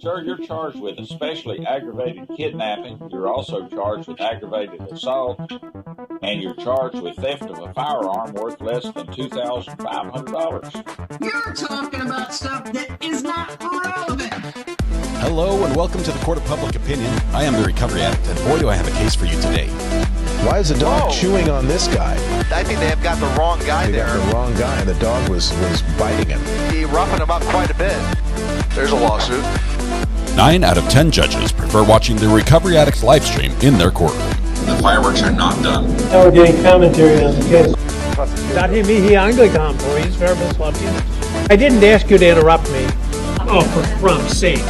Sir, you're charged with especially aggravated kidnapping. You're also charged with aggravated assault, and you're charged with theft of a firearm worth less than $2,500. You're talking about stuff that is not relevant. Hello and welcome to the Court of Public Opinion. I am the Recovery Addict, and boy do I have a case for you today. Why is the dog chewing on this guy? I think they have got the wrong guy there. Got the wrong guy, and the dog was biting him. He roughing him up quite a bit. There's a lawsuit. 9 out of 10 judges prefer watching the Recovery Addicts live stream in their courtroom. The fireworks are not done. Now we're getting commentary on the case. Dati mihi Anglican, please, verbal Latino. I didn't ask you to interrupt me. Oh, for Trump's sake.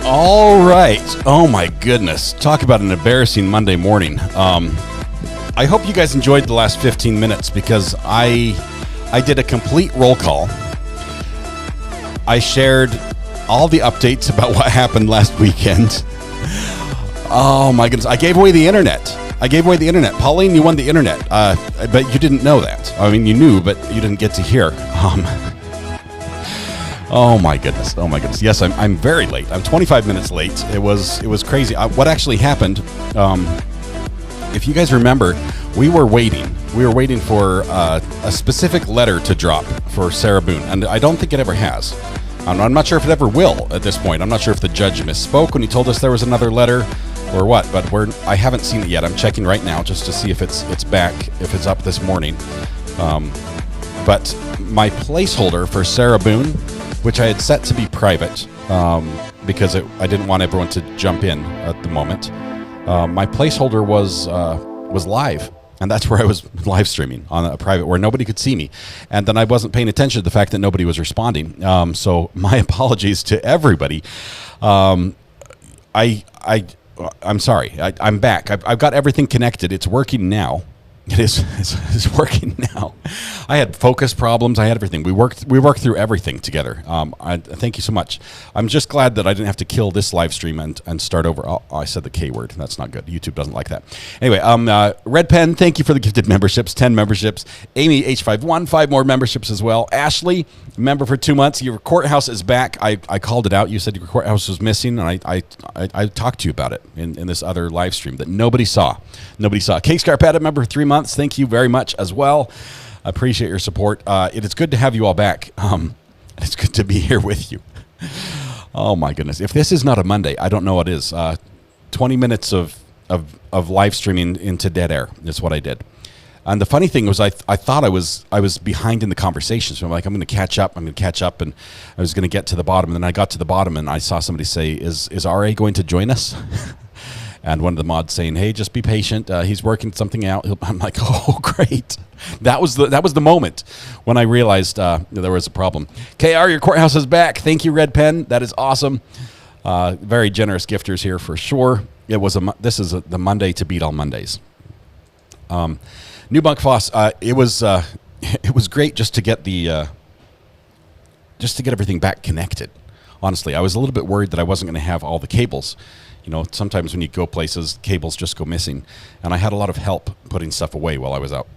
All right. Oh my goodness. Talk about an embarrassing Monday morning. I hope you guys enjoyed the last 15 minutes because I did a complete roll call. I shared all the updates about what happened last weekend. Oh my goodness. I gave away the internet. Pauline, you won the internet. But you didn't know that. I mean, you knew, but you didn't get to hear. Oh my goodness. Yes, I'm very late. I'm 25 minutes late. It was crazy. What actually happened, if you guys remember, we were waiting for a specific letter to drop for Sarah Boone, and I don't think it ever has. I'm not sure if it ever will at this point. I'm not sure if the judge misspoke when he told us there was another letter or what, but I haven't seen it yet. I'm checking right now just to see if it's back, if it's up this morning. But my placeholder for Sarah Boone, which I had set to be private because I didn't want everyone to jump in at the moment, my placeholder was live. And that's where I was live streaming on a private where nobody could see me. And then I wasn't paying attention to the fact that nobody was responding. So my apologies to everybody. I'm sorry. I'm back. I've got everything connected. It's working now. It's working now. I had focus problems. I had everything. We worked through everything together. Thank you so much. I'm just glad that I didn't have to kill this live stream and start over. Oh, I said the K word. That's not good. YouTube doesn't like that. Anyway, Red Pen, thank you for the gifted memberships. 10 memberships. Amy H51, 5 more memberships as well. Ashley, member for 2 months. Your courthouse is back. I called it out. You said your courthouse was missing, and I talked to you about it in this other live stream that nobody saw. Cake Scarpetta, member for 3 months. Thank you very much as well. I appreciate your support. It is good to have you all back. It's good to be here with you. Oh my goodness. If this is not a Monday, I don't know what is. 20 minutes of live streaming into dead air is what I did. And the funny thing was I thought I was behind in the conversation. So I'm like, I'm going to catch up. And I was going to get to the bottom. And then I got to the bottom and I saw somebody say, is RA going to join us? And one of the mods saying, "Hey, just be patient. He's working something out." I'm like, "Oh, great!" That was the moment when I realized there was a problem. KR, your courthouse is back. Thank you, Red Pen. That is awesome. Very generous gifters here for sure. This is the Monday to beat all Mondays. New Bunk Foss. It was great just to get everything back connected. Honestly, I was a little bit worried that I wasn't going to have all the cables. You know, sometimes when you go places, cables just go missing. And I had a lot of help putting stuff away while I was out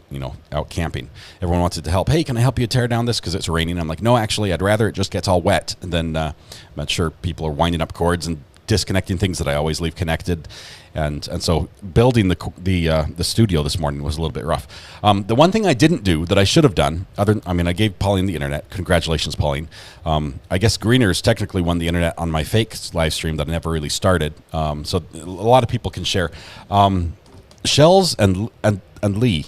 camping. Everyone wanted to help. Hey, can I help you tear down this because it's raining? I'm like, no, actually, I'd rather it just gets all wet. And then I'm not sure people are winding up cords and disconnecting things that I always leave connected. And so building the studio this morning was a little bit rough. The one thing I didn't do that I should have done, I gave Pauline the internet. Congratulations, Pauline. I guess Greeners technically won the internet on my fake live stream that I never really started. So a lot of people can share. Shells and Lee,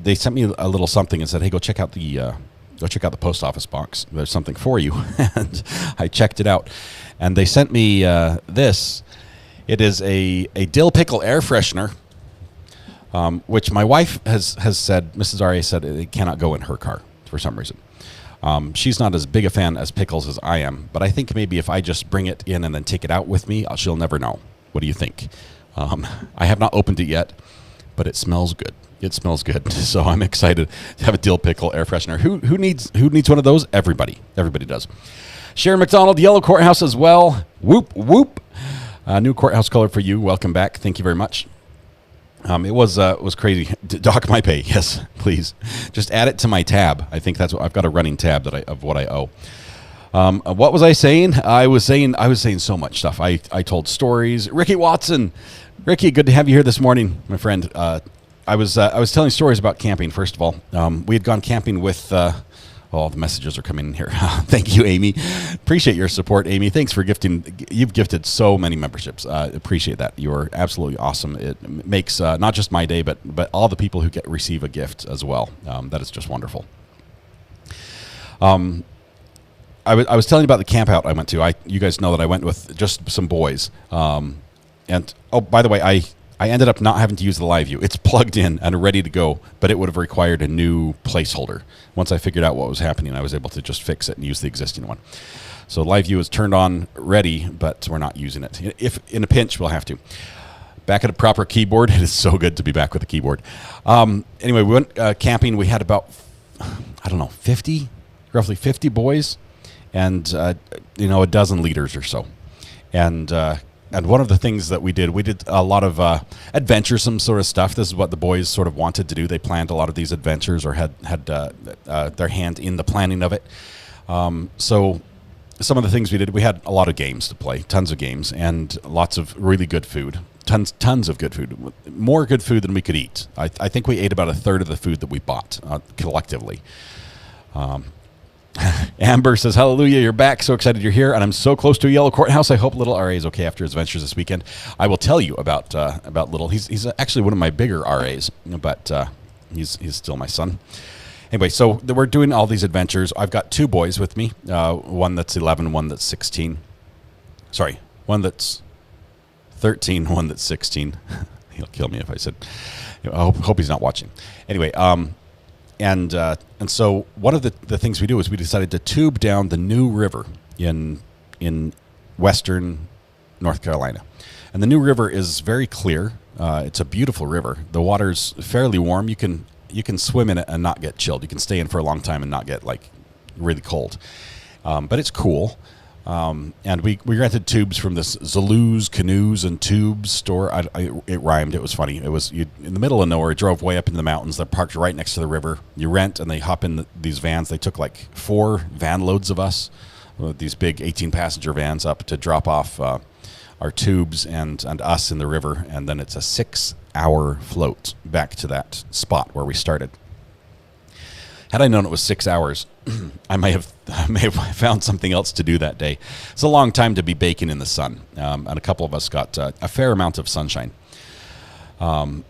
they sent me a little something and said, "Hey, go check out the post office box. There's something for you." And I checked it out. And they sent me this. It is a dill pickle air freshener, which my wife has said, Mrs. RA said it cannot go in her car for some reason. She's not as big a fan as pickles as I am, but I think maybe if I just bring it in and then take it out with me, she'll never know. What do you think? I have not opened it yet, but it smells good. It smells good, so I'm excited to have a dill pickle air freshener. Who needs one of those? Everybody does. Sharon McDonald, Yellow Courthouse as well. Whoop, whoop. New courthouse color for you. Welcome back. Thank you very much. It was crazy. Dock my pay, yes, please. Just add it to my tab. I think that's what I've got, a running tab of what I owe. What was I saying? I was saying so much stuff. I told stories. Ricky Watson, Ricky, good to have you here this morning, my friend. I was telling stories about camping. First of all, we had gone camping with. Oh, the messages are coming in here. Thank you, Amy. Appreciate your support, Amy. Thanks for gifting. You've gifted so many memberships. Appreciate that. You're absolutely awesome. It makes not just my day, but all the people who receive a gift as well. That is just wonderful. I was telling you about the camp out I went to. You guys know that I went with just some boys. And oh, by the way, I ended up not having to use the live view. It's plugged in and ready to go, but it would have required a new placeholder. Once I figured out what was happening, I was able to just fix it and use the existing one. So live view is turned on, ready, but we're not using it. If in a pinch, we'll have to. Back at a proper keyboard. It is so good to be back with a keyboard. Anyway, we went camping. We had about, I don't know, roughly 50 boys, and a dozen leaders or so. And one of the things that we did a lot of adventuresome sort of stuff. This is what the boys sort of wanted to do. They planned a lot of these adventures or had their hand in the planning of it. So some of the things we did, we had a lot of games to play, tons of games, and lots of really good food. Tons of good food. More good food than we could eat. I think we ate about a third of the food that we bought collectively. Amber says, hallelujah, you're back. So excited you're here. And I'm so close to a yellow courthouse. I hope little RA is okay after his adventures this weekend. I will tell you about little. He's actually one of my bigger RAs, but he's still my son. Anyway, so we're doing all these adventures. I've got two boys with me, one that's 11, one that's 16. Sorry, one that's 13, one that's 16. He'll kill me if I said. I hope he's not watching. Anyway, And so one of the things we do is we decided to tube down the New River in western North Carolina. And the New River is very clear. It's a beautiful river. The water's fairly warm. You can swim in it and not get chilled. You can stay in for a long time and not get really cold. But it's cool. And we rented tubes from this Zaloo's Canoes and Tubes store. It rhymed. It was funny. It was in the middle of nowhere. Drove way up into the mountains. They're parked right next to the river. You rent and they hop in these vans. They took 4 van loads of us, these big 18-passenger vans, up to drop off our tubes and us in the river. And then it's a 6-hour float back to that spot where we started. Had I known it was 6 hours, I may have found something else to do that day. It's a long time to be baking in the sun, and a couple of us got a fair amount of sunshine. But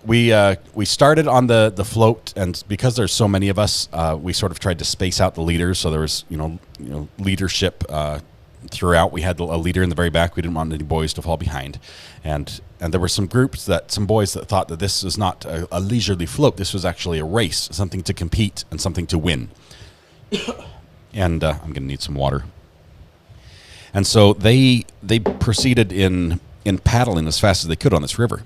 we started on the float, and because there's so many of us, we sort of tried to space out the leaders. So there was leadership throughout. We had a leader in the very back. We didn't want any boys to fall behind, and there were some boys that thought that this is not a leisurely float. This was actually a race, something to compete and something to win. And I'm going to need some water. And so they proceeded in paddling as fast as they could on this river.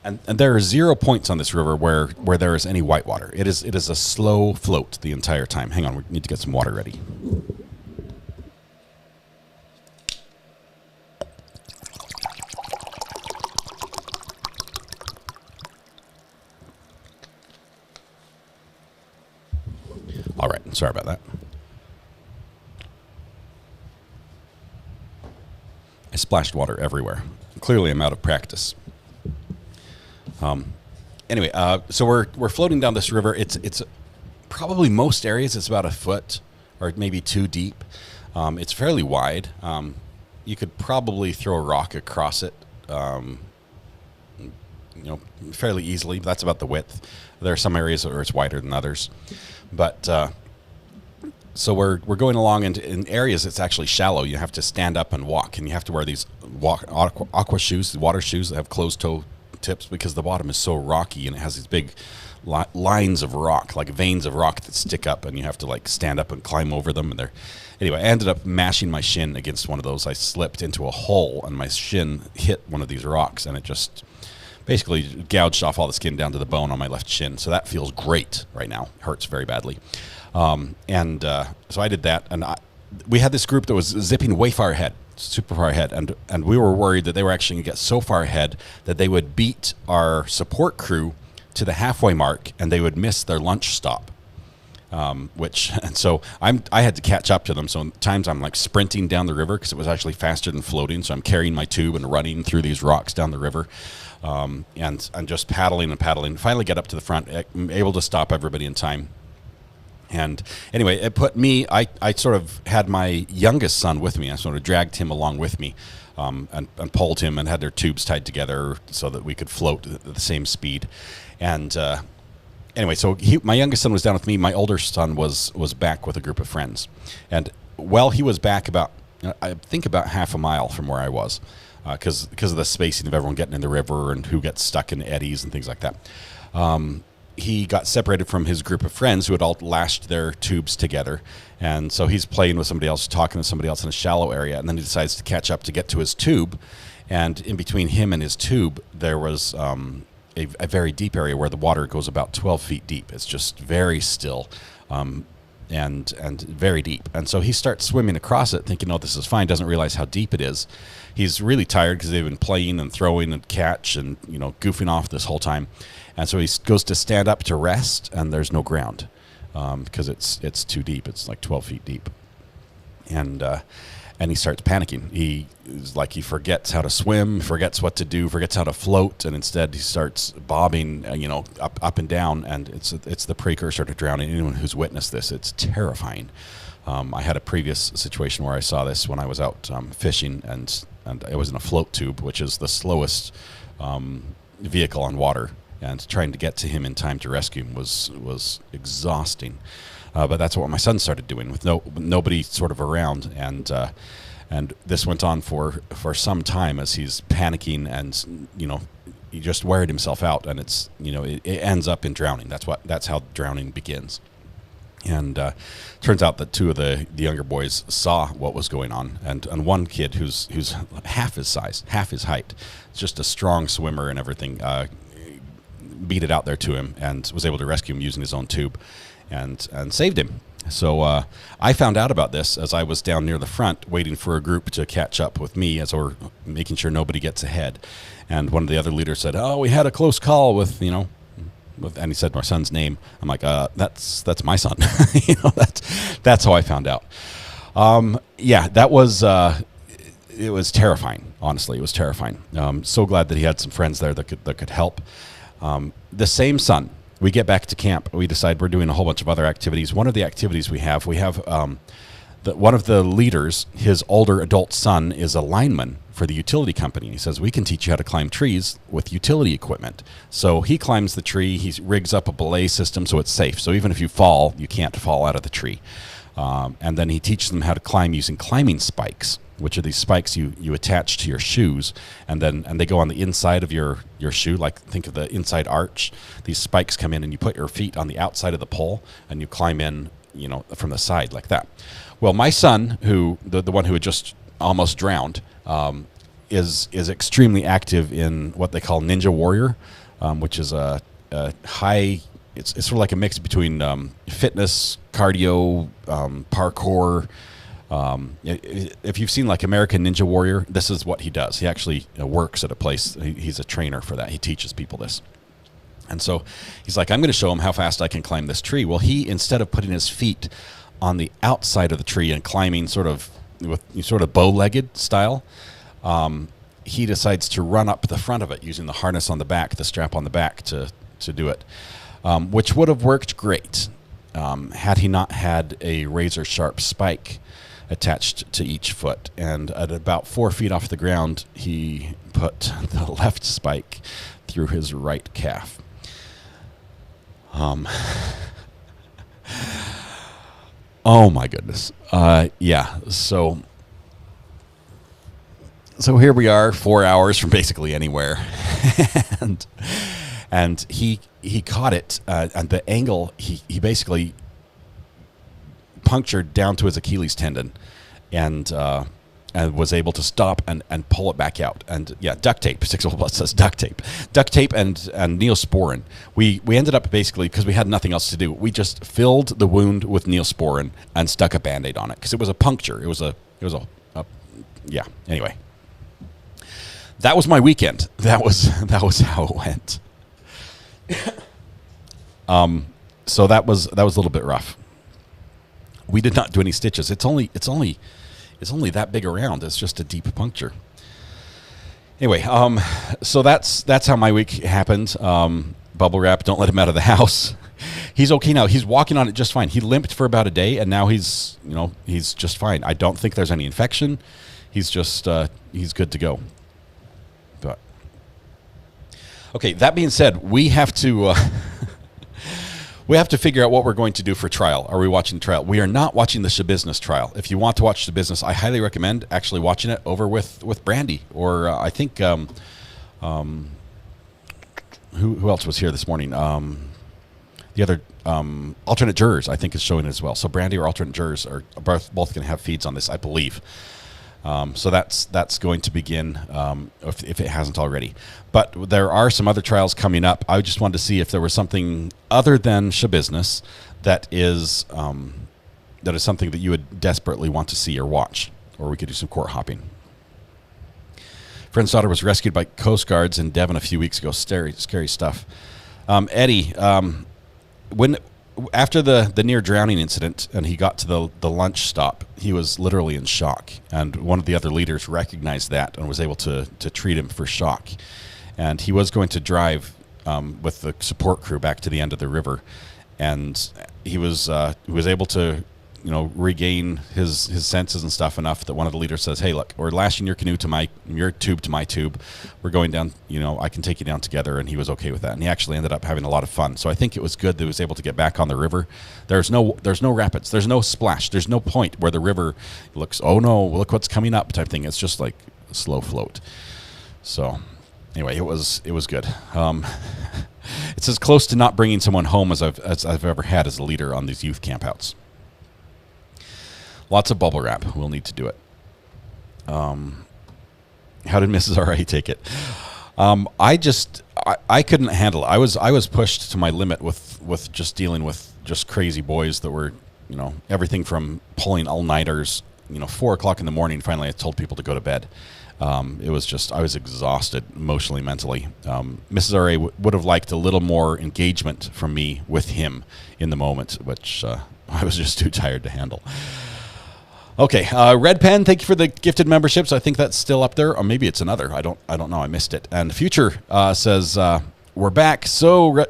And there are 0 points on this river where there is any whitewater. It is a slow float the entire time. Hang on, we need to get some water ready. All right, sorry about that. I splashed water everywhere. Clearly, I'm out of practice. Anyway, so we're floating down this river. It's probably most areas it's about a foot or maybe 2 deep. It's fairly wide. You could probably throw a rock across it, fairly easily. That's about the width. There are some areas where it's wider than others, but so we're going along, and in areas it's actually shallow. You have to stand up and walk, and you have to wear these aqua shoes, water shoes that have closed toe tips, because the bottom is so rocky and it has these big lines of rock, like veins of rock that stick up, and you have to stand up and climb over them. And anyway, I ended up mashing my shin against one of those. I slipped into a hole and my shin hit one of these rocks, and it just basically gouged off all the skin down to the bone on my left shin. So that feels great right now. Hurts very badly. So I did that, and we had this group that was zipping way far ahead. super far ahead, and we were worried that they were actually going to get so far ahead that they would beat our support crew to the halfway mark, and they would miss their lunch stop. And so I had to catch up to them. So at times I'm like sprinting down the river because it was actually faster than floating. So I'm carrying my tube and running through these rocks down the river, and I'm just paddling and paddling. Finally get up to the front, I'm able to stop everybody in time. And anyway, it put me, I sort of had my youngest son with me. I sort of dragged him along with me, and pulled him, and had their tubes tied together so that we could float at the same speed. And anyway, so my youngest son was down with me. My older son was back with a group of friends. And while he was back about half a mile from where I was, because of the spacing of everyone getting in the river and who gets stuck in eddies and things like that. He got separated from his group of friends who had all lashed their tubes together. And so he's playing with somebody else, talking to somebody else in a shallow area. And then he decides to catch up to get to his tube. And in between him and his tube, there was a very deep area where the water goes about 12 feet deep. It's just very still, and very deep. And so he starts swimming across it thinking, oh, this is fine, doesn't realize how deep it is. He's really tired because they've been playing and throwing and catch and, goofing off this whole time. And so he goes to stand up to rest, and there's no ground because it's too deep. It's like 12 feet deep. And he starts panicking. He forgets how to swim, forgets what to do, forgets how to float, and instead he starts bobbing, up and down. And it's the precursor to drowning. Anyone who's witnessed this, it's terrifying. I had a previous situation where I saw this when I was out fishing, and I was in a float tube, which is the slowest vehicle on water. And trying to get to him in time to rescue him was exhausting. But that's what my son started doing with nobody sort of around, and this went on for some time as he's panicking, and he just wearied himself out, and it ends up in drowning. That's how drowning begins. And turns out that two of the younger boys saw what was going on, and one kid who's half his size, half his height, just a strong swimmer and everything, beat it out there to him and was able to rescue him using his own tube, and saved him. So I found out about this as I was down near the front waiting for a group to catch up with me as we're making sure nobody gets ahead. And one of the other leaders said, "Oh, we had a close call with," and he said my son's name. I'm like, that's my son. That's how I found out. That was it was terrifying. Honestly, it was terrifying. So glad that he had some friends there that could help. The same son, we get back to camp. We decide we're doing a whole bunch of other activities. One of the activities we have one of the leaders, his older adult son, is a lineman for the utility company. He says, we can teach you how to climb trees with utility equipment. So he climbs the tree. He rigs up a belay system so it's safe. So even if you fall, you can't fall out of the tree. And then he teaches them how to climb using climbing spikes, which are these spikes you attach to your shoes, and they go on the inside of your shoe, like think of the inside arch. These spikes come in, and you put your feet on the outside of the pole, and you climb in, from the side like that. Well, my son, the one who had just almost drowned, is extremely active in what they call Ninja Warrior, which is a high. It's sort of like a mix between fitness, cardio, parkour. If you've seen like American Ninja Warrior, this is what he does. He actually works at a place. He's a trainer for that. He teaches people this. And so he's like, I'm going to show him how fast I can climb this tree. Well, he, instead of putting his feet on the outside of the tree and climbing sort of bow-legged style, he decides to run up the front of it using the harness on the back, the strap on the back to do it, which would have worked great had he not had a razor-sharp spike attached to each foot. And at about 4 feet off the ground, he put the left spike through his right calf. Oh my goodness. So here we are, 4 hours from basically anywhere. and he caught it, and the angle, he basically punctured down to his Achilles tendon, and was able to stop and pull it back out. And duct tape. 6 Blood says duct tape and Neosporin. We ended up basically, because we had nothing else to do, we just filled the wound with Neosporin and stuck a Band-Aid on it because it was a puncture. It was a yeah. Anyway, that was my weekend. That was how it went. So that was a little bit rough. We did not do any stitches. It's only that big around. It's just a deep puncture. Anyway, so that's how my week happened. Bubble wrap. Don't let him out of the house. He's okay now. He's walking on it just fine. He limped for about a day, and now he's just fine. I don't think there's any infection. He's just he's good to go. But okay. That being said, we have to. We have to figure out what we're going to do for trial. Are we watching trial? We are not watching the Shabusiness trial. If you want to watch Shabusiness, I highly recommend actually watching it over with Brandy, or I think who else was here this morning? The other alternate jurors, I think, is showing it as well. So Brandy or alternate jurors are both going to have feeds on this, I believe. So that's going to begin if it hasn't already. But there are some other trials coming up. I just wanted to see if there was something other than Shabusiness that is something that you would desperately want to see or watch, or we could do some court hopping. Friend's daughter was rescued by Coast Guards in Devon a few weeks ago. Scary stuff. Eddie, after the near drowning incident and he got to the lunch stop, he was literally in shock. And one of the other leaders recognized that and was able to treat him for shock. And he was going to drive with the support crew back to the end of the river. And he was able to regain his senses and stuff enough that one of the leaders says, "Hey, look, we're lashing your tube to my tube. We're going down, I can take you down together." And he was okay with that. And he actually ended up having a lot of fun. So I think it was good that he was able to get back on the river. There's no rapids. There's no splash. There's no point where the river looks, oh no, look what's coming up type thing. It's just like a slow float. So anyway, it was good. It's as close to not bringing someone home as I've ever had as a leader on these youth campouts. Lots of bubble wrap. We'll need to do it. How did Mrs. R.A. take it? I couldn't handle it. I was pushed to my limit with just dealing with just crazy boys that were, everything from pulling all-nighters, 4 o'clock in the morning. Finally, I told people to go to bed. It was just, I was exhausted emotionally, mentally. Mrs. R.A. would have liked a little more engagement from me with him in the moment, which I was just too tired to handle. Okay, Red Pen, thank you for the gifted memberships. I think that's still up there, or maybe it's another. I don't know. I missed it. And Future says we're back. So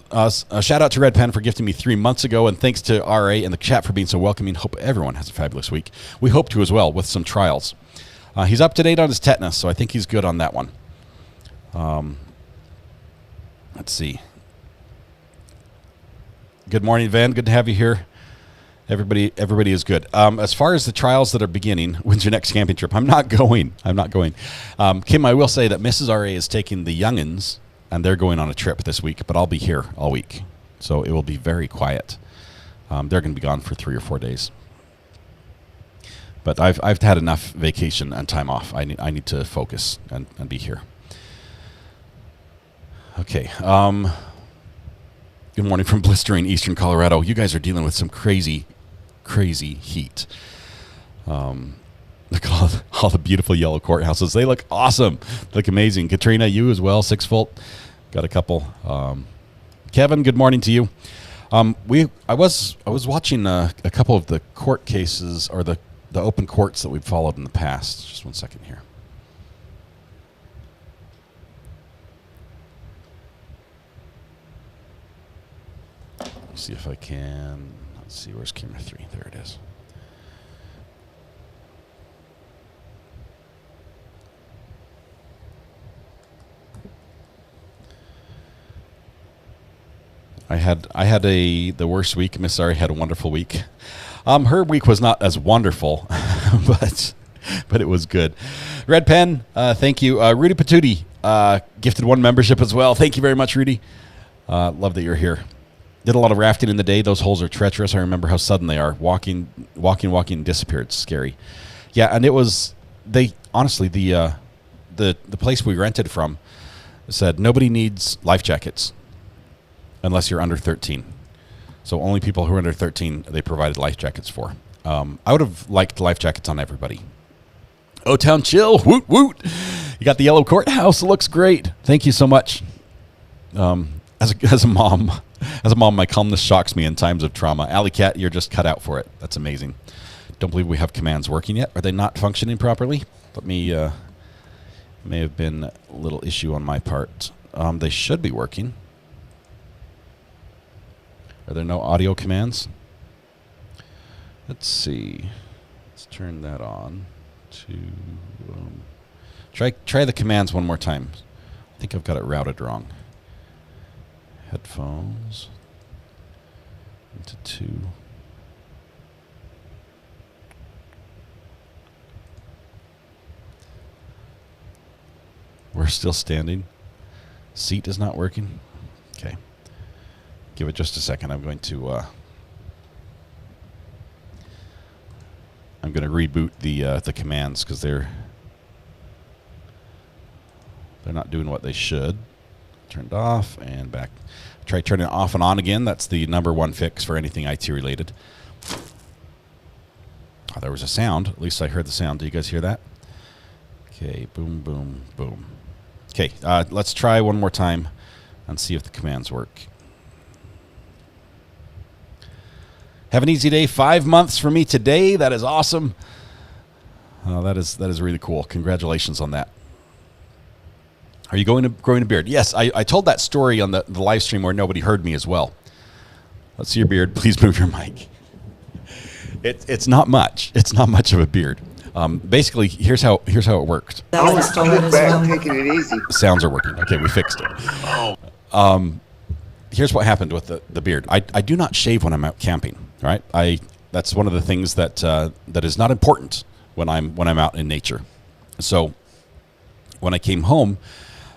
a shout out to Red Pen for gifting me 3 months ago, and thanks to RA and the chat for being so welcoming. Hope everyone has a fabulous week. We hope to as well with some trials. He's up to date on his tetanus, so I think he's good on that one. Let's see. Good morning, Van. Good to have you here. Everybody is good. As far as the trials that are beginning, when's your next camping trip? I'm not going. Kim, I will say that Mrs. RA is taking the youngins, and they're going on a trip this week, but I'll be here all week. So it will be very quiet. They're going to be gone for 3 or 4 days. But I've had enough vacation and time off. I need to focus and be here. Okay. Good morning from blistering eastern Colorado. You guys are dealing with some crazy heat. Look at all the beautiful yellow courthouses. They look awesome. They look amazing. Katrina, you as well, 6 volt. Got a couple. Kevin, good morning to you. I was watching a couple of the court cases, or the open courts that we've followed in the past. Just 1 second here. Let's see if I can. Let's see, where's camera 3? There it is. I had the worst week. Miss Sari had a wonderful week. Her week was not as wonderful, but it was good. Red Pen, thank you. Rudy Patootie gifted 1 membership as well. Thank you very much, Rudy. Love that you're here. Did a lot of rafting in the day. Those holes are treacherous. I remember how sudden they are. Walking, and disappeared. It's scary. Yeah, and it was the place we rented from said nobody needs life jackets unless you're under 13. So only people who are under 13 they provided life jackets for. I would have liked life jackets on everybody. O-Town Chill, woot woot. You got the yellow courthouse. It looks great. Thank you so much. As a mom, my calmness shocks me in times of trauma. Alley Cat, you're just cut out for it. That's amazing. Don't believe we have commands working yet. Are they not functioning properly? Let me, may have been a little issue on my part. They should be working. Are there no audio commands? Let's see. Let's turn that on to, try the commands one more time. I think I've got it routed wrong. Headphones into 2. We're still standing. Seat is not working. Okay. Give it just a second. I'm going to reboot the commands because they're not doing what they should. Turned off and back. Try turning it off and on again. That's the number one fix for anything IT related. Oh, there was a sound. At least I heard the sound. Do you guys hear that? Okay, boom, boom, boom. Okay, let's try one more time and see if the commands work. Have an easy day. 5 months for me today. That is awesome. That is really cool. Congratulations on that. Are you growing a beard? Yes, I told that story on the live stream where nobody heard me as well. Let's see your beard. Please move your mic. It's not much. It's not much of a beard. Basically, here's how it worked. That was stolen as well. Taking it easy. Sounds are working. Okay, we fixed it. Here's what happened with the beard. I do not shave when I'm out camping. Right? That's one of the things that is not important when I'm out in nature. So when I came home,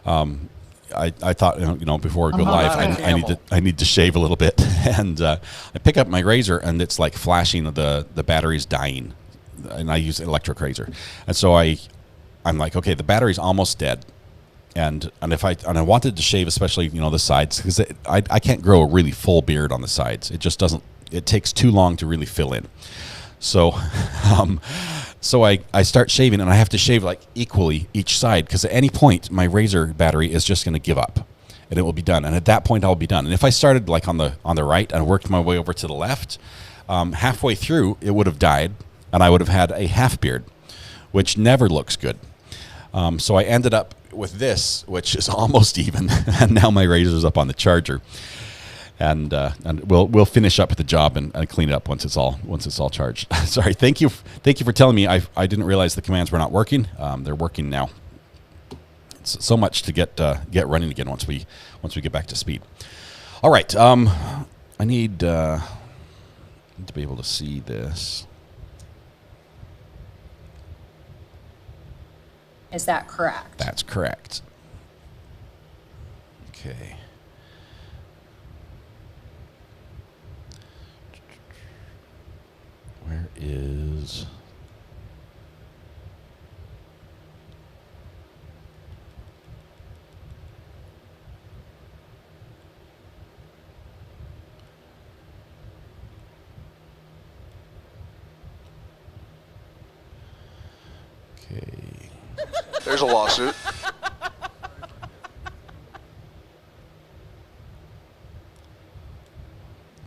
I thought, before I go live, I need to shave a little bit, and I pick up my razor, and it's like flashing the battery's dying, and I use an electric razor, and so I'm like, okay, the battery's almost dead, and I wanted to shave, especially the sides, because I can't grow a really full beard on the sides. It just doesn't. It takes too long to really fill in. So, so I start shaving, and I have to shave like equally each side, because at any point my razor battery is just going to give up, and it will be done. And at that point, I'll be done. And if I started like on the right and worked my way over to the left, halfway through it would have died, and I would have had a half beard, which never looks good. So I ended up with this, which is almost even, and now my razor's up on the charger. And we'll finish up the job and clean it up once it's all charged. Sorry, thank you for telling me. I didn't realize the commands were not working. They're working now. It's so much to get running again once we get back to speed. All right, I need to be able to see this. Is that correct? That's correct. Okay. Where is... Okay. There's a lawsuit.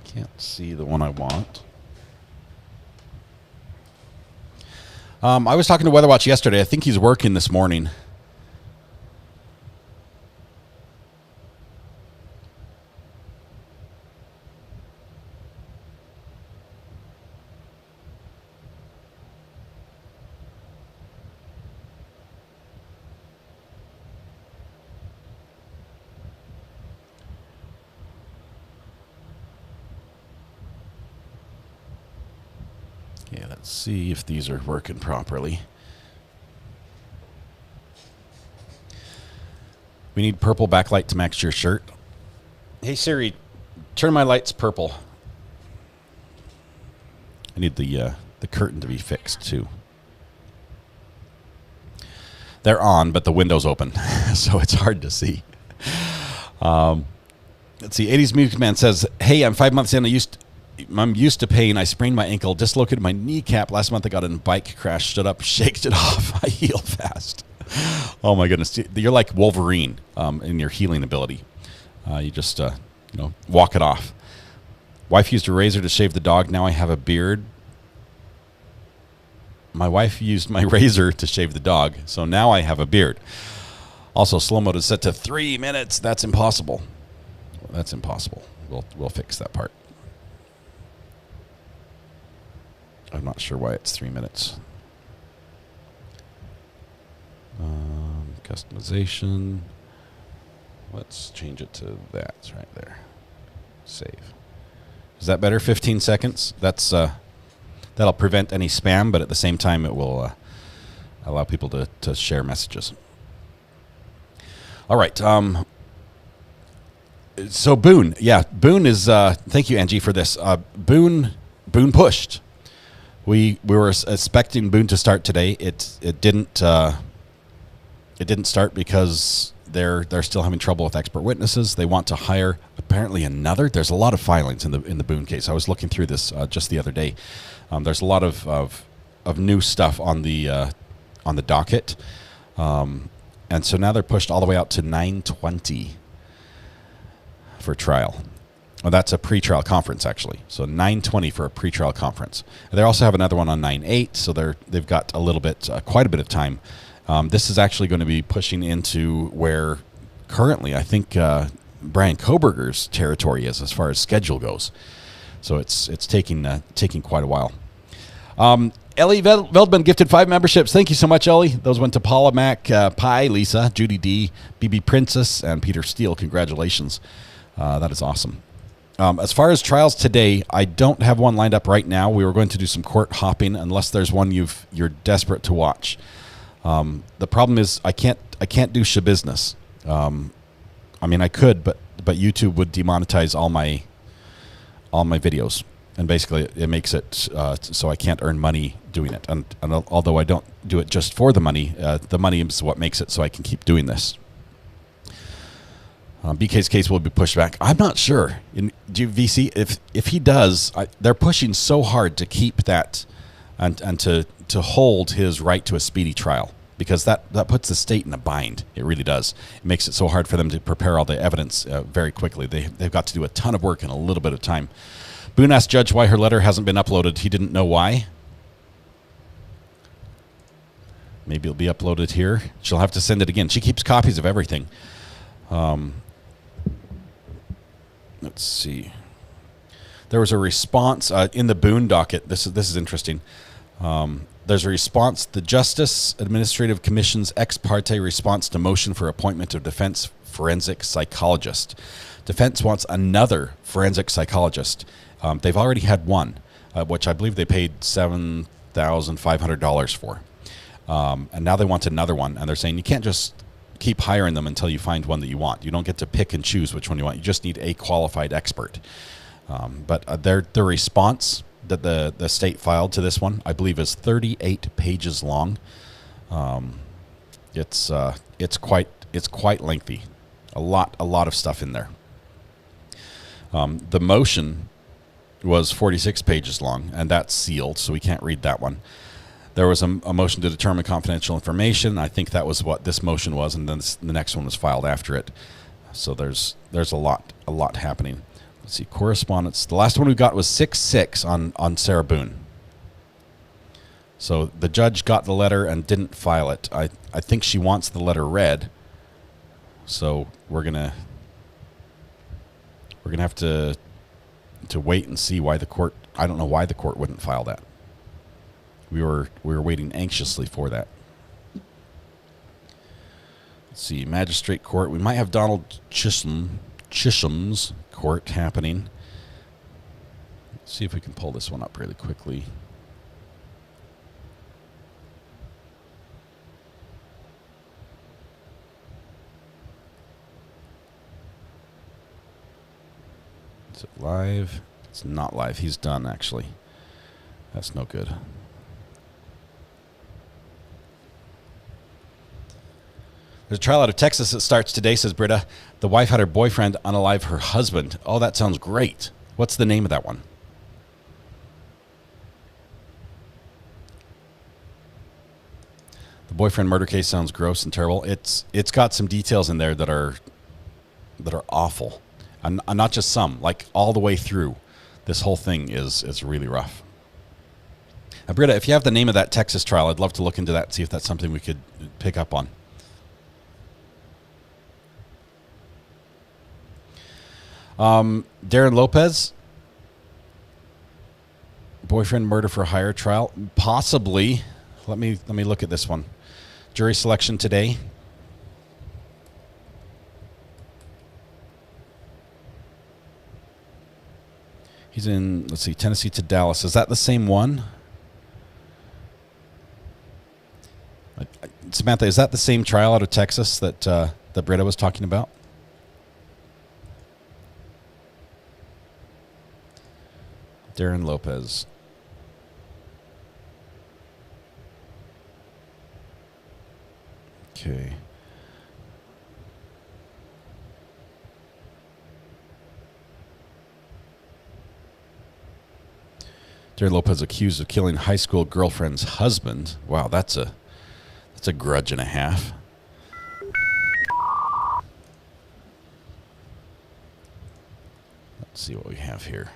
Can't see the one I want. I was talking to WeatherWatch yesterday. I think he's working this morning. Yeah, let's see if these are working properly. We need purple backlight to match your shirt. Hey Siri, turn my lights purple. I need the curtain to be fixed too. They're on, but the window's open, so it's hard to see. Let's see. 80s Music Man says, "Hey, I'm 5 months in. I used I'm used to pain. I sprained my ankle, dislocated my kneecap. Last month I got in a bike crash, stood up, shaked it off. I heal fast. Oh my goodness. You're like Wolverine in your healing ability. You just, walk it off. Wife used a razor to shave the dog. Now I have a beard. My wife used my razor to shave the dog. So now I have a beard. Also, slow mode is set to 3 minutes. That's impossible. That's impossible. We'll fix that part. I'm not sure why it's 3 minutes. Customization. Let's change it to that. It's right there. Save. Is that better? 15 seconds. That'll prevent any spam, but at the same time, it will allow people to share messages. All right. So Boone, Boone is. Thank you, Angie, for this. Boone pushed. We were expecting Boone to start today. It didn't. It didn't start because they're still having trouble with expert witnesses. They want to hire apparently another. There's a lot of filings in the Boone case. I was looking through this just the other day. There's a lot of new stuff on the docket, and so now they're pushed all the way out to 9:20 for trial. Well, that's a pretrial conference actually. So 9:20 for a pretrial conference. They also have another one on 9:08. So they've got a little bit, quite a bit of time. This is actually going to be pushing into where currently I think Brian Koberger's territory is as far as schedule goes. So it's taking quite a while. Ellie Veldman gifted 5 memberships. Thank you so much, Ellie. Those went to Paula Mac, Pi, Lisa, Judy D, BB Princess, and Peter Steele. Congratulations. That is awesome. As far as trials today, I don't have one lined up right now. We were going to do some court hopping unless there's one you're desperate to watch. The problem is I can't do shabusiness. I mean, I could, but YouTube would demonetize all my videos, and basically it makes it so I can't earn money doing it. And although I don't do it just for the money is what makes it so I can keep doing this. BK's case will be pushed back. I'm not sure. In VC, if he does, they're pushing so hard to keep that and to hold his right to a speedy trial, because that puts the state in a bind. It really does. It makes it so hard for them to prepare all the evidence very quickly. They've got to do a ton of work in a little bit of time. Boone asked Judge why her letter hasn't been uploaded. He didn't know why. Maybe it'll be uploaded here. She'll have to send it again. She keeps copies of everything. Let's see. There was a response in the Boone docket. This is interesting. There's a response. The Justice Administrative Commission's ex parte response to motion for appointment of defense forensic psychologist. Defense wants another forensic psychologist. They've already had one, which I believe they paid $7,500 for. And now they want another one. And they're saying you can't just keep hiring them until you find one that you want. You don't get to pick and choose which one you want. You just need a qualified expert. But their response that the state filed to this one, I believe, is 38 pages long. It's quite lengthy. A lot of stuff in there. The motion was 46 pages long, and that's sealed, so we can't read that one. There was a motion to determine confidential information. I think that was what this motion was, and then the next one was filed after it. So there's a lot happening. Let's see, correspondence. The last one we got was 6-6 on Sarah Boone. So the judge got the letter and didn't file it. I think she wants the letter read. So we're gonna have to wait and see why the court. I don't know why the court wouldn't file that. We were waiting anxiously for that. Let's see, magistrate court. We might have Donald Chisholm's court happening. Let's see if we can pull this one up really quickly. Is it live? It's not live. He's done, actually. That's no good. There's a trial out of Texas that starts today, says Britta. The wife had her boyfriend unalive her husband. Oh, that sounds great. What's the name of that one? The boyfriend murder case sounds gross and terrible. It's got some details in there that are awful, and not just some, like all the way through. This whole thing is really rough. Britta, if you have the name of that Texas trial, I'd love to look into that and see if that's something we could pick up on. Darren Lopez, boyfriend murder for hire trial, possibly. Let me look at this one. Jury selection today. He's in, let's see, Tennessee to Dallas. Is that the same one? Samantha, is that the same trial out of Texas that that Britta was talking about? Darren Lopez. Okay. Darren Lopez accused of killing high school girlfriend's husband. Wow, that's a grudge and a half. Let's see what we have here.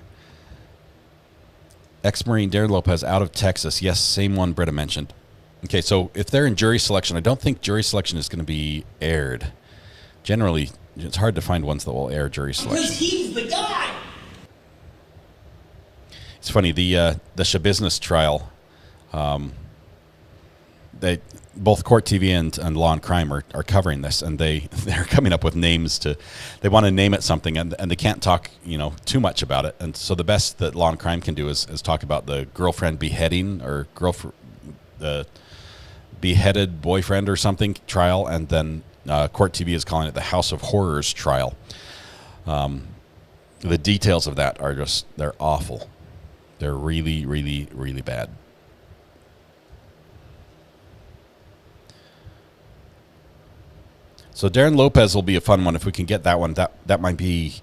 Ex-Marine Darren Lopez out of Texas. Yes, same one Britta mentioned. Okay, so if they're in jury selection, I don't think jury selection is going to be aired. Generally, it's hard to find ones that will air jury selection. Because he's the guy. It's funny, the Shabusiness trial, both Court TV and Law and Crime are covering this, and they're coming up with names they want to name it something, and they can't talk too much about it. And so the best that Law and Crime can do is talk about the girlfriend beheading or the beheaded boyfriend or something trial, and then Court TV is calling it the House of Horrors trial. The details of that are they're awful. They're really, really, really bad. So Darren Lopez will be a fun one if we can get that one. That might be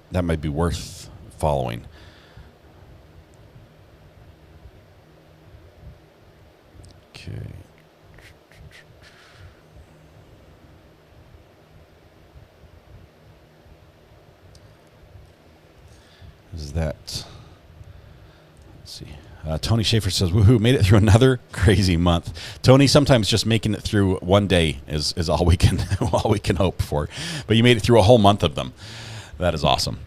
worth following. Okay. Is that? Let's see. Tony Schaefer says, "Woohoo! Made it through another crazy month." Tony, sometimes just making it through one day is all we can hope for. But you made it through a whole month of them. That is awesome.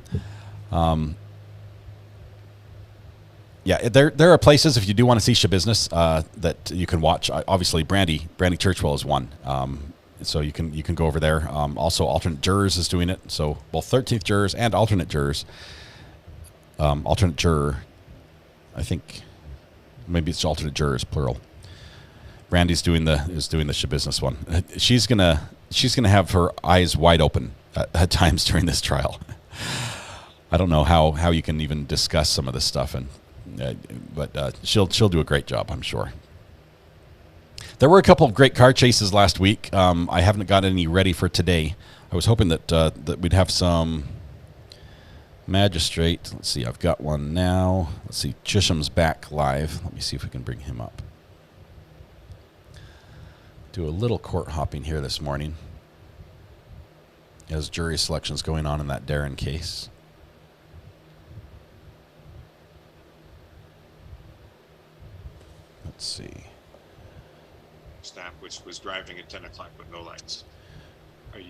Yeah, there are places if you do want to see Shabusiness that you can watch. Obviously, Brandy Churchwell is one, so you can go over there. Also, Alternate Jurors is doing it. So both 13th Jurors and Alternate Jurors. Alternate Juror, I think maybe it's Alternate Jurors plural. Brandy's doing the Shabusiness one. She's gonna have her eyes wide open at times during this trial. I don't know how you can even discuss some of this stuff, but she'll do a great job, I'm sure. There were a couple of great car chases last week. I haven't got any ready for today. I was hoping that we'd have some magistrate. Let's see, I've got one now. Let's see, Chisholm's back live. Let me see if we can bring him up. Do a little court hopping here this morning as jury selection's going on in that Darren case. Let's see. Stop, which was driving at 10 o'clock with no lights. Are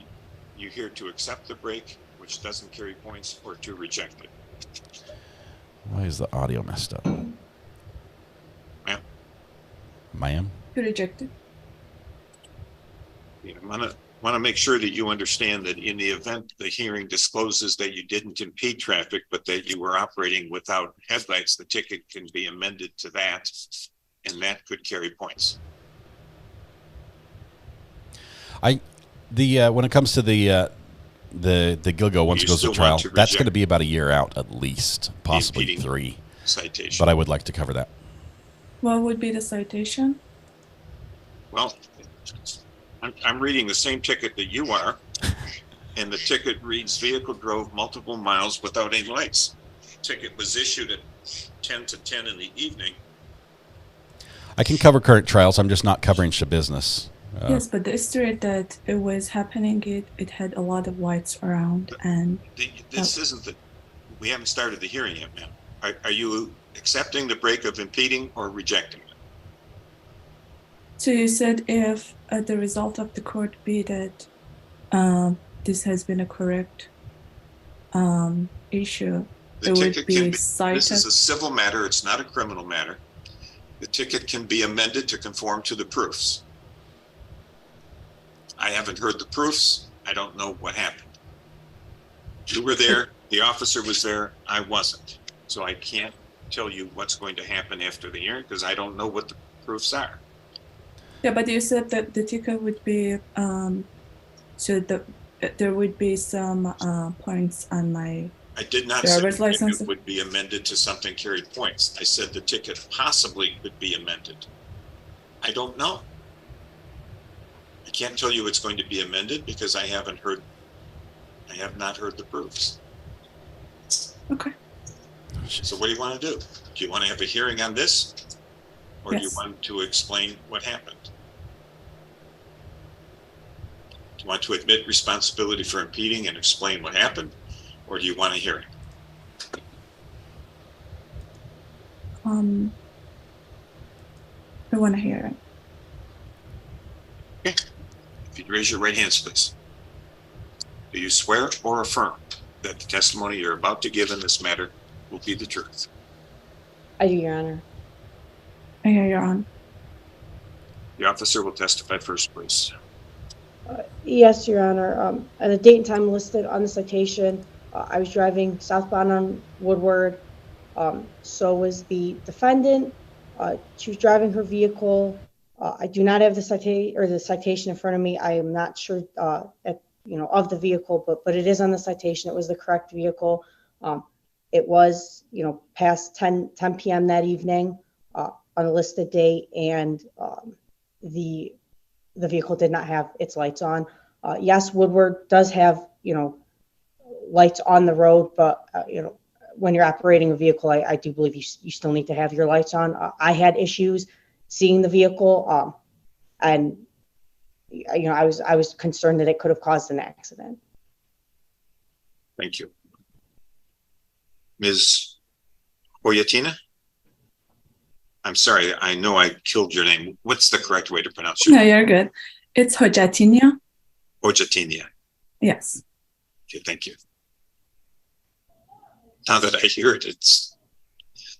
you here to accept the break, which doesn't carry points, or to reject it? Why is the audio messed up? Ma'am? To reject it. I want to make sure that you understand that in the event the hearing discloses that you didn't impede traffic, but that you were operating without headlights, the ticket can be amended to that, and that could carry points. When it comes to the Gilgo once it goes to trial, that's going to be about a year out at least, possibly 3. Citation. But I would like to cover that. What would be the citation? Well, I'm reading the same ticket that you are, and the ticket reads vehicle drove multiple miles without any lights. Ticket was issued at 10 to 10 in the evening. I can cover current trials. I'm just not covering Shabusiness. Yes, but the street that it was happening, it had a lot of lights around, and This isn't the, we haven't started the hearing yet, ma'am. Are you accepting the break of impeding or rejecting it? so you said if the result of the court be that this has been a correct issue, The it would ticket be can be, cited. this is a civil matter, it's not a criminal matter. The ticket can be amended to conform to the proofs. I haven't heard the proofs. I don't know what happened. You were there, the officer was there, I wasn't. So I can't tell you what's going to happen after the hearing because I don't know what the proofs are. Yeah, but you said that the ticket would be so there would be some points on my I did not say driver's the license. ticket would be amended to something carried points. I said the ticket possibly could be amended. I don't know. I can't tell you it's going to be amended because I have not heard the proofs. Okay. So what do you want to do? Do you want to have a hearing on this? Or do you Yes. want to explain what happened? Do you want to admit responsibility for impeding and explain what happened? Or do you want a hearing? I want to hear it. Okay. If you'd raise your right hands, please. Do you swear or affirm that the testimony you're about to give in this matter will be the truth? I do, Your Honor. I hear you're on. The officer will testify first, please. Yes, Your Honor. At the date and time listed on the citation, I was driving southbound on Woodward. So was the defendant. She was driving her vehicle. I do not have the citation in front of me. I am not sure of the vehicle, but it is on the citation. It was the correct vehicle. It was past 10 p.m. that evening on a listed date, and the vehicle did not have its lights on. Yes, Woodward does have lights on the road, but when you're operating a vehicle, I do believe you still need to have your lights on. I had issues seeing the vehicle, and I was concerned that it could have caused an accident. Thank you. Ms. Hoyatina? I'm sorry, I know I killed your name. What's the correct way to pronounce your No, name? you're good. It's Hojatinia. Hoyatina. Yes. Okay, thank you. Now that I hear it, it's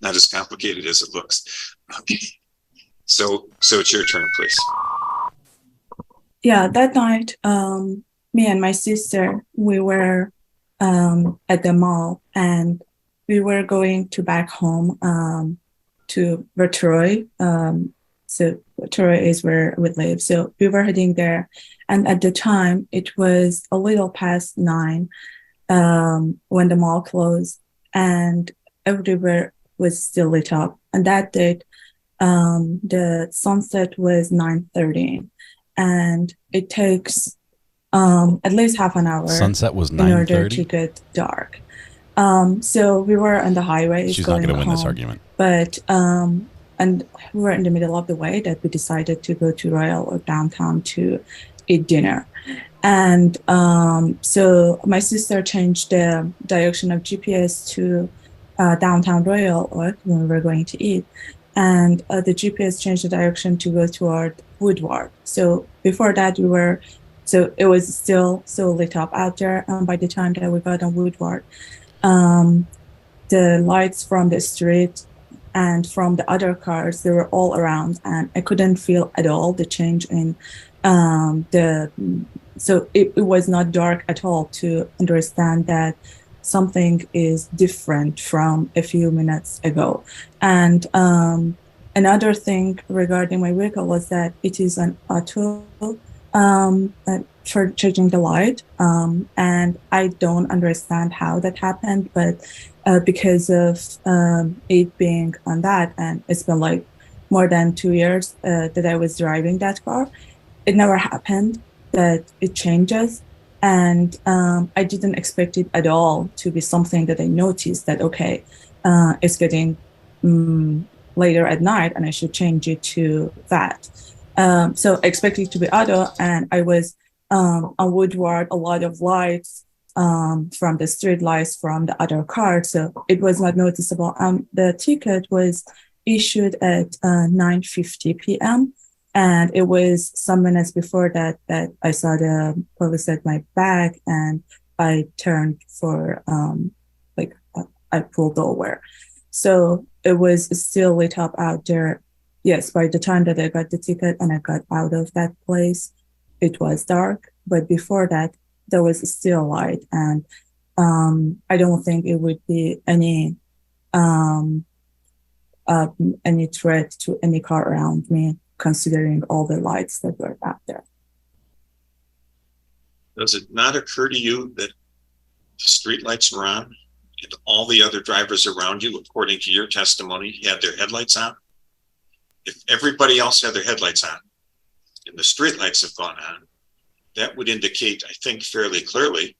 not as complicated as it looks. Okay. So it's your turn, please. Yeah, that night, me and my sister, we were at the mall, and we were going back home to Vertroy. So Vertroy is where we live. So we were heading there, and at the time it was a little past 9 when the mall closed, and everywhere was still lit up. And that date, the sunset was 9:30, and it takes at least half an hour. Sunset was in order 9:30? to get dark. So we were on the highway. She's not going to win this home, argument. But and we were in the middle of the way that we decided to go to Royal or downtown to eat dinner. And so my sister changed the direction of GPS to downtown Royal Oak when we were going to eat. And the GPS changed the direction to go toward Woodward. So before that, so it was still so lit up out there. By the time that we got on Woodward, the lights from the street and from the other cars, they were all around, and I couldn't feel at all the change in so it was not dark at all to understand that something is different from a few minutes ago. And another thing regarding my vehicle was that it is an auto for changing the light, and I don't understand how that happened, but because of it being on that, and it's been like more than 2 years that I was driving that car, it never happened that it changes. And I didn't expect it at all to be something that I noticed that, okay, it's getting later at night and I should change it to that. So expected to be auto, and I was on Woodward, a lot of lights from the street lights from the other car, so it was not noticeable. The ticket was issued at 9:50 p.m. and it was some minutes before that I saw the police at my back, and I turned for I pulled over. So it was still lit up out there. Yes, by the time that I got the ticket and I got out of that place, it was dark. But before that, there was still light, and I don't think it would be any threat to any car around me, considering all the lights that were out there. Does it not occur to you that the street lights were on and all the other drivers around you, according to your testimony, had their headlights on? If everybody else had their headlights on and the street lights have gone on, that would indicate, I think, fairly clearly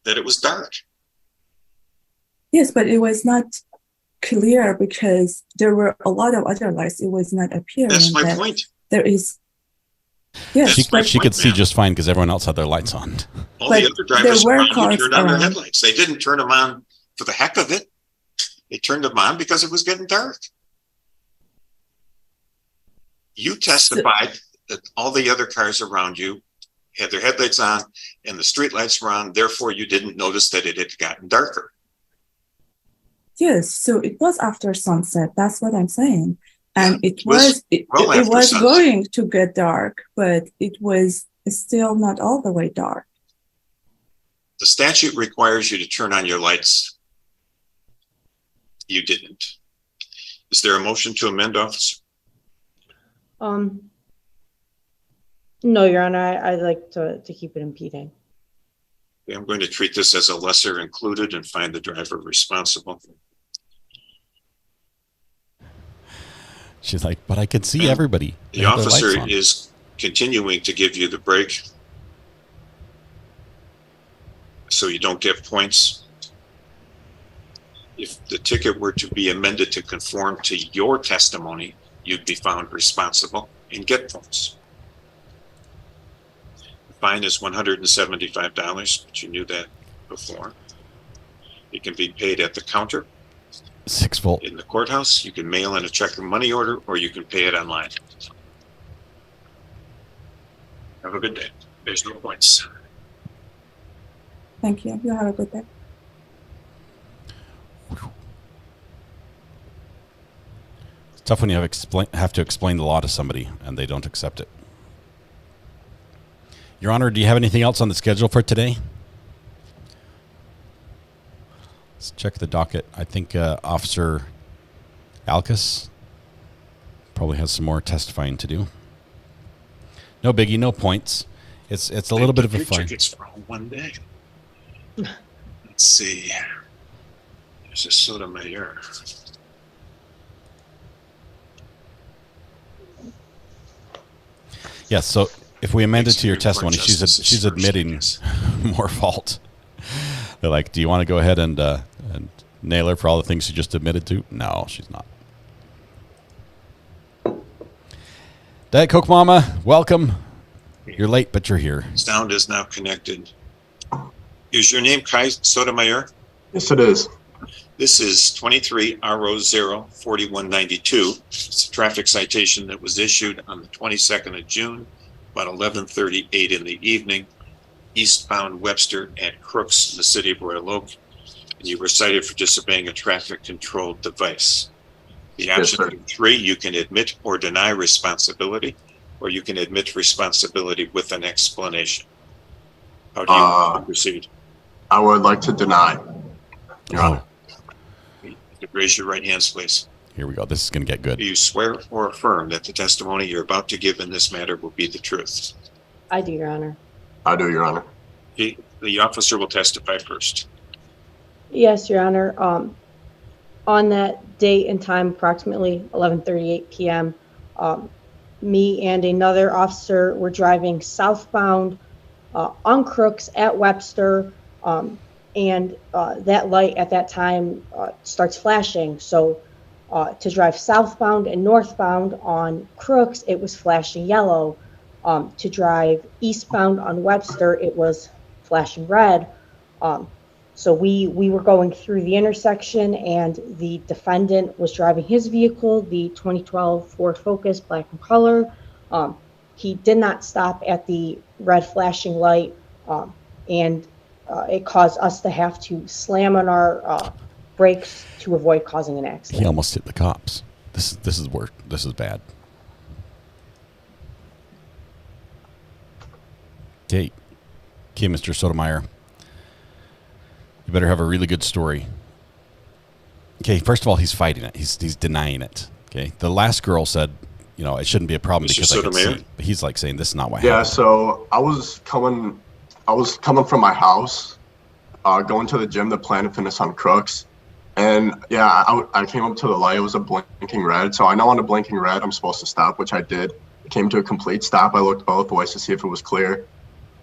that it was dark. Yes, but it was not clear because there were a lot of other lights. It was not appearing. That's my point. There is. Yes, she could see just fine because everyone else had their lights on. All the other drivers around turned on their headlights. They didn't turn them on for the heck of it. They turned them on because it was getting dark. You testified that all the other cars around you had their headlights on and the street lights were on. Therefore, you didn't notice that it had gotten darker. Yes, so it was after sunset. That's what I'm saying. And Yeah, it was sunset. going to get dark, but it was still not all the way dark. The statute requires you to turn on your lights. You didn't. Is there a motion to amend, officer? No, Your Honor, I'd like to keep it impeding. Okay, I'm going to treat this as a lesser included and find the driver responsible. She's like, but I could see everybody. The officer is continuing to give you the break so you don't get points. If the ticket were to be amended to conform to your testimony, you'd be found responsible and get points. The fine is $175, but you knew that before. It can be paid at the counter. 6 volt. In the courthouse. You can mail in a check or money order, or you can pay it online. Have a good day. There's no points. Thank you. You have a good day. It's tough when you have to explain the law to somebody and they don't accept it. Your Honor, do you have anything else on the schedule for today? Let's check the docket. I think Officer Alcus probably has some more testifying to do. No biggie, no points. It's a little bit of a fine. Tickets for one day. Let's see. There's a Sotomayor. Yes. So if we amend it to your testimony, she's admitting more fault. They're like, do you want to go ahead and nail her for all the things she just admitted to? No, she's not. Diet Coke Mama, welcome. You're late, but you're here. Sound is now connected. Is your name Kai Sotomayor? Yes, it is. This is 23 RO0 4192. It's a traffic citation that was issued on the 22nd of June, about 11:38 in the evening, eastbound Webster at Crooks in the city of Royal Oak. And you were cited for disobeying a traffic control device. The options are 3, you can admit or deny responsibility, or you can admit responsibility with an explanation. How do you want to proceed? I would like to deny. Your Honor. Raise your right hands, please. Here we go. This is going to get good. Do you swear or affirm that the testimony you're about to give in this matter will be the truth? I do, Your Honor. I do, Your Honor. The officer will testify first. Yes, Your Honor. On that date and time, approximately 11:38 p.m., me and another officer were driving southbound on Crooks at Webster, and that light at that time starts flashing. So To drive southbound and northbound on Crooks, it was flashing yellow. To drive eastbound on Webster, it was flashing red. So we were going through the intersection, and the defendant was driving his vehicle, the 2012 Ford Focus, black in color. He did not stop at the red flashing light, and it caused us to have to slam on our brakes to avoid causing an accident. He almost hit the cops. This is work. This is bad. Okay, Mr. Sotomayor, you better have a really good story. Okay, first of all, he's fighting it. He's denying it. Okay, the last girl said, you know, it shouldn't be a problem Mr. because I could Sotomayor? see. But he's like saying this is not what Yeah, happened. so I was coming from my house, going to the gym to Planet Fitness on Crooks. And yeah, I came up to the light. It was a blinking red. So I know on a blinking red, I'm supposed to stop, which I did. It came to a complete stop. I looked both ways to see if it was clear.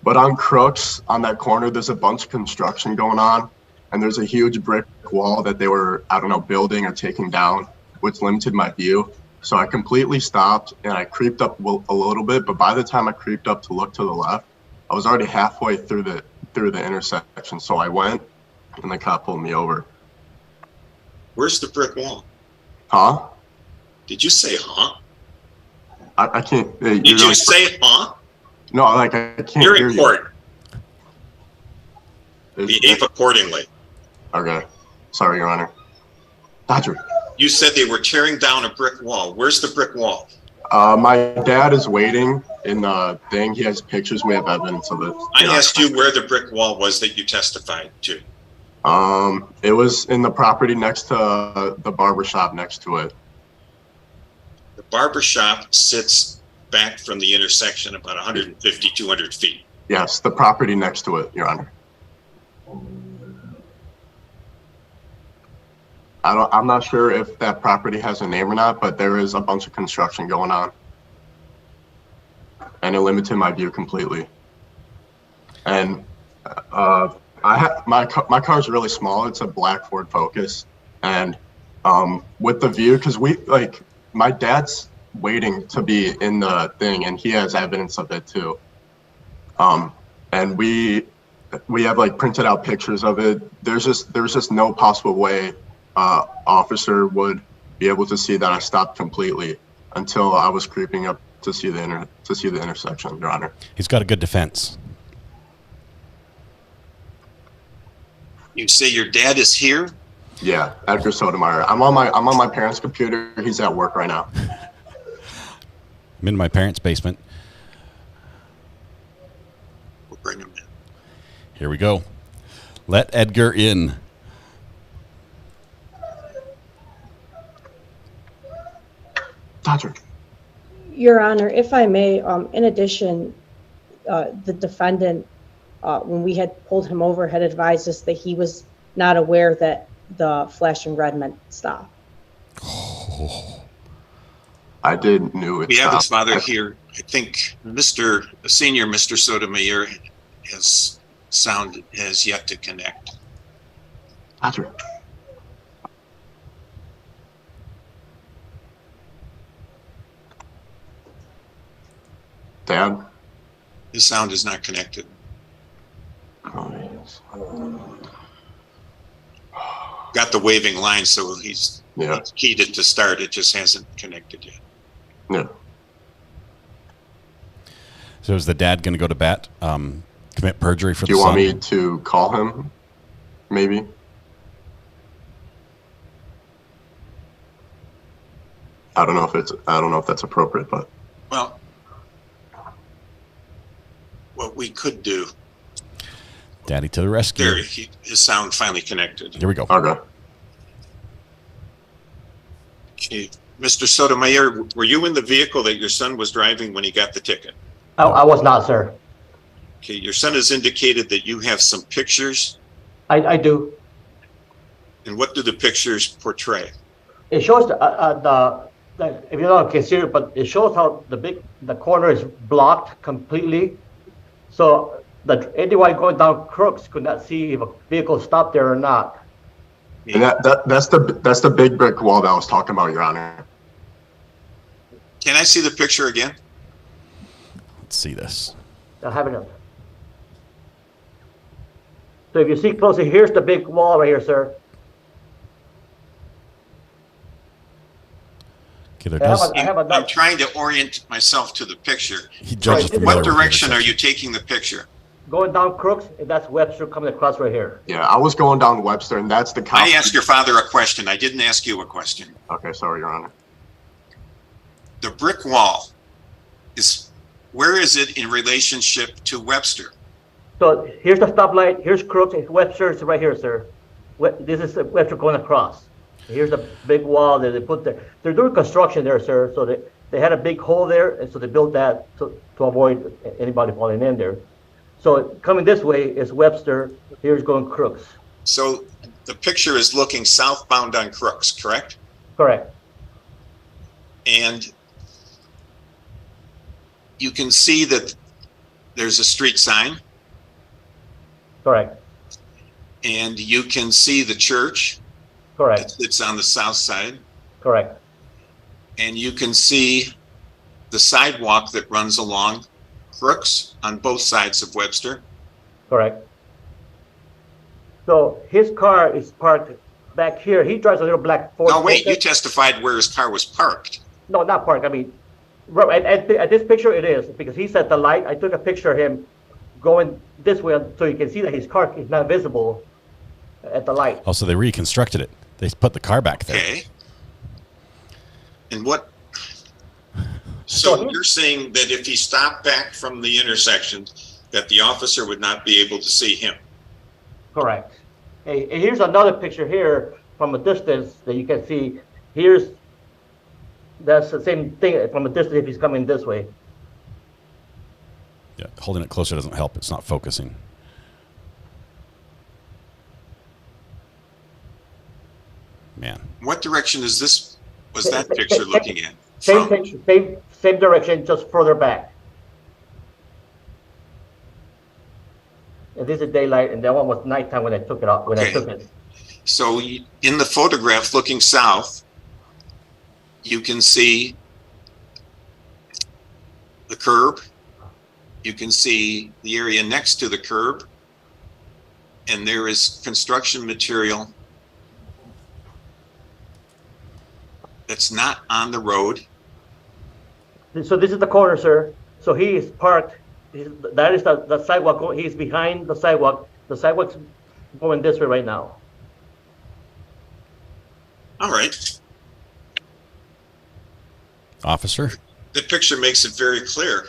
But on Crooks, on that corner, there's a bunch of construction going on. And there's a huge brick wall that they were, I don't know, building or taking down, which limited my view. So I completely stopped and I creeped up a little bit. But by the time I creeped up to look to the left, I was already halfway through the intersection. So I went and the cop pulled me over. Where's the brick wall? Huh? Did you say huh? I can't. Did you say huh? No, like I can't You're hear in court. you. Behave accordingly. Okay. Sorry, Your Honor. Dodger. You said they were tearing down a brick wall. Where's the brick wall? My dad is waiting in the thing. He has pictures. We have evidence of it. I asked you where the brick wall was that you testified to. It was in the property next to the barber shop next to it. The barber shop sits back from the intersection about 150, 200 feet. Yes, the property next to it, Your Honor. I'm not sure if that property has a name or not, but there is a bunch of construction going on. And it limited my view completely. And my car's really small. It's a black Ford Focus. And with the view, because my dad's waiting to be in the thing and he has evidence of it too. And we have like printed out pictures of it. There's just no possible way officer would be able to see that I stopped completely until I was creeping up to see the intersection, Your Honor. He's got a good defense. You say your dad is here? Yeah, Edgar Sotomayor. I'm on my parents' computer. He's at work right now. I'm in my parents' basement. We'll bring him in. Here we go. Let Edgar in. Dodger. Your Honor, if I may, in addition, the defendant, when we had pulled him over, had advised us that he was not aware that the flashing red meant stop. I did knew it. We have his stopped. father here. I think Senior Mr. Sotomayor has yet to connect. Dodger. Dad? His sound is not connected. Got the waving line, so he's keyed it to start. It just hasn't connected yet. Yeah. So is the dad going to go to bat, commit perjury for the son? Do you want me to call him? Maybe. I don't know if that's appropriate, but Well, what we could do. Daddy to the rescue. There, his sound finally connected. Here we go. Okay. Okay. Mr. Sotomayor, were you in the vehicle that your son was driving when he got the ticket? I was not, sir. Okay, your son has indicated that you have some pictures. I do. And what do the pictures portray? It shows if you don't consider, but it shows how the corner is blocked completely. So anyone going down Crooks could not see if a vehicle stopped there or not. And that's the big brick wall that I was talking about, Your Honor. Can I see the picture again? Let's see this. I have it up. So if you see closely, here's the big wall right here, sir. Okay, there does. I'm trying to orient myself to the picture. He judges the What direction are you taking the picture? Going down Crooks, and that's Webster coming across right here. Yeah, I was going down Webster, and that's the. I asked your father a question. I didn't ask you a question. Okay, sorry, Your Honor. The brick wall where is it in relationship to Webster? So here's the stoplight, here's Crooks, and Webster is right here, sir. This is Webster going across. Here's the big wall that they put there. They're doing construction there, sir, so they had a big hole there, and so they built that to avoid anybody falling in there. So coming this way is Webster, here's going Crooks. So the picture is looking southbound on Crooks, correct? Correct. And you can see that there's a street sign. Correct. And you can see the church. Correct. It's on the south side. Correct. And you can see the sidewalk that runs along Crooks on both sides of Webster. Correct. So his car is parked back here. He drives a little black Ford. No, wait, you testified where his car was parked. No, not parked. I mean, right at this picture it is, because he's at the light. I took a picture of him going this way so you can see that his car is not visible at the light. Oh, so they reconstructed it. They put the car back there. Okay. And what? So you're saying that if he stopped back from the intersection, that the officer would not be able to see him? Correct. Hey, and here's another picture here from a distance that you can see. That's the same thing from a distance if he's coming this way. Yeah, holding it closer doesn't help. It's not focusing. Man. What direction is this? Was that picture looking at? Same picture, same direction, just further back. And this is daylight, and that one was nighttime when I took it out. I took it. So in the photograph, looking south, you can see the curb. You can see the area next to the curb, and there is construction material that's not on the road. So this is the corner, sir. So he is parked. That is the sidewalk. He's behind the sidewalk. The sidewalk's going this way right now. All right. Officer? The picture makes it very clear.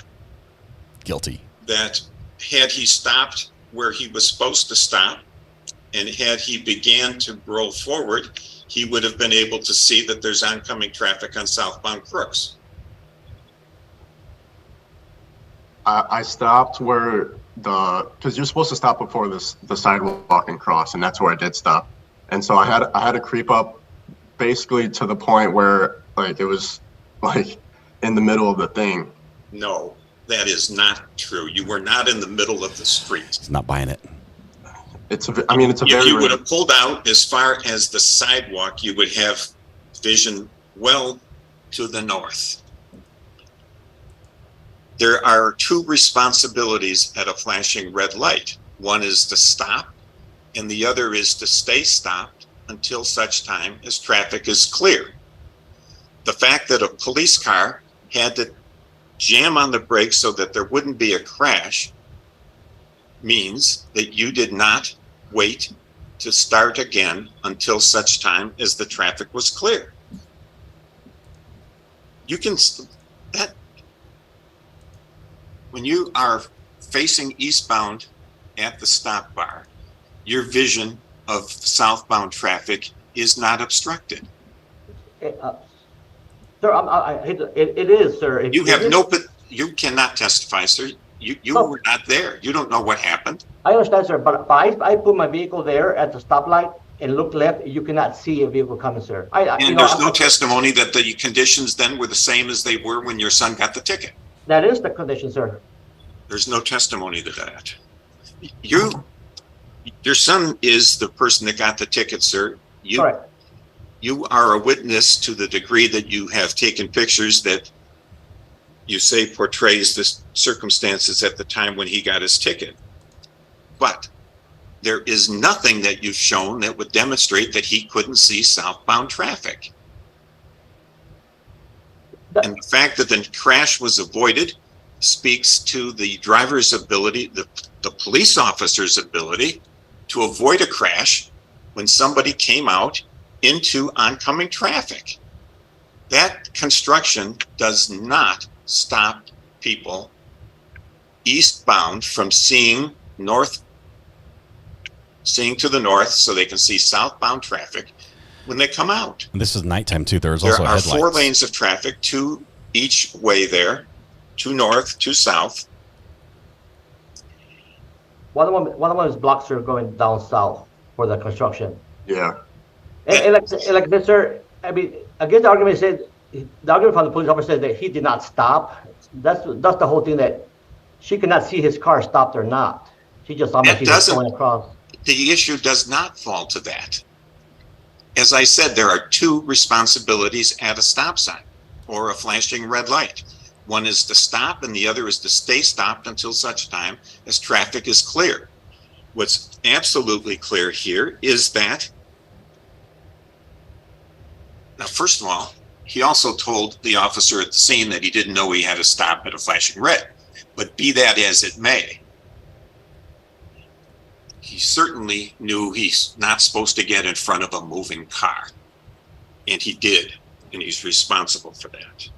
Guilty. That had he stopped where he was supposed to stop, and had he began to roll forward, he would have been able to see that there's oncoming traffic on southbound Crooks. I stopped where because you're supposed to stop before the sidewalk and cross, and that's where I did stop. And so I had to creep up basically to the point where like it was like in the middle of the thing. No, that is not true. You were not in the middle of the street. He's not buying it. It's a very. If you would have pulled out as far as the sidewalk, you would have vision well to the north. There are two responsibilities at a flashing red light. One is to stop, and the other is to stay stopped until such time as traffic is clear. The fact that a police car had to jam on the brakes so that there wouldn't be a crash means that you did not wait to start again until such time as the traffic was clear. You can, when you are facing eastbound at the stop bar, your vision of southbound traffic is not obstructed. Sir, it is, sir. You cannot testify, sir. You were not there. You don't know what happened. I understand, sir, but if I put my vehicle there at the stoplight and look left, you cannot see a vehicle coming, sir. There's no testimony that the conditions then were the same as they were when your son got the ticket. That is the condition, sir. There's no testimony to that. Your son is the person that got the ticket, sir. Correct. You are a witness to the degree that you have taken pictures that you say portrays the circumstances at the time when he got his ticket. But there is nothing that you've shown that would demonstrate that he couldn't see southbound traffic. And the fact that the crash was avoided speaks to the driver's ability, the police officer's ability to avoid a crash when somebody came out into oncoming traffic. That construction does not stop people eastbound from seeing to the north so they can see southbound traffic when they come out. And this is nighttime too. There also are headlights. 4 lanes of traffic, 2 each way there, 2 north, 2 south. One of them is blocks are going down south for the construction. Yeah. And like this, sir, I mean, I guess the argument from the police officer said that he did not stop. That's the whole thing, that she could not see his car stopped or not. She just saw him going across. The issue does not fall to that. As I said, there are 2 responsibilities at a stop sign or a flashing red light. One is to stop and the other is to stay stopped until such time as traffic is clear. What's absolutely clear here is that, now, first of all, he also told the officer at the scene that he didn't know he had to stop at a flashing red. But be that as it may, he certainly knew he's not supposed to get in front of a moving car. And he did, and he's responsible for that.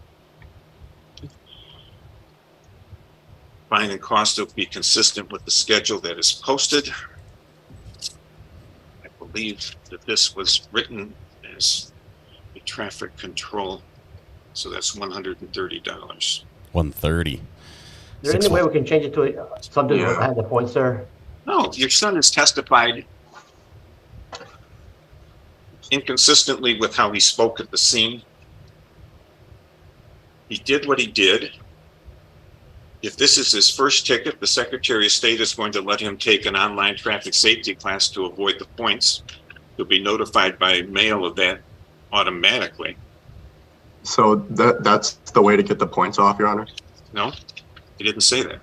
Fine and cost will be consistent with the schedule that is posted. I believe that this was written as a traffic control, so that's $130. $130. Is there any way we can change it to something that had the points there? No, your son has testified inconsistently with how he spoke at the scene. He did what he did. If this is his first ticket, the Secretary of State is going to let him take an online traffic safety class to avoid the points. He'll be notified by mail of that automatically. So that's the way to get the points off, Your Honor? No, he didn't say that.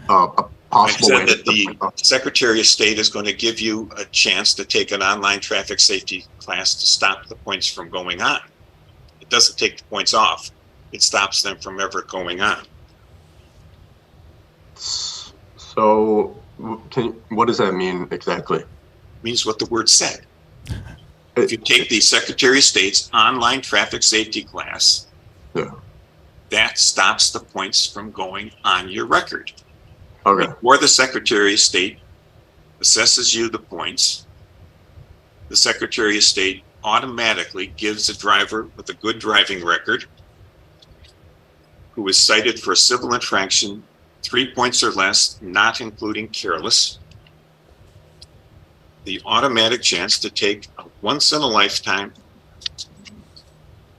A possible way that the Secretary of State is going to give you a chance to take an online traffic safety class to stop the points from going on. It doesn't take the points off. It stops them from ever going on. So what does that mean exactly? It means what the word said. If you take the Secretary of State's online traffic safety class, that stops the points from going on your record. Okay. Before the Secretary of State assesses you the points, the Secretary of State automatically gives a driver with a good driving record who is cited for a civil infraction 3 points or less, not including careless, the automatic chance to take a once-in-a-lifetime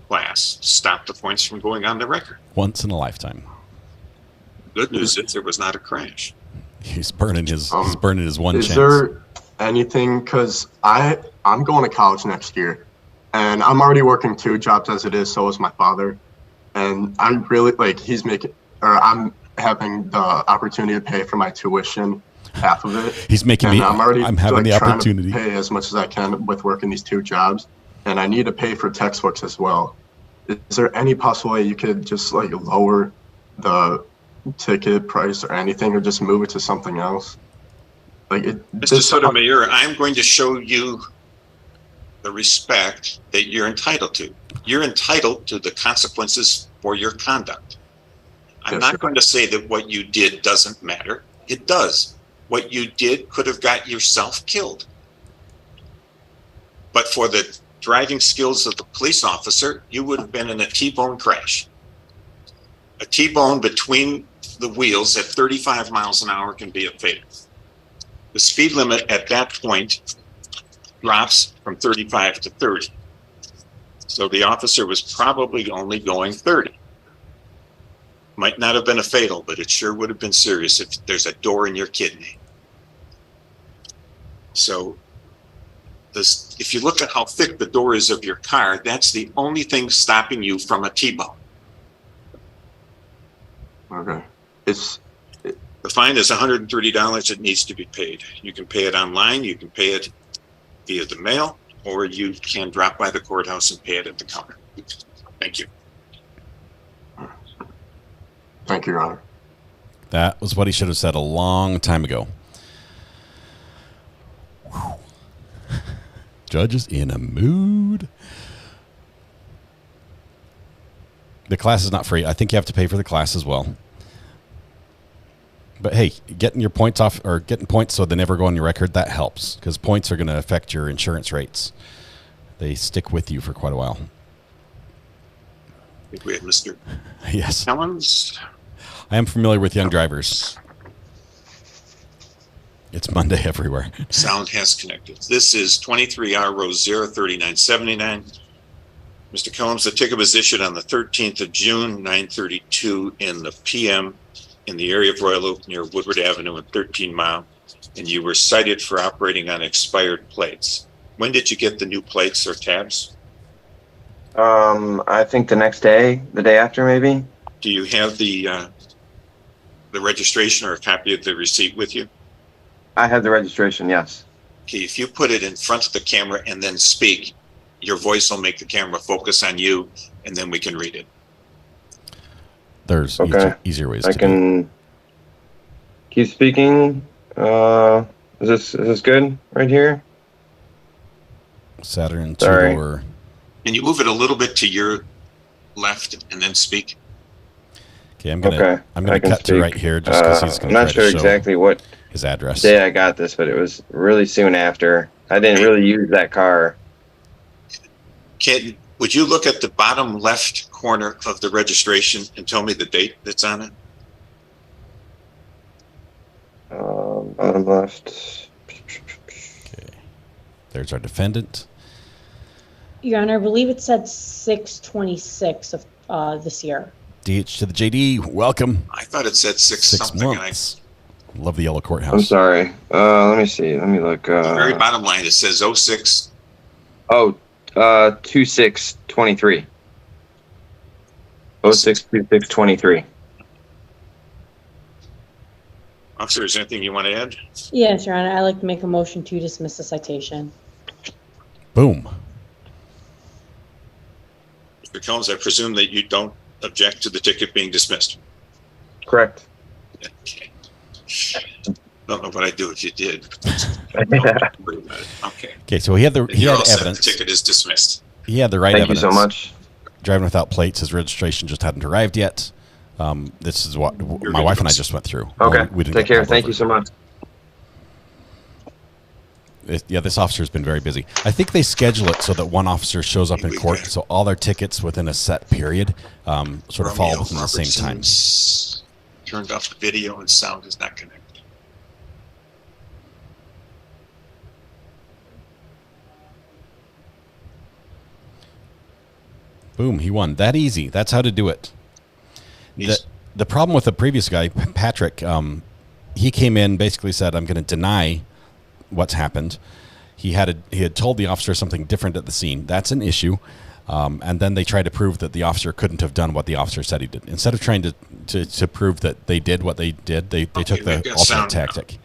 class, stop the points from going on the record. Once in a lifetime. Good news is there was not a crash. He's burning his one chance. Is there anything, because I'm going to college next year, and I'm already working 2 jobs as it is, so is my father. And I'm really, I'm having the opportunity to pay for my tuition, half of it. He's making me, I'm having the opportunity to pay as much as I can with working these 2 jobs, and I need to pay for textbooks as well. Is there any possible way you could just lower the ticket price or anything, or just move it to something else? Mr. Sotomayor, I'm going to show you the respect that you're entitled to. You're entitled to the consequences for your conduct. I'm not going to say that what you did doesn't matter. It does. What you did could have got yourself killed. But for the driving skills of the police officer, you would have been in a T-bone crash. A T-bone between the wheels at 35 miles an hour can be a fatal. The speed limit at that point drops from 35 to 30. So the officer was probably only going 30. Might not have been a fatal, but it sure would have been serious if there's a door in your kidney. So this, if you look at how thick the door is of your car, that's the only thing stopping you from a T-bone. Okay. The fine is $130. It needs to be paid. You can pay it online, you can pay it via the mail, or you can drop by the courthouse and pay it at the counter. Thank you. Thank you, Your Honor. That was what he should have said a long time ago. Whew. Judge is in a mood. The class is not free. I think you have to pay for the class as well. But hey, getting your points off, or getting points so they never go on your record, that helps, because points are going to affect your insurance rates. They stick with you for quite a while. I think we have Mr. Yes. Helens. I am familiar with young drivers. It's Monday everywhere. Sound has connected. This is 23R Row 03979. Mr. Kellums, the ticket was issued on the 13th of June, 9:32 in the PM in the area of Royal Oak near Woodward Avenue and 13 Mile, and you were cited for operating on expired plates. When did you get the new plates or tabs? I think the next day, the day after maybe. Do you have the registration or a copy of the receipt with you? I have the registration, yes. Okay, if you put it in front of the camera and then speak, your voice will make the camera focus on you, and then we can read it. There's easier ways I can keep speaking. Is this good right here? Saturn Sorry. or Can you move it a little bit to your left and then speak? Okay, I'm gonna cut speak. to right here just because he's I'm gonna not try sure to show exactly what his address. day I got this, but it was really soon after. I didn't really use that car. Would you look at the bottom left corner of the registration and tell me the date that's on it? Bottom left. Okay. There's our defendant. Your Honor, I believe it said 6/26 of this year. DH to the JD. Welcome. I thought it said 6 something. months. Love the yellow courthouse. I'm sorry. Let me see. Let me look. The very bottom line, it says 06. Oh, 2623. 062623. Officer, is there anything you want to add? Yes, Your Honor, I'd like to make a motion to dismiss the citation. Boom. Mr. Collins, I presume that you don't object to the ticket being dismissed. Correct. Okay. Don't know what I'd do if you did. Okay. Okay, so he had The evidence. ticket is dismissed. He had the right Thank evidence. you so much. Driving without plates, his registration just hadn't arrived yet. This is what my wife and I just went through. Okay. We didn't Take get care. pulled Thank over. you so much. This officer's been very busy. I think they schedule it so that one officer shows up in court, so all their tickets within a set period sort of fall within the same time. Turned off the video and sound is not connected. Boom, he won. That easy. That's how to do it. The problem with the previous guy, Patrick, he came in, basically said, I'm going to deny what's happened. He had told the officer something different at the scene. That's an issue. And then they tried to prove that the officer couldn't have done what the officer said he did. Instead of trying to prove that they did what they did, they took the alternate tactic.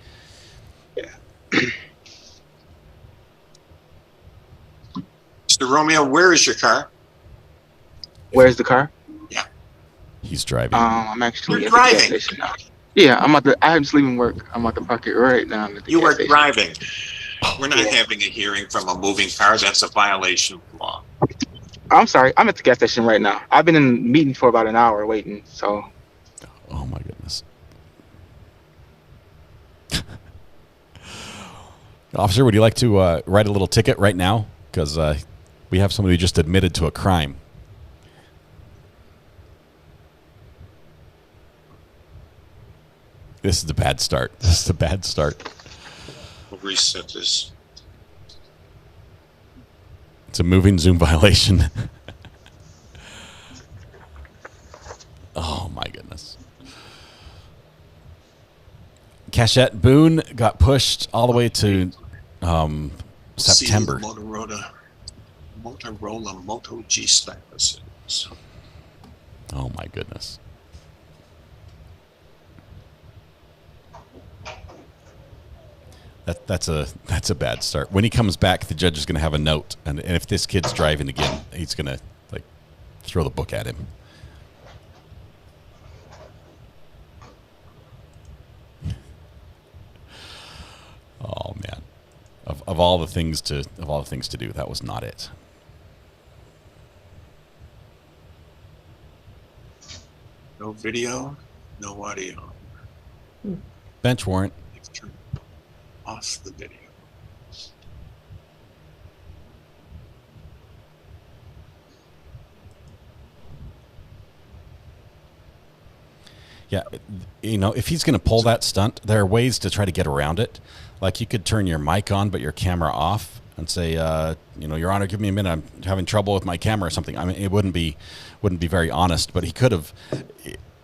Yeah. Mr. Romeo, where is your car? Where's the car? Yeah. He's driving. I'm actually You're at the gas driving. station now. Yeah, I'm just leaving work. I'm at the park it right now. At the You gas are station. driving. We're not having a hearing from a moving car. That's a violation of law. I'm sorry. I'm at the gas station right now. I've been in a meeting for about an hour waiting. So. Oh my goodness. Officer, would you like to write a little ticket right now? Because we have somebody who just admitted to a crime. This is a bad start. This is a bad start. We'll reset this. It's a moving Zoom violation. Oh my goodness. Cachette Boone got pushed all the way to September. See the Motorola Moto G stylus. Oh my goodness. That's a bad start. When he comes back, the judge is going to have a note, and if this kid's driving again, he's going to like throw the book at him. Oh man, of all the things to do, that was not it. No video, no audio. Bench warrant. They've turned off the video. Yeah, if he's going to pull that stunt, there are ways to try to get around it. Like you could turn your mic on but your camera off and say, Your Honor, give me a minute. I'm having trouble with my camera or something. I mean, it wouldn't be very honest, but he could have.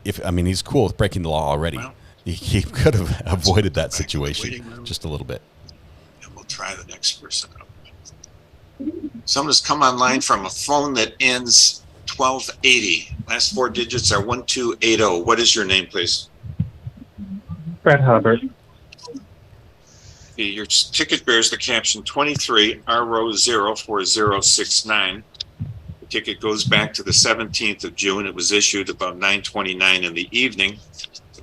He's cool with breaking the law already. Well, he could have avoided that situation just a little bit. And we'll try the next person up. Someone's come online from a phone that ends 1280. Last four digits are 1280. What is your name, please? Fred Hubbard. Your ticket bears the caption 23 RO 04069. The ticket goes back to the 17th of June. It was issued about 9:29 in the evening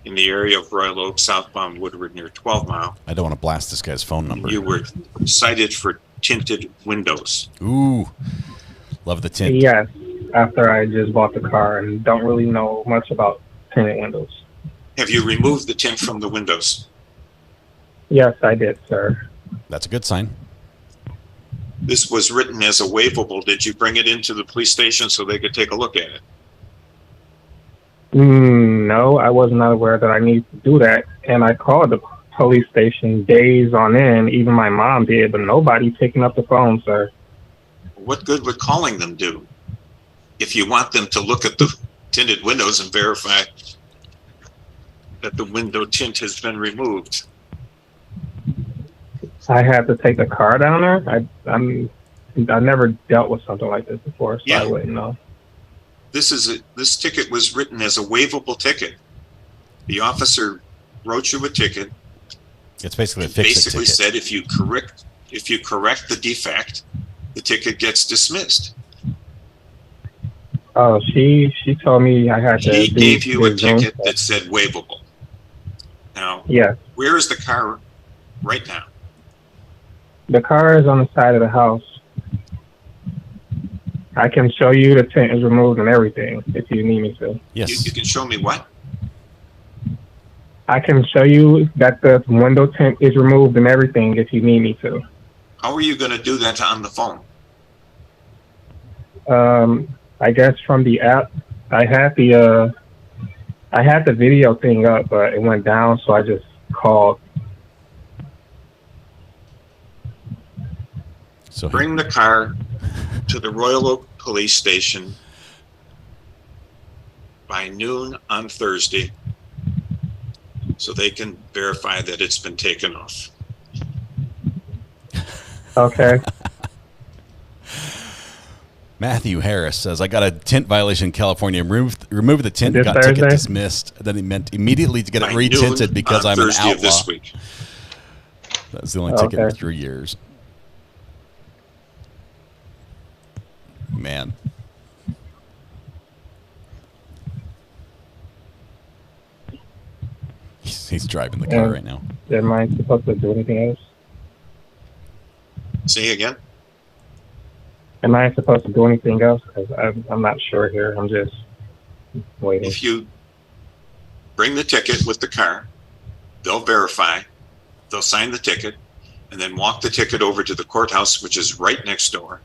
in the area of Royal Oak, southbound Woodward near 12 Mile. I don't want to blast this guy's phone number. You were cited for tinted windows. Ooh, love the tint. Yes, after I just bought the car and don't really know much about tinted windows. Have you removed the tint from the windows? Yes, I did, sir. That's a good sign. This was written as a waivable. Did you bring it into the police station so they could take a look at it? No, I was not aware that I needed to do that. And I called the police station days on end. Even my mom did, but nobody picking up the phone, sir. What good would calling them do? If you want them to look at the tinted windows and verify that the window tint has been removed. I had to take the car down there. I never dealt with something like this before, so I wouldn't know. This ticket was written as a waivable ticket. The officer wrote you a ticket. It's basically a fix-it basically ticket. said if you correct the defect, the ticket gets dismissed. Oh, she told me I had to. She gave you a ticket that said waivable. Now, yes. Where is the car right now? The car is on the side of the house. I can show you the tint is removed and everything if you need me to. Yes. You can show me what? I can show you that the window tint is removed and everything if you need me to. How are you going to do that on the phone? I guess from the app. I had the video thing up, but it went down, so I just called. So bring the car to the Royal Oak Police Station by noon on Thursday so they can verify that it's been taken off. Okay. Matthew Harris says, I got a tint violation in California. Removed the tint, This got Thursday? ticket dismissed. Then he meant immediately to get it By retinted noon because on I'm Thursday an outlaw. of this week. That's the only ticket in Okay. 3 years. Man. He's driving the car right now. Am I supposed to do anything else? Say again? Am I supposed to do anything else? Because I'm not sure here. I'm just waiting. If you bring the ticket with the car, they'll verify, they'll sign the ticket, and then walk the ticket over to the courthouse, which is right next door,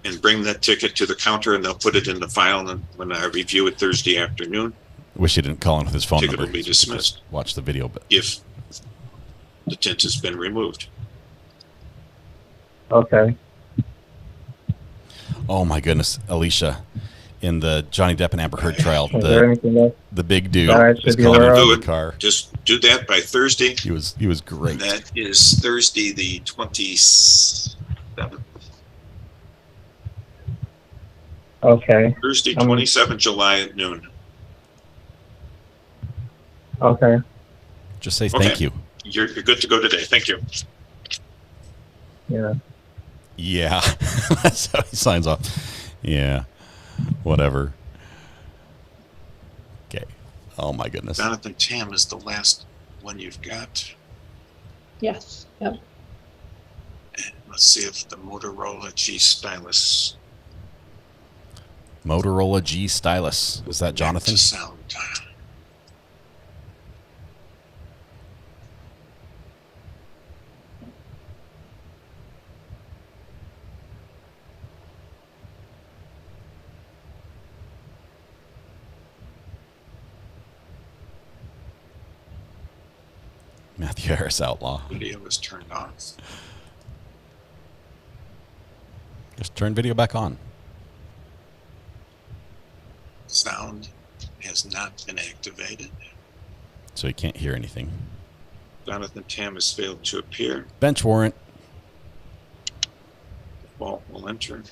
and bring that ticket to the counter, and they'll put it in the file. And when I review it Thursday afternoon, Wish he didn't call in with his phone ticket number. will be dismissed Watch the video, but if the tint has been removed. Okay. oh my goodness, Alicia, in the Johnny Depp and Amber Heard trial. Is there anything else The big dude that I is should be calling aware into of? the car. Just do that by Thursday. He was great. That is Thursday, the 27th. Okay. Thursday, 27th July at noon. Okay. Just say thank you. You're good to go today. Thank you. Yeah. Yeah. That's how he signs off. Yeah. Whatever. Okay. Oh my goodness. Jonathan Tam is the last one you've got. Yes. Yep. And let's see if the Motorola G Stylus. Motorola G Stylus. Is that Jonathan? To sound. Matthew Harris outlaw. Video was turned on. Just turn video back on. Sound has not been activated. So you can't hear anything. Jonathan Tam has failed to appear. Bench warrant. Vault will enter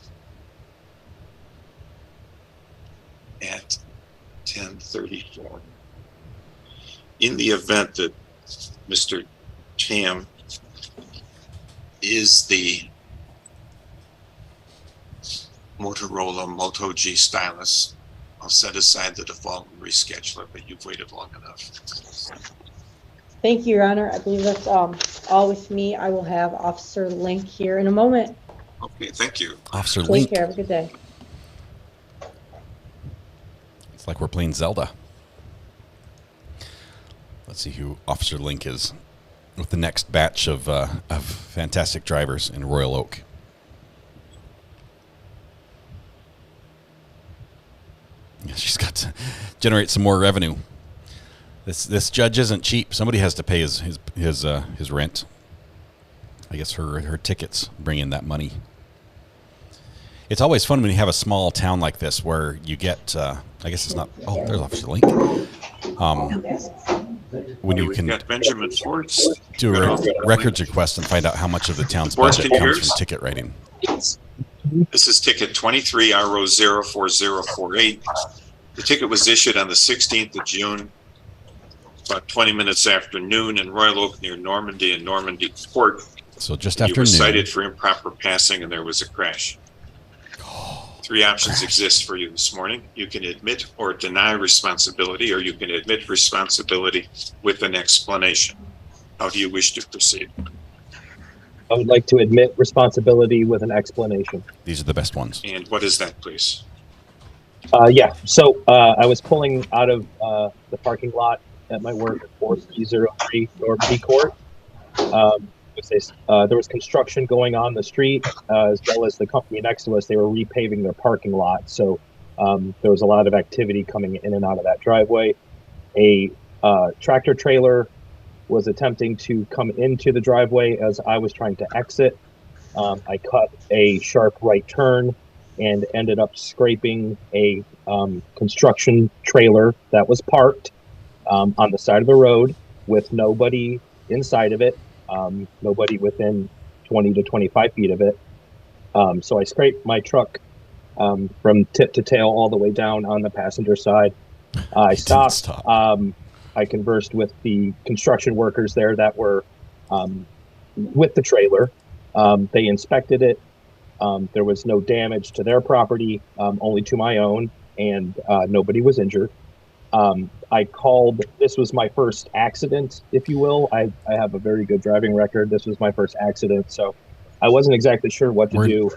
at 10:34. In the event that Mr. Tam is the Motorola Moto G Stylus, I'll set aside the default and reschedule it, but you've waited long enough. Thank you, Your Honor. I believe that's all with me. I will have Officer Link here in a moment. Okay, thank you. Officer Take Link. care. Have a good day. It's like we're playing Zelda. Let's see who Officer Link is with the next batch of fantastic drivers in Royal Oak. Yeah, she's got to generate some more revenue. This judge isn't cheap. Somebody has to pay his rent. I guess her tickets bring in that money. It's always fun when you have a small town like this where you get. I guess it's not. Oh, there's Officer Link. When you can got Benjamin Forts. do a records request and find out how much of the town's budget comes from ticket writing. This is ticket 23RO04048. The ticket was issued on the 16th of June, about 20 minutes after noon in Royal Oak near Normandy and Normandy Port. So just You after were noon. cited for improper passing and there was a crash. Three options exist for you this morning. You can admit or deny responsibility, or you can admit responsibility with an explanation. How do you wish to proceed? I would like to admit responsibility with an explanation. These are the best ones. And what is that, please? Yeah, so I was pulling out of the parking lot at my work at 4303 Normandy Court. There was construction going on the street, as well as the company next to us. They were repaving their parking lot, so there was a lot of activity coming in and out of that driveway. A tractor trailer was attempting to come into the driveway as I was trying to exit. I cut a sharp right turn and ended up scraping a construction trailer that was parked on the side of the road with nobody inside of it. Nobody within 20 to 25 feet of it. So I scraped my truck from tip to tail all the way down on the passenger side. I stopped. I conversed with the construction workers there that were with the trailer. They inspected it. There was no damage to their property, only to my own, and nobody was injured. I called, this was my first accident, if you will. I have a very good driving record. This was my first accident, so I wasn't exactly sure what to do.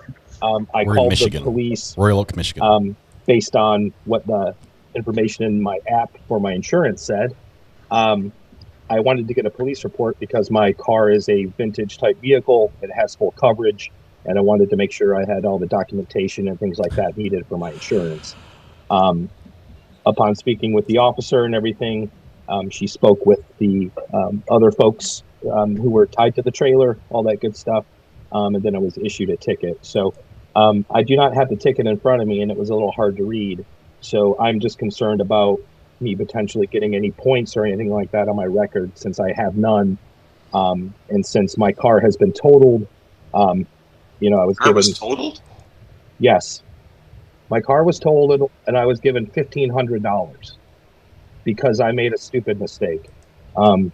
I called the police. Royal Oak, Michigan. Based on what the information in my app for my insurance said. I wanted to get a police report because my car is a vintage type vehicle. It has full coverage, and I wanted to make sure I had all the documentation and things like that needed for my insurance. Upon speaking with the officer and everything, she spoke with the other folks who were tied to the trailer, all that good stuff, and then I was issued a ticket. So I do not have the ticket in front of me, and it was a little hard to read. So I'm just concerned about me potentially getting any points or anything like that on my record, since I have none. And since my car has been totaled, you know, I was given. Was totaled? Yes, my car was totaled, and I was given $1,500 because I made a stupid mistake. And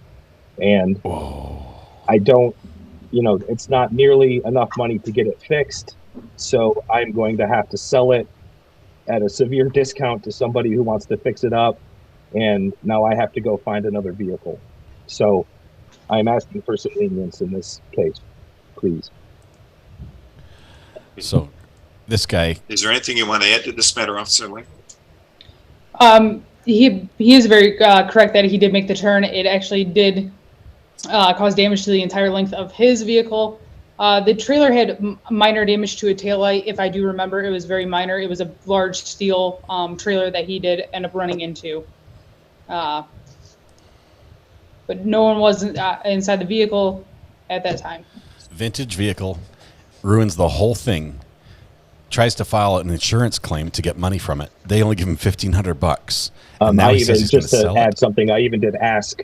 I don't, you know, it's not nearly enough money to get it fixed. So I'm going to have to sell it at a severe discount to somebody who wants to fix it up. And now I have to go find another vehicle. So I'm asking for some lenience in this case, please. So this guy. Is there anything you want to add to this matter, Officer Lane? He is very correct that he did make the turn. It actually did cause damage to the entire length of his vehicle. The trailer had minor damage to a taillight. If I do remember, it was very minor. It was a large steel trailer that he did end up running into. But no one was inside the vehicle at that time. Vintage vehicle, ruins the whole thing. Tries to file an insurance claim to get money from it. They only give him $1,500. And now I he says even, he's going to just to sell add it. something, I even did ask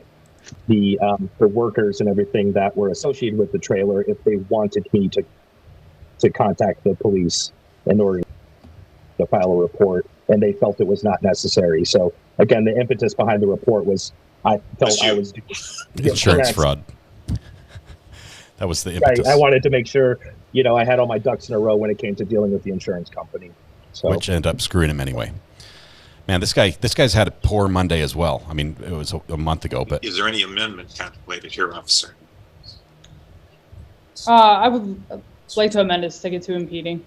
the workers and everything that were associated with the trailer if they wanted me to contact the police in order to file a report, and they felt it was not necessary. So again, the impetus behind the report was I felt I was doing insurance fraud. That was the impetus. Right. I wanted to make sure, you know, I had all my ducks in a row when it came to dealing with the insurance company. So, which ended up screwing him anyway. Man, this guy's had a poor Monday as well. I mean, it was a month ago, but Is there any amendment contemplated here, Officer? I would like to amend his ticket to impeding.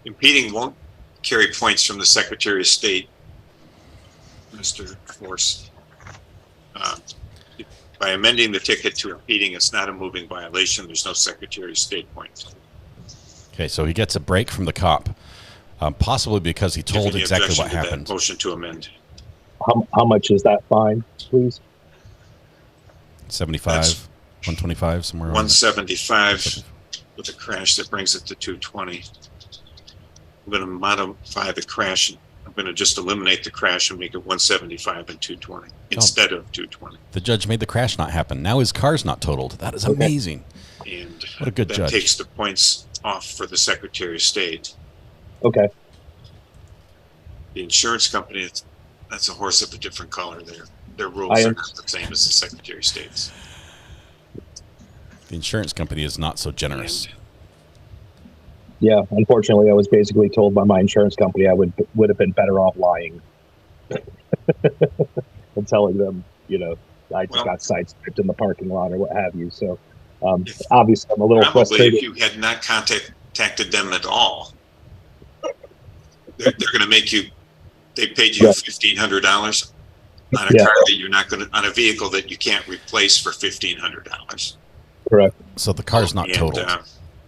Impeding won't carry points from the Secretary of State, Mr. Force. By amending the ticket to impeding, it's not a moving violation. There's no Secretary of State points. okay, so he gets a break from the cop, possibly because he told Any exactly objection what to that happened. motion to amend. how much is that fine, please? 75, 125, somewhere around 175 with a crash that brings it to 220. I'm going to modify the crash. I'm going to just eliminate the crash and make it 175 and 220 instead of 220. The judge made the crash not happen. Now his car's not totaled. That is amazing. And what a good that judge. takes the points off for the Secretary of State. Okay. The insurance company, that's a horse of a different color. Their rules are not the same as the Secretary of State's. The insurance company is not so generous. Yeah, unfortunately, I was basically told by my insurance company I would have been better off lying and telling them, you know, I just got sideswiped in the parking lot or what have you. So obviously, I'm a little Probably frustrated. if you had not contacted them at all, they're going to make you. They paid you $1,500 on a car that you're not going to, on a vehicle that you can't replace for $1,500. Correct. So the car's not totaled.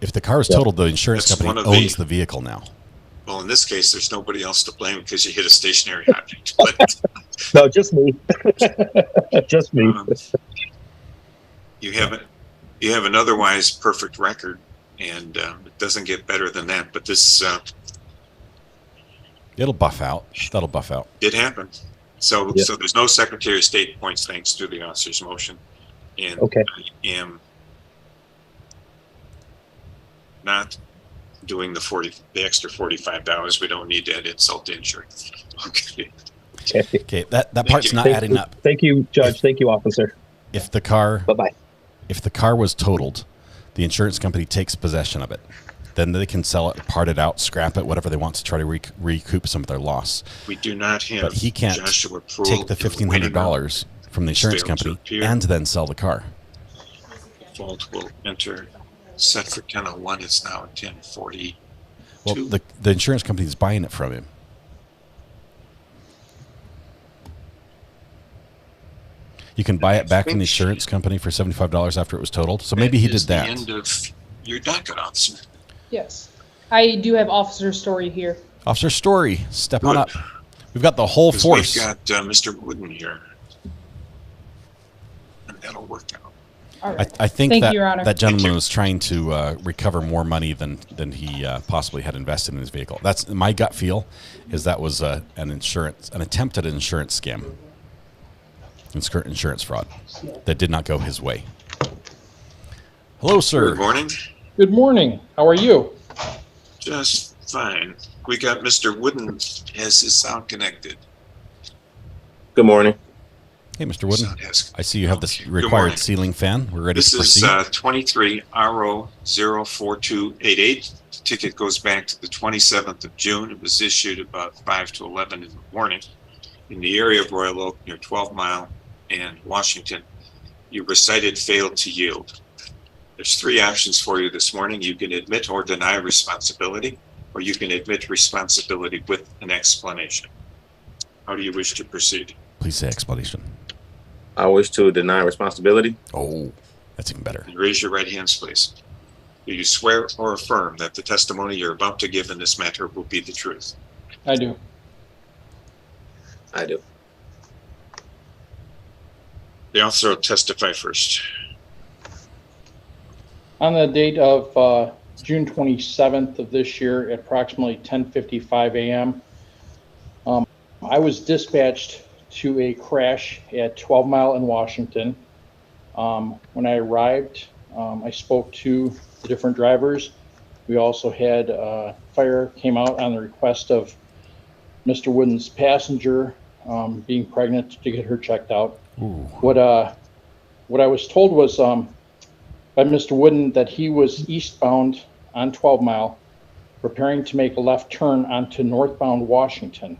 If the car is totaled, the insurance company owns the vehicle now. Well, in this case, there's nobody else to blame because you hit a stationary object. But no, just me. Just me. You have an otherwise perfect record, and it doesn't get better than that. But this it'll buff out. That'll buff out. did happen. So there's no Secretary of State points thanks to the officer's motion, and I am not doing the extra $45. We don't need that insult to injury. Okay. Okay, that part's not adding up. Thank you, Judge. Thank you, Officer. If the car Bye-bye. If the car was totaled, the insurance company takes possession of it. Then they can sell it, part it out, scrap it, whatever they want to try to recoup some of their loss. We do not have. But he can't Joshua Pruitt take the $1,500 from the insurance company and then sell the car. Default will enter. Set for 10:01. It's now 10:40. Well, the insurance company is buying it from him. You can buy it back from the insurance company for $75 after it was totaled. So maybe he did that. The end of your docket, officer. Yes. I do have Officer Story here. Officer Story, step on up. We've got the whole force. We've got Mr. Wooden here. And that'll work out. All right. I think Thank that you, Your Honor. that gentleman was trying to recover more money than he possibly had invested in his vehicle. That's my gut feel, is that was an attempt at an insurance scam, insurance fraud that did not go his way. Hello, sir. Good morning. Good morning. How are you? Just fine. We got Mr. Wooden has his sound connected. Good morning. Hey, Mr. Wooden. I see you have this required ceiling fan. We're ready to proceed. This is 23 RO 04288. The ticket goes back to the 27th of June. It was issued about 5 to 11 in the morning in the area of Royal Oak near 12 Mile and Washington. You recited failed to yield. There's three options for you this morning. You can admit or deny responsibility, or you can admit responsibility with an explanation. How do you wish to proceed? Please say explanation. I wish to deny responsibility. Oh, that's even better. Raise your right hands, please. Do you swear or affirm that the testimony you're about to give in this matter will be the truth? I do. I do. The officer will testify first. On the date of June 27th of this year at approximately 10:55 a.m., I was dispatched to a crash at 12 Mile in Washington. When I arrived, I spoke to the different drivers. We also had fire came out on the request of Mr. Wooden's passenger being pregnant to get her checked out. Ooh. What I was told was by Mr. Wooden that he was eastbound on 12 Mile, preparing to make a left turn onto northbound Washington.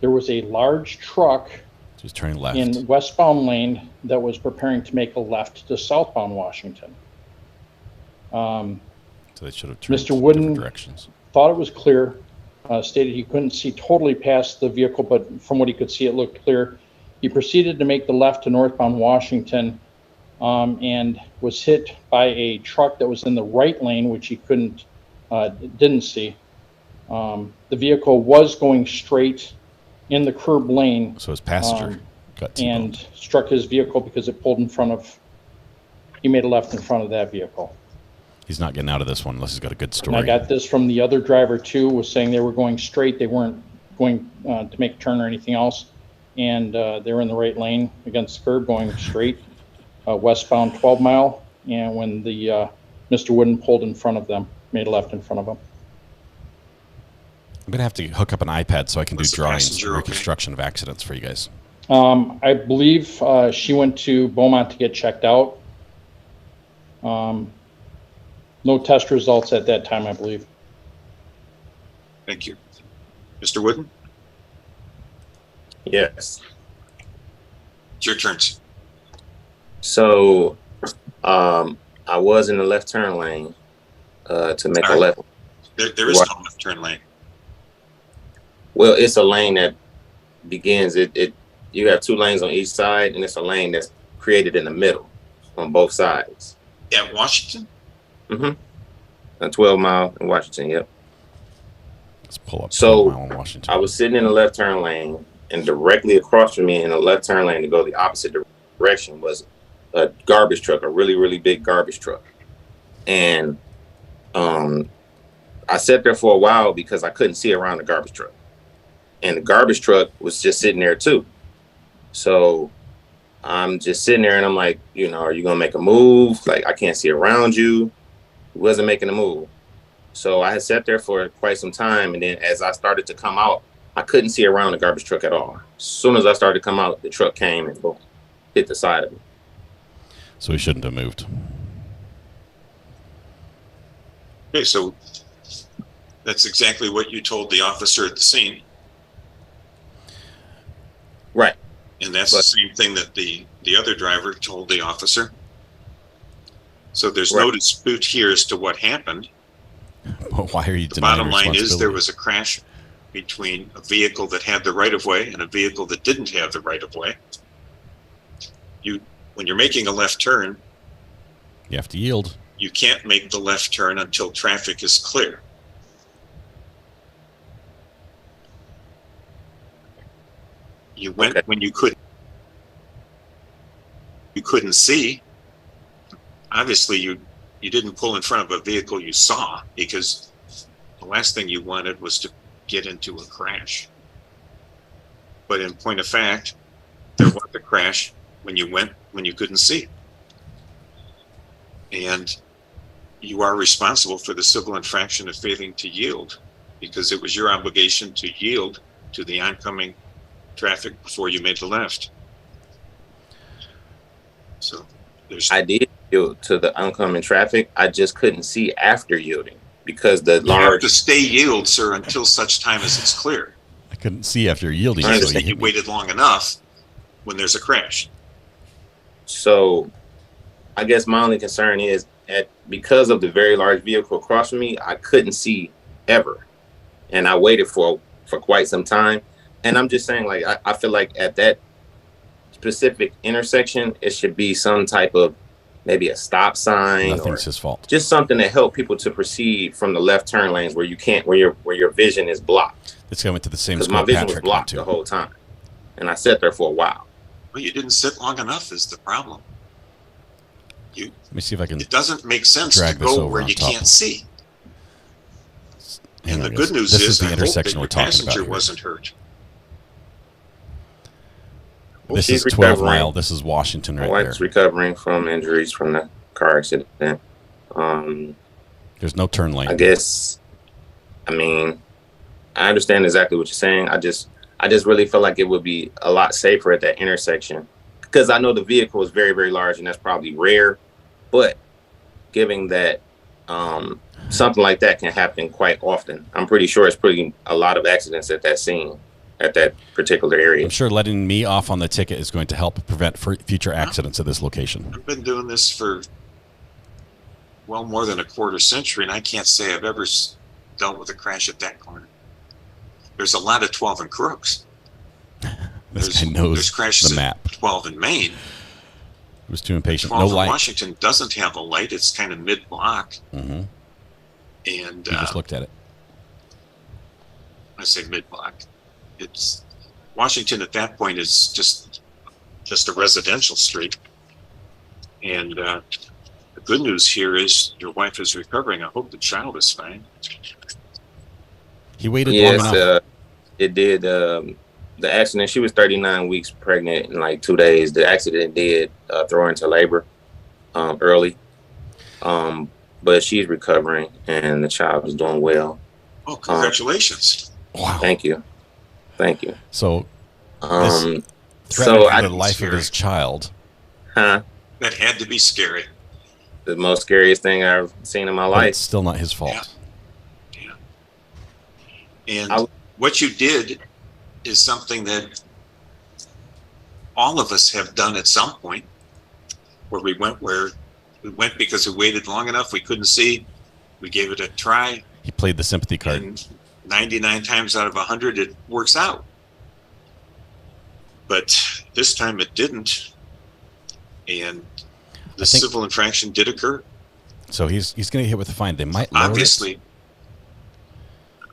There was a large truck just turning left in westbound lane that was preparing to make a left to southbound Washington. So they should have turned Mr. Wooden directions. Thought it was clear, stated he couldn't see totally past the vehicle, but from what he could see, it looked clear. He proceeded to make the left to northbound Washington and was hit by a truck that was in the right lane, which he didn't see. The vehicle was going straight in the curb lane. So his passenger got and struck his vehicle because it pulled in front of, he made a left in front of that vehicle. He's not getting out of this one unless he's got a good story. And I got this from the other driver too, was saying they were going straight. They weren't going to make a turn or anything else. And they were in the right lane against the curb going straight, westbound 12 Mile. And when the Mr. Wooden pulled in front of them, made a left in front of them. I'm going to have to hook up an iPad so I can do drawings and reconstruction of accidents for you guys. I believe she went to Beaumont to get checked out. No test results at that time, I believe. Thank you. Mr. Wooden? Yes. It's your turn. So, I was in the left turn lane to make a left. There is no left turn lane. Well, it's a lane that begins. You have two lanes on each side, and it's a lane that's created in the middle on both sides. At Washington? Mm-hmm. On 12 Mile in Washington. Yep. Let's pull up 12 So Mile in Washington. I was sitting in the left turn lane, and directly across from me in the left turn lane to go the opposite direction was a garbage truck, a really, really big garbage truck. And I sat there for a while because I couldn't see around the garbage truck. And the garbage truck was just sitting there too. So I'm just sitting there and I'm like, are you going to make a move? Like, I can't see around you. He wasn't making a move. So I had sat there for quite some time. And then as I started to come out, I couldn't see around the garbage truck at all. As soon as I started to come out, the truck came and boom, hit the side of me. So he shouldn't have moved. Okay, so that's exactly what you told the officer at the scene. Right. And that's the same thing that the other driver told the officer. So there's no dispute here as to what happened. Well, why are you The denying bottom line is there responsibility? was a crash between a vehicle that had the right of way and a vehicle that didn't have the right of way. When you're making a left turn, You have to yield. you can't make the left turn until traffic is clear. You went when you couldn't see, obviously you didn't pull in front of a vehicle you saw, because the last thing you wanted was to get into a crash. But in point of fact, there was a crash when you couldn't see. And you are responsible for the civil infraction of failing to yield, because it was your obligation to yield to the oncoming traffic before you made the left. So I did yield to the oncoming traffic. I just couldn't see after yielding because the you have to stay yield, sir, until such time as it's clear. I couldn't see after yielding. I So understand you waited long enough when there's a crash. So I guess my only concern is because of the very large vehicle across from me, I couldn't see ever. And I waited for quite some time. And I'm just saying, like, I feel like at that specific intersection, it should be some type of maybe a stop sign. Nothing's his fault. Just something to help people to proceed from the left turn lanes where you can't, where your vision is blocked. This guy went to the same Because school my vision Patrick was blocked the whole time. And I sat there for a while. Well, you didn't sit long enough is the problem. Let me see if I can. It doesn't make sense to drag this go over where on you top can't of- see. Hang And on, the guys. good news This is the I hope intersection that we're your talking passenger about here. wasn't hurt. This She's is 12 recovering. mile. This is Washington My right there. wife's recovering from injuries from the car accident. There's no turn lane. I guess, I mean, I understand exactly what you're saying. I just really feel like it would be a lot safer at that intersection, because I know the vehicle is very, very large and that's probably rare, but given that something like that can happen quite often, I'm pretty sure it's pretty a lot of accidents at that scene, at that particular area. I'm sure letting me off on the ticket is going to help prevent future accidents at this location. I've been doing this for well more than a quarter century, and I can't say I've ever dealt with a crash at that corner. There's a lot of 12 and crooks. This guy knows There's crashes the at map. 12 in Maine. He was too impatient. 12 No in light. Washington doesn't have a light. It's kind of mid-block. Mm-hmm. And You just looked at it. I say mid-block. It's Washington at that point is just a residential street. And the good news here is your wife is recovering. I hope the child is fine. He waited long enough. It did. The accident, she was 39 weeks pregnant in like 2 days. The accident did throw her into labor early. But she's recovering and the child is doing well. Oh, congratulations. Wow. Thank you. Thank you. So, so the life of his child. Huh? That had to be scary. The most scariest thing I've seen in my But life. it's still not his fault. Yeah. And what you did is something that all of us have done at some point, where we went because we waited long enough, we couldn't see, we gave it a try. He played the sympathy card. And 99 times out of 100, it works out. But this time it didn't. And the civil infraction did occur. So he's going to hit with a fine. They might lower Obviously,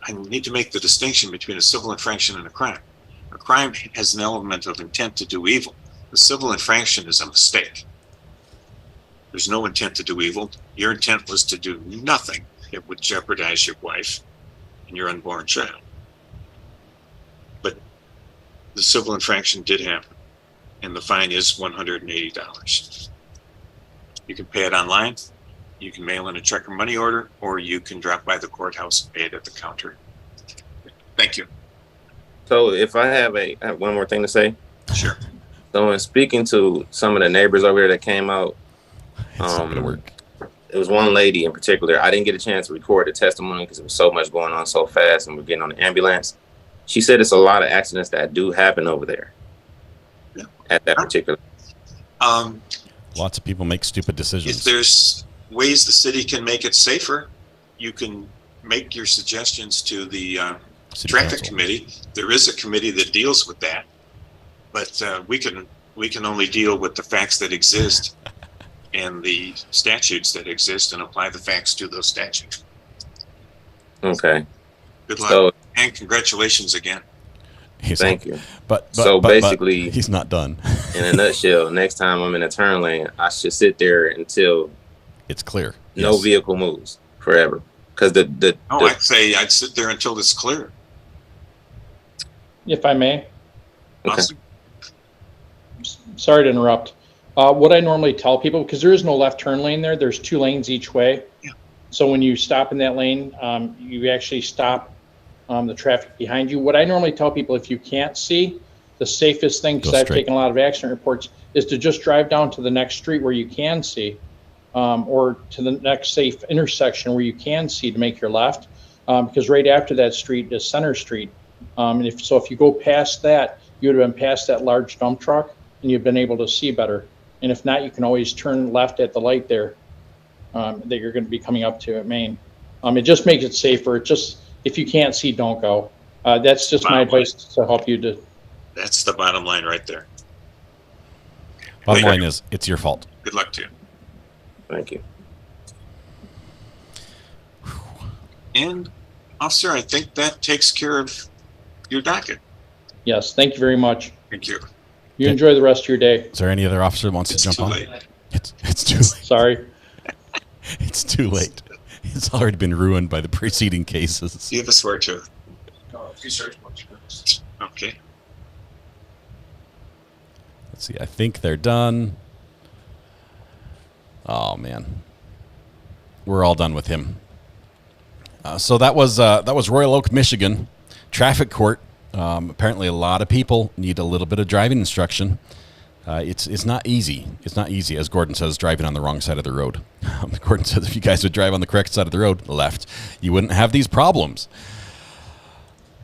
I need to make the distinction between a civil infraction and a crime. A crime has an element of intent to do evil. The civil infraction is a mistake. There's no intent to do evil. Your intent was to do nothing that would jeopardize your wife and your unborn child. But the civil infraction did happen, and the fine is $180. You can pay it online, you can mail in a check or money order, or you can drop by the courthouse and pay it at the counter. Thank you. So if I have one more thing to say. Sure. So in speaking to some of the neighbors over there that came out, it was one lady in particular. I didn't get a chance to record the testimony because there was so much going on so fast and we're getting on the ambulance. She said it's a lot of accidents that do happen over there at that particular. Lots of people make stupid decisions. If there's ways the city can make it safer, you can make your suggestions to the traffic committee. There is a committee that deals with that, but we can only deal with the facts that exist and the statutes that exist and apply the facts to those statutes. Okay. Good luck So, and congratulations again. thank you. But basically, he's not done. In a nutshell, next time I'm in a turn lane, I should sit there until it's clear. No vehicle moves forever. Because I'd sit there until it's clear. If I may. Okay. Sorry to interrupt. What I normally tell people, because there is no left turn lane there, there's 2 lanes each way. Yeah. So when you stop in that lane, you actually stop the traffic behind you. What I normally tell people, if you can't see, the safest thing, because I've taken a lot of accident reports, is to just drive down to the next street where you can see, or to the next safe intersection where you can see to make your left, because right after that street is Center Street. And if you go past that, you would have been past that large dump truck and you've been able to see better. And if not, you can always turn left at the light there that you're going to be coming up to at Main. It just makes it safer. It just, if you can't see, don't go. That's just my advice to help you to. That's the bottom line right there. Bottom line is, it's your fault. Good luck to you. Thank you. And, officer, I think that takes care of your docket. Yes, thank you very much. Thank you. You enjoy the rest of your day. Is there any other officer that wants to jump on? Late. It's too late. Sorry. It's too late. It's already been ruined by the preceding cases. Do you have a swear to? Okay. Let's see. I think they're done. Oh man, we're all done with him. So that was Royal Oak, Michigan, traffic court. Apparently, a lot of people need a little bit of driving instruction. It's not easy. It's not easy, as Gordon says, driving on the wrong side of the road. Gordon says if you guys would drive on the correct side of the road, left, you wouldn't have these problems.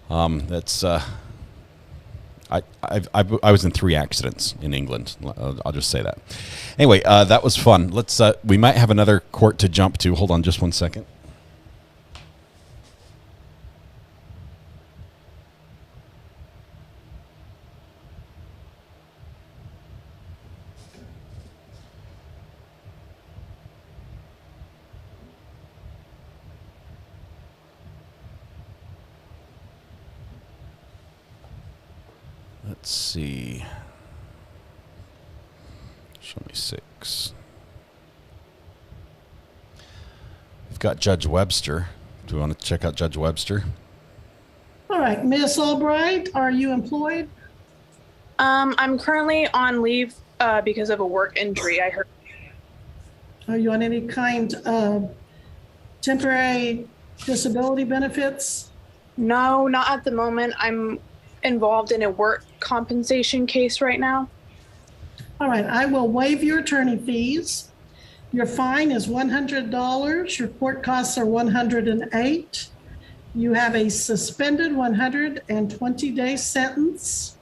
I was in 3 accidents in England. I'll just say that. Anyway, that was fun. We might have another court to jump to. Hold on just one second. Let's see. Show me 6. We've got Judge Webster. Do we want to check out Judge Webster? All right, Miss Albright, are you employed? I'm currently on leave because of a work injury. I heard. Are you on any kind of temporary disability benefits? No, not at the moment. I'm involved in a work compensation case right now. All right, I will waive your attorney fees. Your fine is $100. Your court costs are $108. You have a suspended 120-day sentence.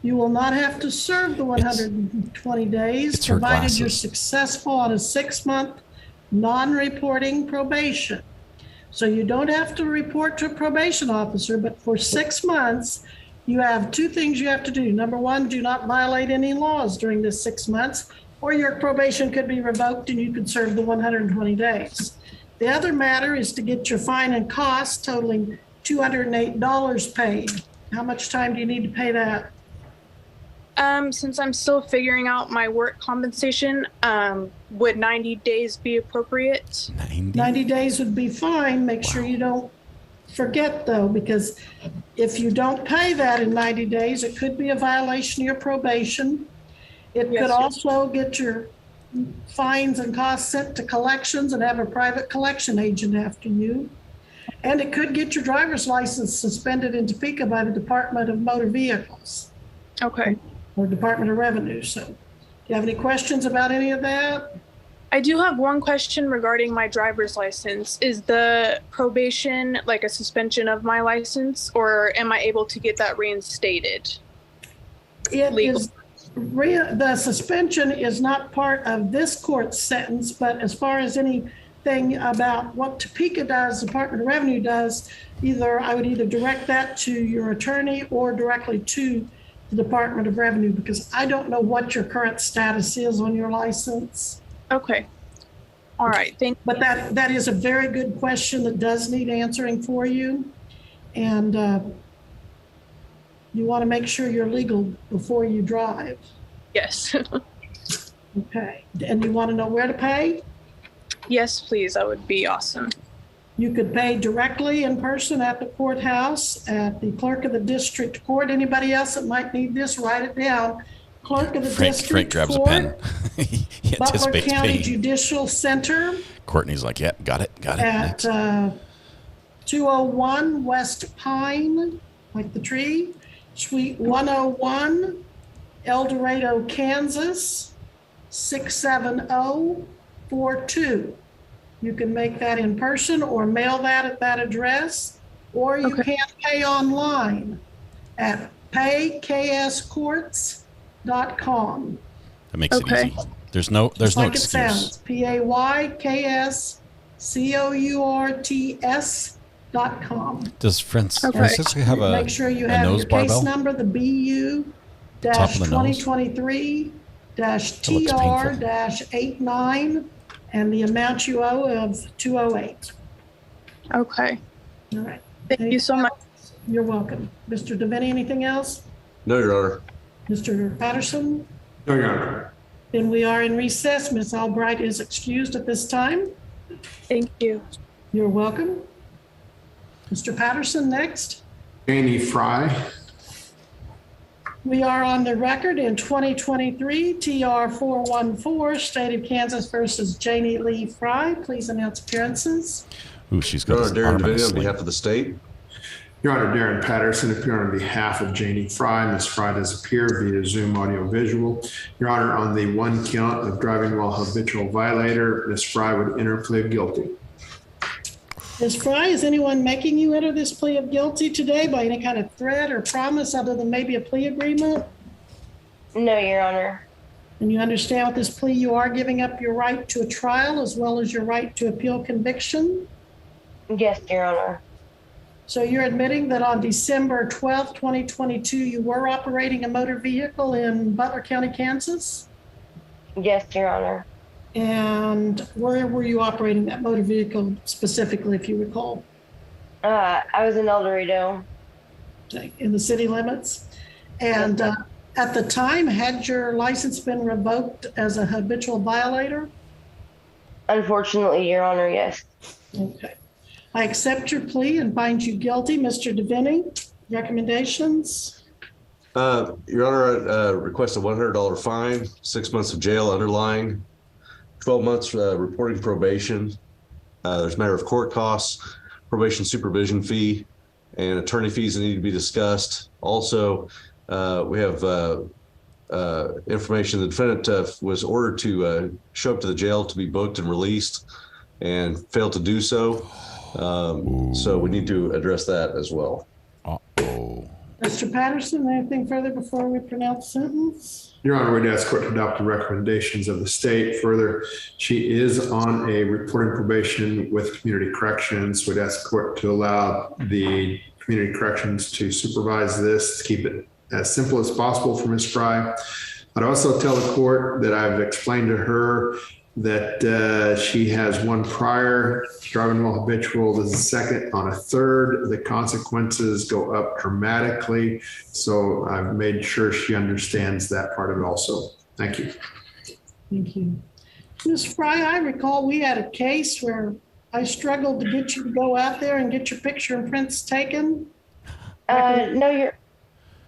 You will not have to serve the 120 days, provided you're successful on a 6-month non-reporting probation. So you don't have to report to a probation officer, but for 6 months, you have 2 things you have to do. Number 1, do not violate any laws during this 6 months, or your probation could be revoked and you could serve the 120 days. The other matter is to get your fine and costs totaling $208 paid. How much time do you need to pay that? Since I'm still figuring out my work compensation, would 90 days be appropriate? 90 days would be fine. Make sure you don't forget, though, because if you don't pay that in 90 days, it could be a violation of your probation. It could also get your fines and costs sent to collections and have a private collection agent after you. And it could get your driver's license suspended in Topeka by the Department of Motor Vehicles. Okay. Or Department of Revenue. So do you have any questions about any of that? I do have one question regarding my driver's license. Is the probation like a suspension of my license, or am I able to get that reinstated? The suspension is not part of this court's sentence, but as far as anything about what Topeka does, Department of Revenue does, I would either direct that to your attorney or directly to the Department of Revenue, because I don't know what your current status is on your license. Okay. All right. Thank you. But that is a very good question that does need answering for you. And you want to make sure you're legal before you drive. Yes. Okay. And you want to know where to pay? Yes, please. That would be awesome. You could pay directly in person at the courthouse, at the clerk of the district court. Anybody else that might need this, write it down. Clerk of the Frank district grabs court, a pen. He Butler anticipates County paying. Judicial Center Courtney's like, "Yep, got it. at 201 West Pine, like the tree, Suite 101, El Dorado, Kansas, 67042. You can make that in person or mail that at that address, or you can pay online at paykscourts.com. That makes it easy. There's no Like it excuse. sounds, paykscourts.com. Does Francisca have a Make sure you a have nose your case barbell? number, the Top of the nose? BU-2023-TR-89, and the amount you owe of 208. Okay. All right. Thank you so much. You're welcome. Mr. Devaney, anything else? No, Your Honor. Mr. Patterson? No, Your Honor. Then we are in recess. Ms. Albright is excused at this time. Thank you. You're welcome. Mr. Patterson, next. Janie Fry. We are on the record in 2023 TR 414, State of Kansas versus Janie Lee Fry. Please announce appearances. Ooh, she's got his Darren arm in a Devaney on sling. behalf of the state. Your Honor, Darren Patterson, appearing on behalf of Janie Fry. Ms. Fry does appear via Zoom audio visual. Your Honor, on the one count of driving while habitual violator, Ms. Fry would enter plea of guilty. Ms. Fry, is anyone making you enter this plea of guilty today by any kind of threat or promise other than maybe a plea agreement? No, Your Honor. And you understand with this plea you are giving up your right to a trial as well as your right to appeal conviction? Yes, Your Honor. So you're admitting that on December 12th, 2022, you were operating a motor vehicle in Butler County, Kansas? Yes, Your Honor. And where were you operating that motor vehicle specifically, if you recall? I was in El Dorado. In the city limits? And at the time, had your license been revoked as a habitual violator? Unfortunately, Your Honor, yes. Okay. I accept your plea and find you guilty. Mr. Devaney, recommendations? Your Honor, I request a $100 fine, 6 months of jail underlying, 12 months reporting probation. There's a matter of court costs, probation supervision fee, and attorney fees that need to be discussed. Also, we have information the defendant was ordered to show up to the jail to be booked and released and failed to do so. So we need to address that as well. Mr. Patterson, anything further before we pronounce sentence? Your Honor, we'd ask court to adopt the recommendations of the state. Further, she is on a reporting probation with community corrections. We'd ask court to allow the community corrections to supervise this, to keep it as simple as possible for Ms. Fry. I'd also tell the court that I've explained to her that she has one prior driving while habitual. This is a second. On a third, the consequences go up dramatically. So I've made sure she understands that part of it also. Thank you. Thank you. Ms. Fry, I recall we had a case where I struggled to get you to go out there and get your picture and prints taken. No, Your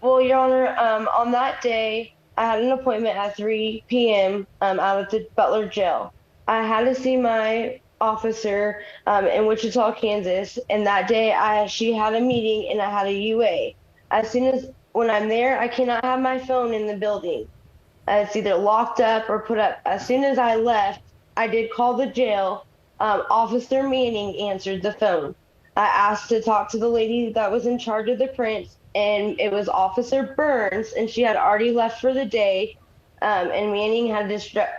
Honor, on that day, I had an appointment at 3 p.m. Out of the Butler jail. I had to see my officer in Wichita, Kansas, and that day she had a meeting and I had a UA. As soon as when I'm there, I cannot have my phone in the building. It's either locked up or put up. As soon as I left, I did call the jail. Officer Manning answered the phone. I asked to talk to the lady that was in charge of the prints, and it was Officer Burns, and she had already left for the day, and Manning had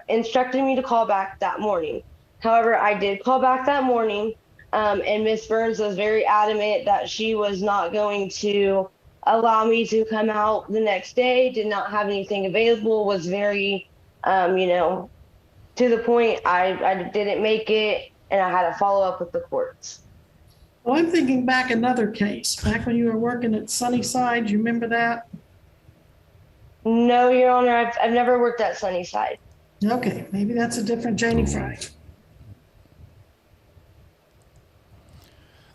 instructed me to call back that morning. However, I did call back that morning, and Miss Burns was very adamant that she was not going to allow me to come out the next day, did not have anything available, was very, to the point I didn't make it, and I had to follow up with the courts. Well, I'm thinking back another case, back when you were working at Sunnyside. You remember that? No, Your Honor, I've never worked at Sunnyside. Okay, maybe that's a different Janie Fry.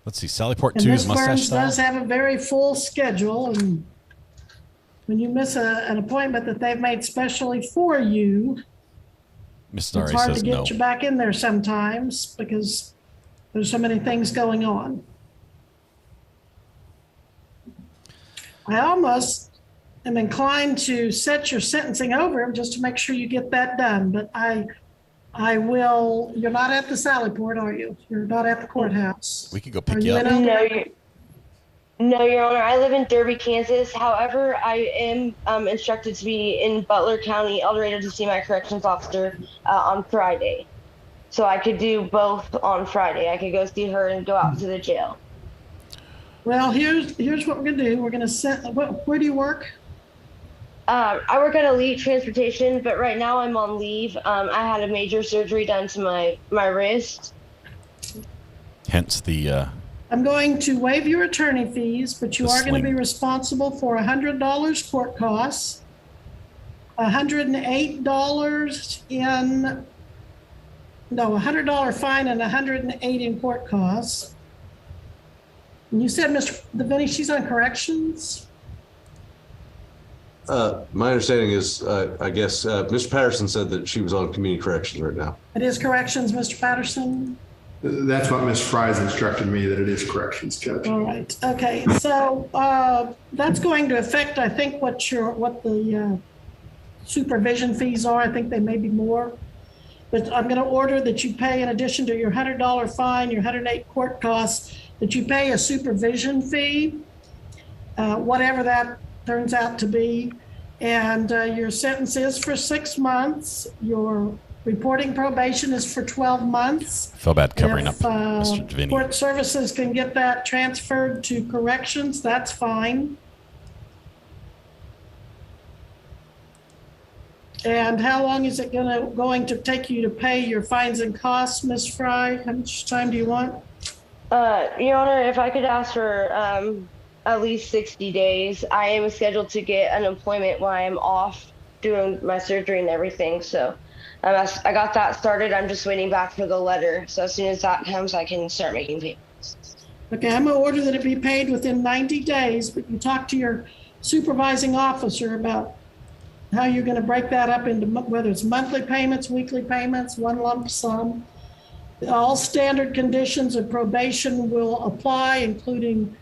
Let's see. Sallyport And 2 Ms. is mustache Burns style. does have a very full schedule, and when you miss an appointment that they've made specially for you, Miss it's Zari hard to says get no. you back in there sometimes because there's so many things going on. I almost am inclined to set your sentencing over just to make sure you get that done, but I will. You're not at the Sallyport, are you? You're not at the courthouse. We could go Are pick you you up. in No, Elder? no, Your Honor. I live in Derby, Kansas. However, I am instructed to be in Butler County, El Dorado, to see my corrections officer on Friday. So I could do both on Friday. I could go see her and go out to the jail. Well, here's what we're gonna do. We're gonna set. Where do you work? I work at Elite Transportation, but right now I'm on leave. I had a major surgery done to my wrist. Hence the. I'm going to waive your attorney fees, but you The are going to be sling. responsible for $100 court costs, $108 $100 fine and $108 in court costs. And you said, Mr. Devaney, she's on corrections? My understanding is, I guess, Mr. Patterson said that she was on community corrections right now. It is corrections, Mr. Patterson? That's what Ms. Fry's instructed me, that it is corrections, Judge. All right. Okay. So that's going to affect, I think, what the supervision fees are. I think they may be more. But I'm going to order that you pay, in addition to your $100 fine, your $108 court costs, that you pay a supervision fee, whatever that turns out to be. And your sentence is for 6 months. Your reporting probation is for 12 months. I feel bad covering If, up Mr. Devaney. Court services can get that transferred to corrections, that's fine. And how long is it going to take you to pay your fines and costs, Ms. Fry? How much time do you want? Your Honor, if I could ask for at least 60 days. I am scheduled to get unemployment while I'm off doing my surgery and everything. So I got that started. I'm just waiting back for the letter. So as soon as that comes, I can start making payments. Okay, I'm gonna order that it be paid within 90 days, but you talk to your supervising officer about how you're gonna break that up into whether it's monthly payments, weekly payments, one lump sum. All standard conditions of probation will apply, including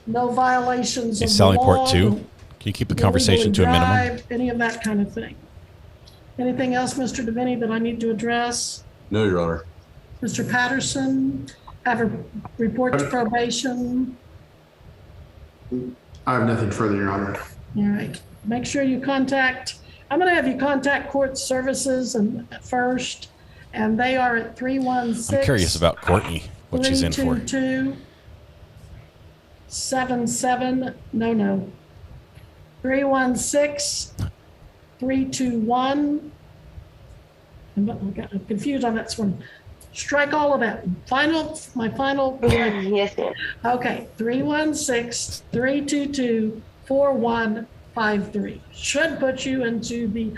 no violations of the law. Sallyport 2. Can you keep the conversation to a minimum? Drive, any of that kind of thing. Anything else, Mr. Devaney, that I need to address? No, Your Honor. Mr. Patterson, have a report to probation. I have nothing further, Your Honor. All right. Make sure you contact, I'm going to have you contact court services first, and they are at 316. I'm curious about Courtney, what she's in for. 316 321. I'm confused on that one. Strike all of that. My final. Yes, ma'am. Okay, 316-322-4153. Should put you into the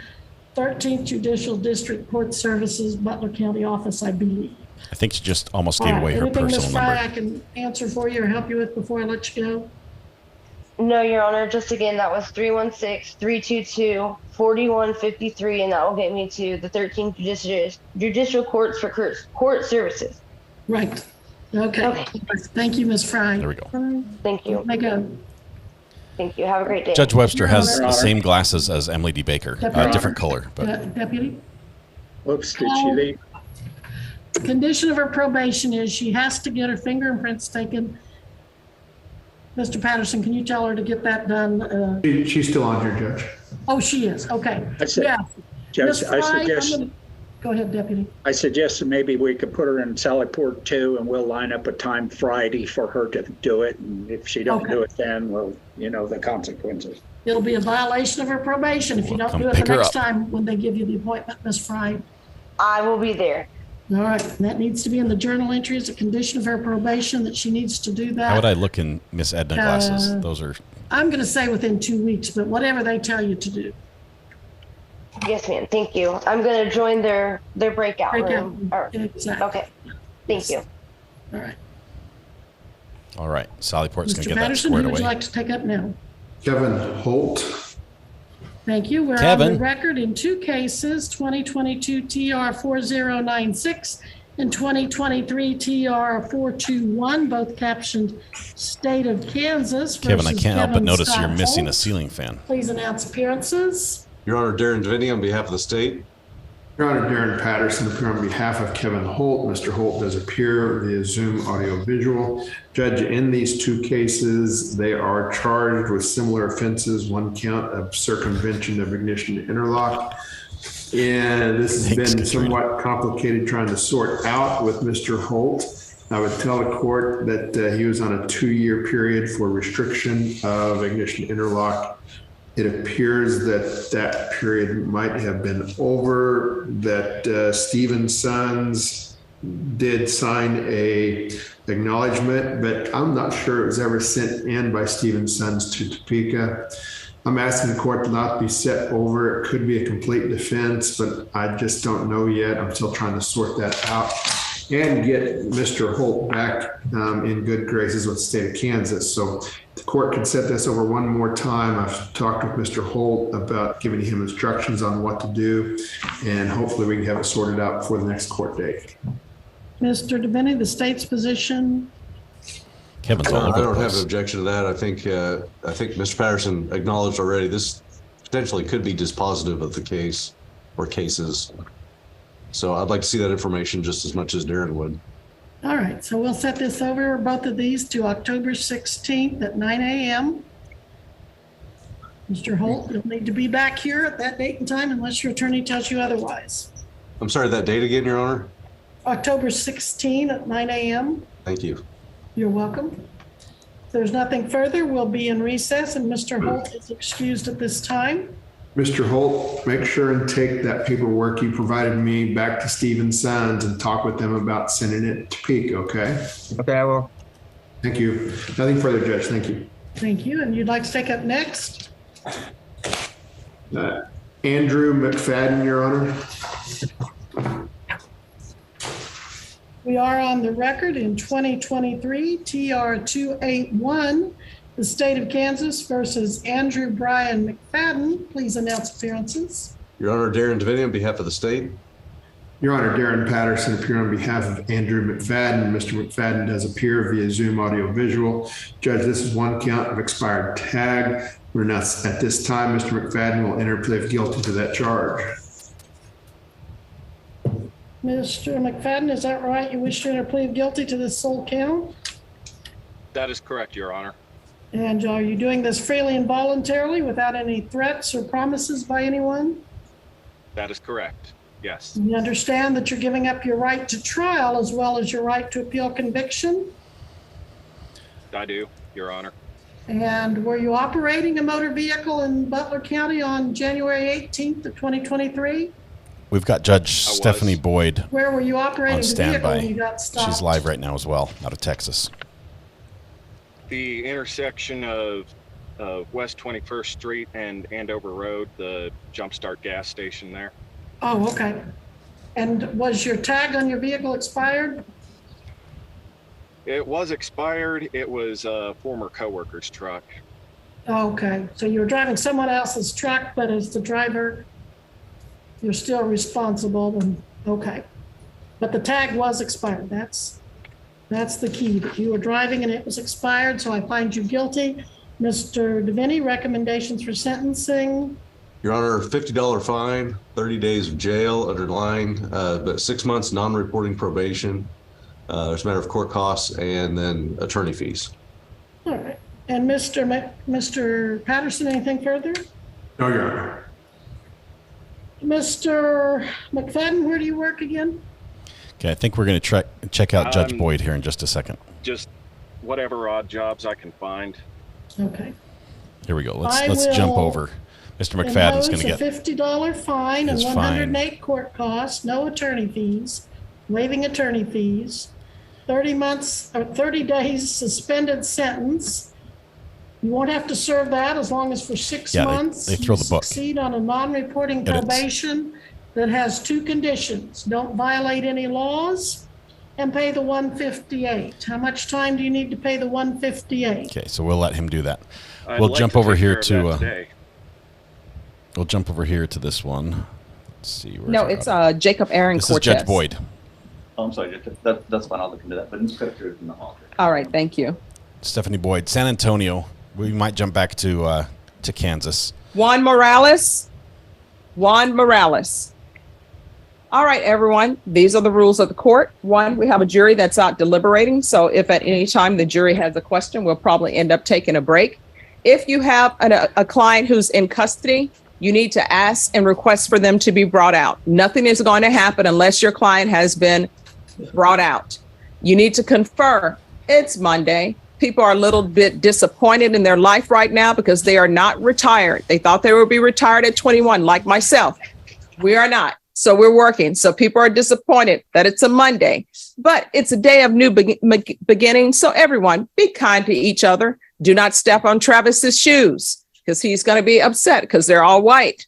13th Judicial District Court Services, Butler County office, I believe. I think she just almost All gave right, away her anything, personal Ms. Fry, number. I can answer for you or help you with before I let you go? No, Your Honor. Just again, that was 316-322-4153, and that will get me to the 13th Judicial Courts for Court Services. Right. Okay. Thank you, Ms. Fry. There we go. Thank you. May go. Thank you. Have a great day. Judge Webster has Your the Honor. same glasses as Emily D. Baker, different color. But Deputy? Whoops, did she leave? The condition of her probation is she has to get her fingerprints taken. Mr. Patterson, can you tell her to get that done? She's still on here, Judge. Oh, she is. Okay. Yeah. Judge, Ms. Fry, I suggest. Go ahead, Deputy. I suggest that maybe we could put her in Sallyport 2 and we'll line up a time Friday for her to do it. And if she don't do it then, well, you know, the consequences. It'll be a violation of her probation if you don't do it the next time when they give you the appointment, Ms. Fry. I will be there. All right. That needs to be in the journal entry as a condition of her probation that she needs to do that. how would I look in Miss Edna glasses? Those are. I'm going to say within 2 weeks, but whatever they tell you to do. Yes, ma'am. Thank you. I'm going to join their breakout room. Exactly. Okay. Thank you. All right. All right. Sally Port's going to Mr. get that Patterson, squared who would you away. like to take up now? Kevin Holt. Thank you. We're on Kevin. the record in two cases, 2022 TR 4096 and 2023 TR 421, both captioned State of Kansas. Kevin, I can't help but Kevin notice Scott you're missing a Holt. ceiling fan. Please announce appearances. Your Honor, Darren Devaney on behalf of the state. Your Honor, Darren Patterson appear on behalf of Kevin Holt. Mr. Holt does appear via Zoom audio visual. Judge, in these two cases, they are charged with similar offenses, one count of circumvention of ignition interlock. And this has been somewhat complicated trying to sort out with Mr. Holt. I would tell the court that he was on a 2-year period for restriction of ignition interlock. It appears that that period might have been over, that Stephen Sons did sign a acknowledgement, but I'm not sure it was ever sent in by Stephen Sons to Topeka. I'm asking the court to not be set over. It could be a complete defense, but I just don't know yet. I'm still trying to sort that out and get Mr. Holt back in good graces with the state of Kansas. So the court can set this over one more time. I've talked with Mr. Holt about giving him instructions on what to do, and hopefully we can have it sorted out before the next court date. Mr. Devaney, the state's position. Kevin's all over I don't the have place. an objection to that. I think Mr. Patterson acknowledged already this potentially could be dispositive of the case or cases. So I'd like to see that information just as much as Darren would. All right, so we'll set this over, both of these, to October 16th at 9 a.m. Mr. Holt, you'll need to be back here at that date and time unless your attorney tells you otherwise. I'm sorry, that date again, Your Honor? October 16 at 9 a.m. Thank you. You're welcome. If there's nothing further, we'll be in recess, and Mr. Holt is excused at this time. Mr. Holt, make sure and take that paperwork you provided me back to Stephen Sons and talk with them about sending it to Peak, okay? Okay, I will. Thank you. Nothing further, Judge. Thank you. Thank you, and you'd like to take up next? Andrew McFadden, Your Honor. We are on the record in 2023 TR 281, the state of Kansas versus Andrew Brian McFadden. Please announce appearances. Your Honor, Darren Devaney on behalf of the state. Your Honor, Darren Patterson appear on behalf of Andrew McFadden. Mr. McFadden does appear via Zoom audio visual. Judge, this is one count of expired tag. We're not at this time. Mr. McFadden will enter plea of guilty to that charge. Mr. McFadden, is that right? You wish to enter plea of guilty to this sole count? That is correct, Your Honor. And are you doing this freely and voluntarily without any threats or promises by anyone? That is correct. Yes. You understand that you're giving up your right to trial as well as your right to appeal conviction? I do, Your Honor. And were you operating a motor vehicle in Butler County on January 18th of 2023? We've got Judge Stephanie Boyd Where were you operating on the vehicle standby. when you got stopped? She's live right now as well, out of Texas. The intersection of West 21st Street and Andover Road, the Jumpstart gas station there. Oh, okay. And was your tag on your vehicle expired? It was expired. It was a former coworker's truck. Oh, okay. So you were driving someone else's truck, but as the driver, you're still responsible. And okay. But the tag was expired. That's the key, that you were driving and it was expired. So I find you guilty. Mr. Devaney, recommendations for sentencing? Your Honor, $50 fine, 30 days of jail, underlying, but 6 months non-reporting probation. There's a matter of court costs and then attorney fees. All right. And Mr. Patterson, anything further? No, Your Honor. Mr. McFadden, where do you work again? Okay, I think we're going to check out Judge Boyd here in just a second. Just whatever odd jobs I can find. Okay. Here we go. Let's jump over. Mr. McFadden's going to get a $50 fine and 108 court costs, no attorney fees, waiving attorney fees, 30 days suspended sentence. You won't have to serve that as long as for 6 months. They throw the book. Succeed on a non-reporting probation that has 2 conditions. Don't violate any laws and pay the 158. How much time do you need to pay the 158? Okay, so we'll let him do that. I'd We'll like jump to over take here care of to. that today. We'll jump over here to this one. Let's see. Where's No, our it's other- Jacob Aaron This Cortez. is Judge Boyd. Oh, I'm sorry. That's fine. I'll look into that. But just put it through in the hall. All right, thank you. Stephanie Boyd, San Antonio. We might jump back to Kansas. Juan Morales. Juan Morales. All right, everyone. These are the rules of the court. One, we have a jury that's out deliberating. So if at any time the jury has a question, we'll probably end up taking a break. If you have a client who's in custody, you need to ask and request for them to be brought out. Nothing is going to happen unless your client has been brought out. You need to confer. It's Monday. People are a little bit disappointed in their life right now because they are not retired. They thought they would be retired at 21, like myself. We are not. So we're working. So people are disappointed that it's a Monday, but it's a day of new beginnings. So everyone, be kind to each other. Do not step on Travis's shoes because he's going to be upset because they're all white.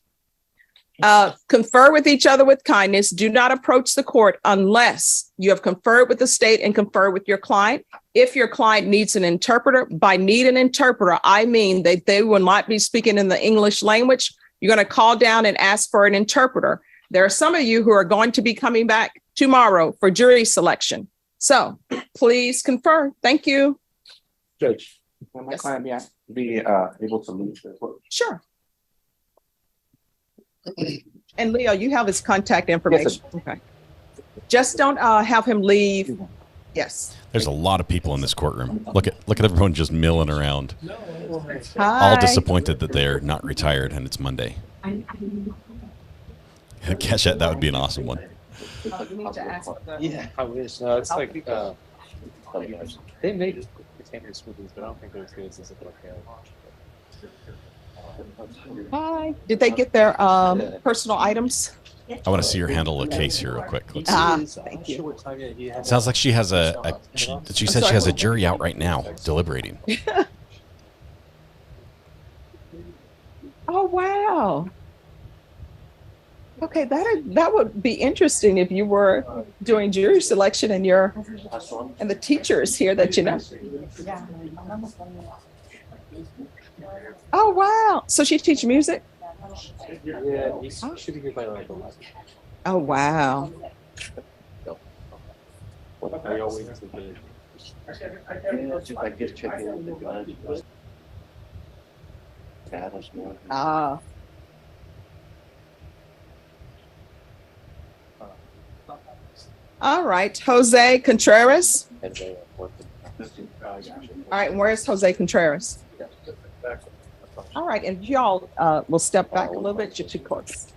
Confer with each other with kindness. Do not approach the court unless you have conferred with the state and conferred with your client. If your client needs an interpreter, by need an interpreter, I mean that they will not be speaking in the English language. You're going to call down and ask for an interpreter. There are some of you who are going to be coming back tomorrow for jury selection. So please confer. Thank you. Judge, will my client be able to leave the court? Sure. And Leo, you have his contact information. Yes, okay. Just don't have him leave. Yes. There's a lot of people in this courtroom. Look at everyone just milling around. Hi. All disappointed that they're not retired and it's Monday. Keshet, that would be an awesome one. Yeah, I wish. No, it's like they make potato smoothies, but I don't think they're as good as the Hi. Did they get their personal items? I want to see her handle a case here real quick. Let's see. Thank you. Sounds like she has she said she has a jury out right now deliberating. Oh, wow. Okay, that would be interesting if you were doing jury selection and the teachers here that you know. Oh, wow. So she teach music? Yeah, he should be here by like 11. Oh, wow. I always Ah. All right, Jose Contreras. All right, and where's Jose Contreras? All right, and y'all will step back a little bit, to courts.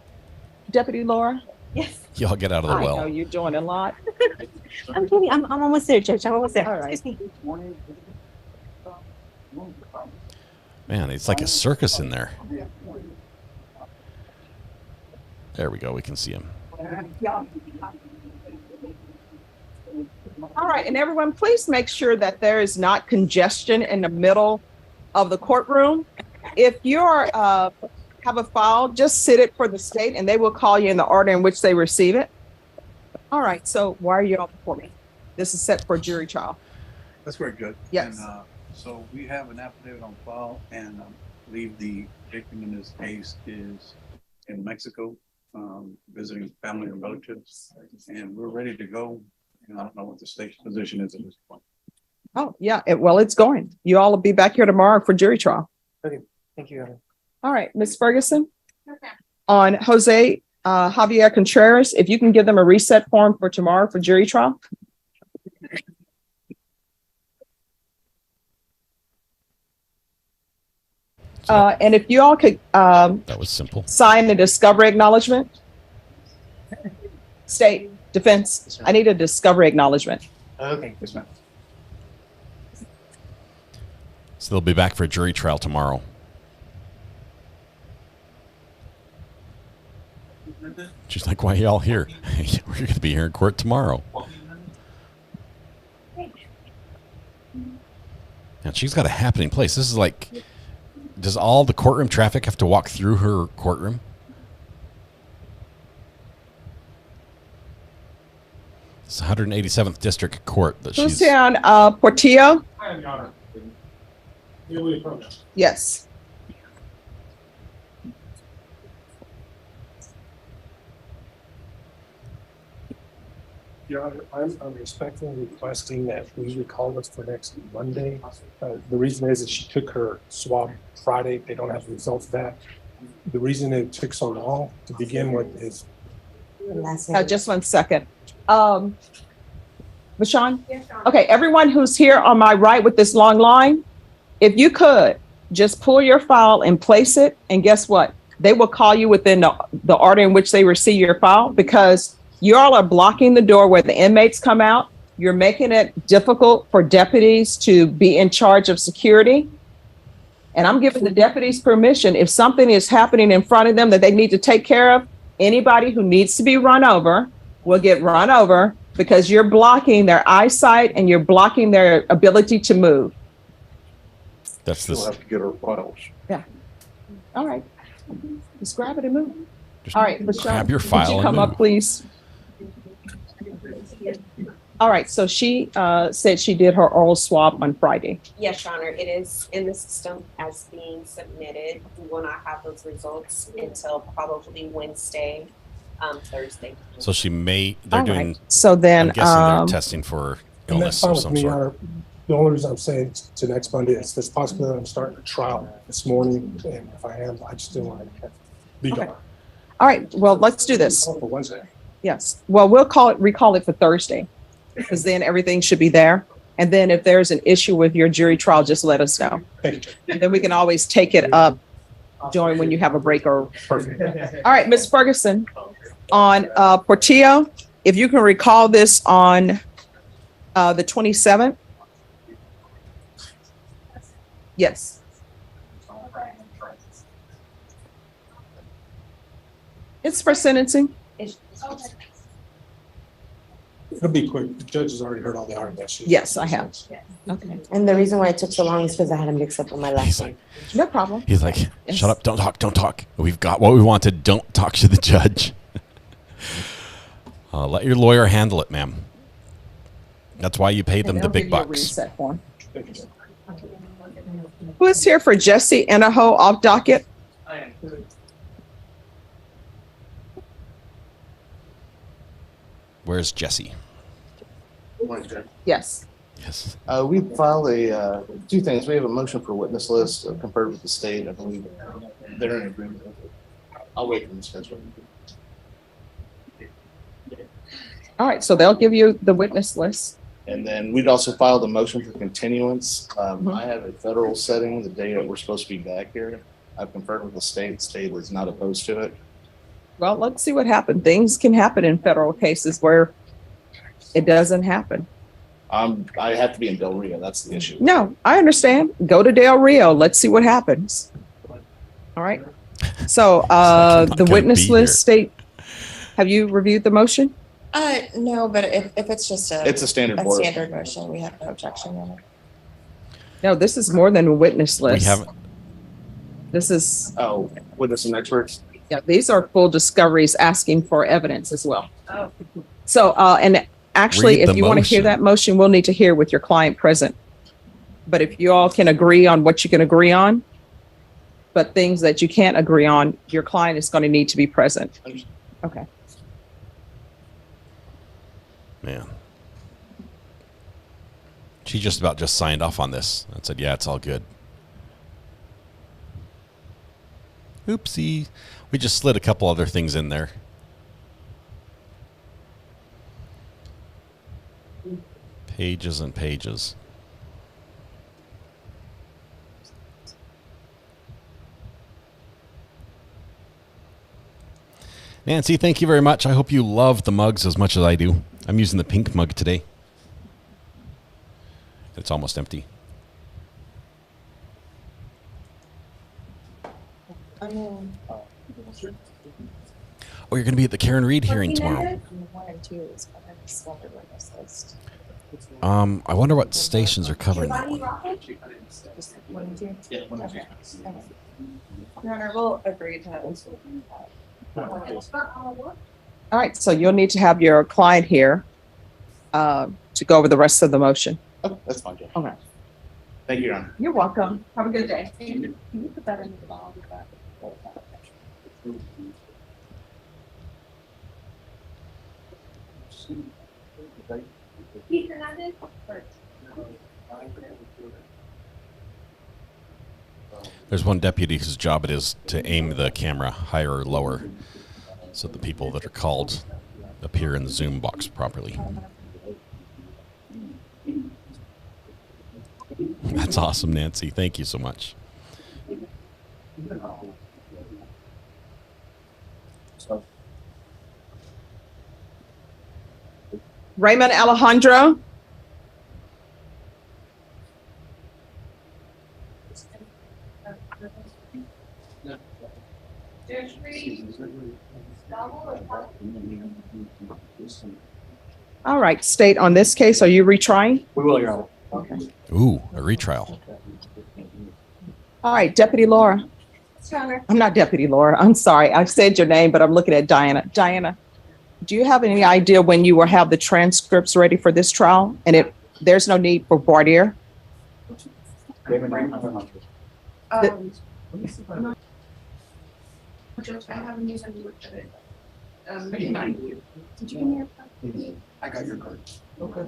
Deputy Laura? Yes. Y'all get out of the I well. know you're doing a lot. I'm kidding. I'm almost there, Judge. I'm almost there. All right. Excuse me. Man, it's like a circus in there. There we go. We can see him. All right, and everyone, please make sure that there is not congestion in the middle of the courtroom. If you're have a file, just sit it for the state and they will call you in the order in which they receive it. All right, so why are you all before me? This is set for jury trial. That's very good. Yes. And, so we have an affidavit on file, and I believe the victim in this case is in Mexico, visiting family and relatives, and we're ready to go. And I don't know what the state's position is at this point. Oh, yeah, well, it's going. You all will be back here tomorrow for jury trial. Okay, thank you. All right, Ms. Ferguson. On Jose Javier Contreras, if you can give them a reset form for tomorrow for jury trial. And if you all could that was simple. Sign the discovery acknowledgement. State defense, I need a discovery acknowledgement. Okay, yes, ma'am. So they'll be back for a jury trial tomorrow. She's like, why are y'all here? We're going to be here in court tomorrow. And she's got a happening place. This is like, does all the courtroom traffic have to walk through her courtroom? It's 187th District Court that Who's she's. here on Portillo? Yes. Your Honor, I'm respectfully requesting that we recall this for next Monday. The reason is that she took her swab Friday. They don't have the results back. The reason it took so long to begin with is. Just 1 second. Bashan? Okay, everyone who's here on my right with this long line, if you could just pull your file and place it, and guess what? They will call you within the order in which they receive your file, because you all are blocking the door where the inmates come out. You're making it difficult for deputies to be in charge of security. And I'm giving the deputies permission, if something is happening in front of them that they need to take care of, anybody who needs to be run over will get run over, because you're blocking their eyesight and you're blocking their ability to move. That's this. We'll have to get our files. Yeah. All right. Just grab it and move. All right. Grab your file Would you and come move. up, please? All right. So she said she did her oral swab on Friday. Yes, Your Honor, it is in the system as being submitted. We will not have those results until probably Wednesday, Thursday. So she may. They're All doing. right. So then, I'm guessing they're testing for And that's illness fine of with some me, Your sort. Honor. The only reason I'm saying to next Monday is there's possibility I'm starting a trial this morning, and if I am, I just didn't want to be Okay. gone. All right. Well, let's do this. For Wednesday. Yes. Well, we'll recall it for Thursday, because then everything should be there. And then if there's an issue with your jury trial, just let us know. Thank you. And then we can always take it up during when you have a break or. Perfect. All right, Ms. Ferguson, on Portillo, if you can recall this on the 27th. Yes. It's for sentencing. It'll be quick. The judge has already heard all the arguments. Yes, I have. Okay. And the reason why it took so long is because I had a mix up on my last name. No problem. He's like, shut up, don't talk, don't talk. We've got what we wanted. Don't talk to the judge. Let your lawyer handle it, ma'am. That's why you pay them the They'll big give you a bucks. reset form. Who is here for Jesse Anaho off docket? Where's Jesse? Yes. Yes. We filed two things. We have a motion for witness list conferred with the state. I believe they're in agreement with it. I'll wait for the schedule. All right, so they'll give you the witness list. And then we'd also filed a motion for continuance. I have a federal setting the day that we're supposed to be back here. I've conferred with the state. State is not opposed to it. Well, let's see what happens. Things can happen in federal cases where it doesn't happen. I have to be in Del Rio. That's the issue. No, I understand. Go to Del Rio. Let's see what happens. All right. So the gonna witness be list state, have you reviewed the motion? No, but if it's just It's a standard board. standard motion, we have no objection on it. No, this is more than a witness We list. haven't. This is, Oh, witness and experts. yeah, these are full discoveries asking for evidence as well. Oh. So, and actually, Read if the you want to hear motion. that motion, we'll need to hear with your client present. But if you all can agree on what you can agree on, but things that you can't agree on, your client is going to need to be present. Okay. Man. She just about just signed off on this and said, yeah, it's all good. Oopsie. We just slid a couple other things in there. Pages and pages. Nancy, thank you very much. I hope you love the mugs as much as I do. I'm using the pink mug today. It's almost empty. Oh, you're going to be at the Karen Reed hearing tomorrow. I wonder what stations are covering that one. Your Honor, we'll agree to All right, so you'll need to have your client here to go over the rest of the motion. Oh, that's fine, Judge. Okay. Thank you, Your Honor. You're welcome. Have a good day. Can you put that in the bottom of that? There's one deputy whose job it is to aim the camera higher or lower so the people that are called appear in the Zoom box properly. That's awesome, Nancy. Thank you so much. Raymond Alejandro. All right, state on this case, are you retrying? We will, Your Honor. Okay. Ooh, a retrial. All right, Deputy Laura. I'm not Deputy Laura. I'm sorry. I said your name, but I'm looking at Diana. Diana, do you have any idea when you will have the transcripts ready for this trial? And if there's no need for voir dire? Judge, I haven't used any looked at it. Did you give me your? I got your card. Okay.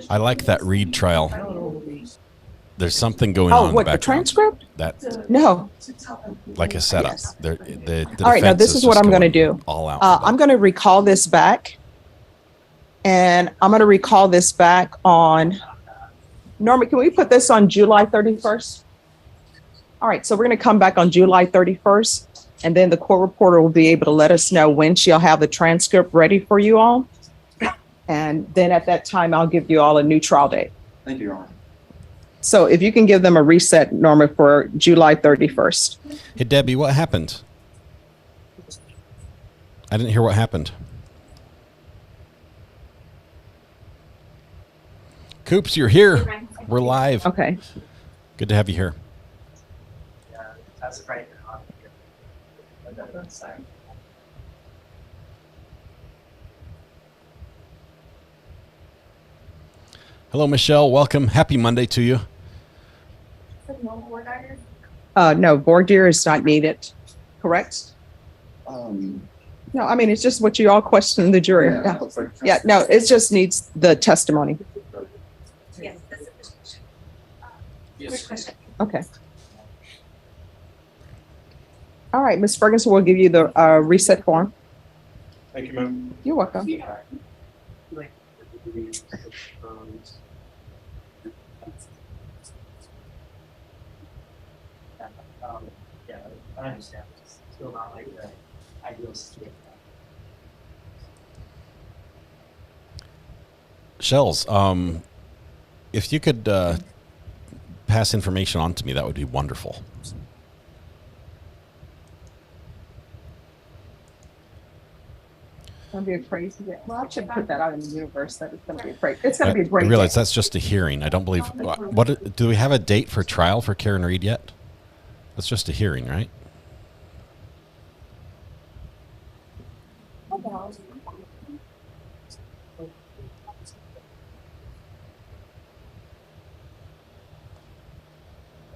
I like that read trial. There's something going on Oh, in what, the the background. transcript? That No. like a setup. The All right, now defense this is what just I'm going to going do. all out. I'm going to recall this back. And I'm going to recall this back on, Norma, can we put this on July 31st? All right, so we're going to come back on July 31st. And then the court reporter will be able to let us know when she'll have the transcript ready for you all. And then at that time, I'll give you all a new trial date. Thank you, Your Honor. So if you can give them a reset, Norma, for July 31st. Hey, Debbie, what happened? I didn't hear what happened. Coops, you're here. We're live. Okay. Good to have you here. That's right. Hello, Michelle. Welcome. Happy Monday to you. No, voir dire is not needed, correct? No, I mean, it's just what you all question the jury. Yeah, no, it just needs the testimony. Okay. All right, Ms. Ferguson will give you the reset form. Thank you, ma'am. You're welcome. Yeah, I understand. It's still not like the ideal situation. Shells, if you could pass information on to me, that would be wonderful. It's going to be a crazy day. Well, I should put that out in the universe that it's going to be a great. It's going to be a great I realize day. that's just a hearing. I don't believe. What do we have a date for trial for Karen Reed yet? That's just a hearing, right?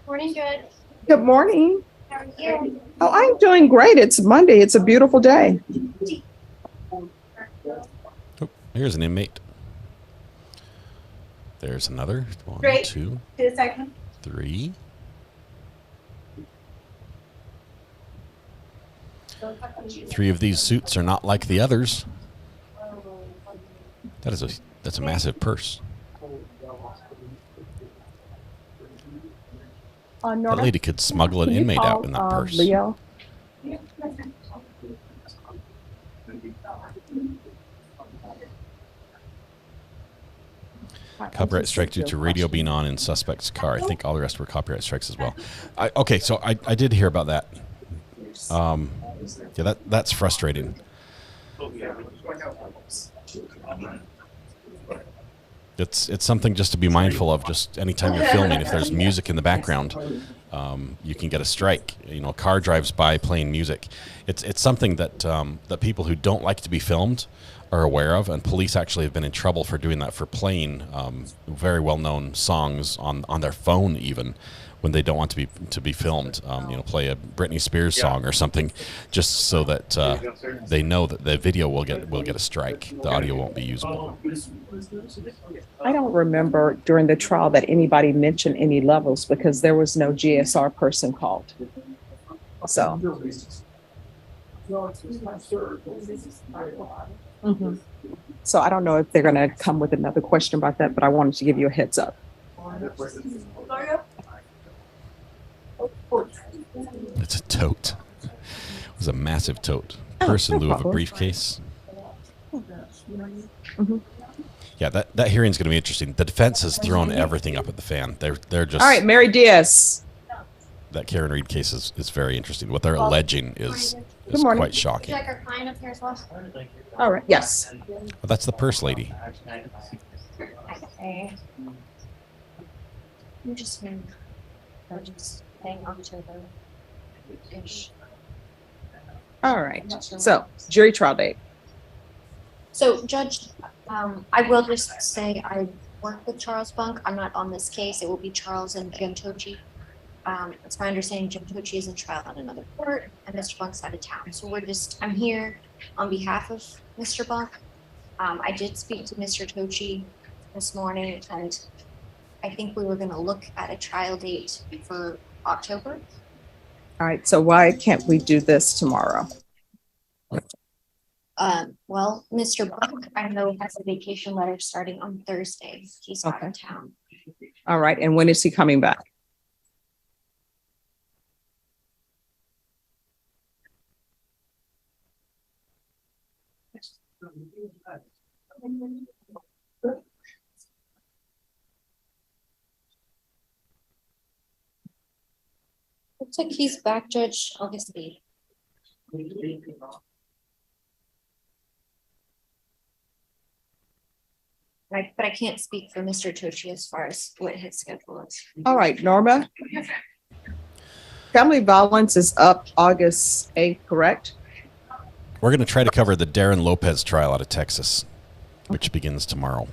Morning, Judge. Good morning. How are you? Oh, I'm doing great. It's Monday. It's a beautiful day. Oh, here's an inmate. There's another. One, Great. two, Do a second. three. Three of these suits are not like the others. That's a massive purse. That Norma, lady could smuggle an can you inmate out call, in that purse. Leo. Copyright strike due to radio being on in suspect's car. I think all the rest were copyright strikes as well. Okay, so I did hear about that. Yeah, that's frustrating. It's something just to be mindful of. Just anytime you're filming, if there's music in the background, you can get a strike. You know, a car drives by playing music. It's something that that people who don't like to be filmed are aware of, and police actually have been in trouble for doing that, for playing very well-known songs on their phone, even when they don't want to be filmed. You know, play a Britney Spears song or something, just so that they know that the video will get a strike. The audio won't be usable. I don't remember during the trial that anybody mentioned any levels because there was no GSR person called. So. Mhm. So I don't know if they're going to come with another question about that, but I wanted to give you a heads up. It's a tote. It was a massive tote. Purse in lieu of a briefcase. Mhm. Yeah, that hearing's going to be interesting. The defense has thrown everything up at the fan. They're just. All right, Mary Diaz. That Karen Reed case is very interesting. What they're alleging is morning. quite shocking. Would you like our client up here as well? All right. Yes. Well, that's the purse lady. Okay. I'm just saying October-ish. All right. So jury trial date. So Judge, I will just say I work with Charles Bunk. I'm not on this case. It will be Charles and Jim Tochi. It's my understanding Jim Tochi is in trial on another court and Mr. Bunk's out of town. So I'm here on behalf of Mr. Bunk. I did speak to Mr. Tochi this morning, and I think we were going to look at a trial date for October. All right. So why can't we do this tomorrow? Well, Mr. Bunk, I know has a vacation letter starting on Thursday. He's out of town. All right. And when is he coming back? Looks like he's back, Judge, August 8th. But I can't speak for Mr. Tochi as far as what his schedule is. All right, Norma. Family violence is up August 8th, correct? We're going to try to cover the Darren Lopez trial out of Texas, which begins tomorrow.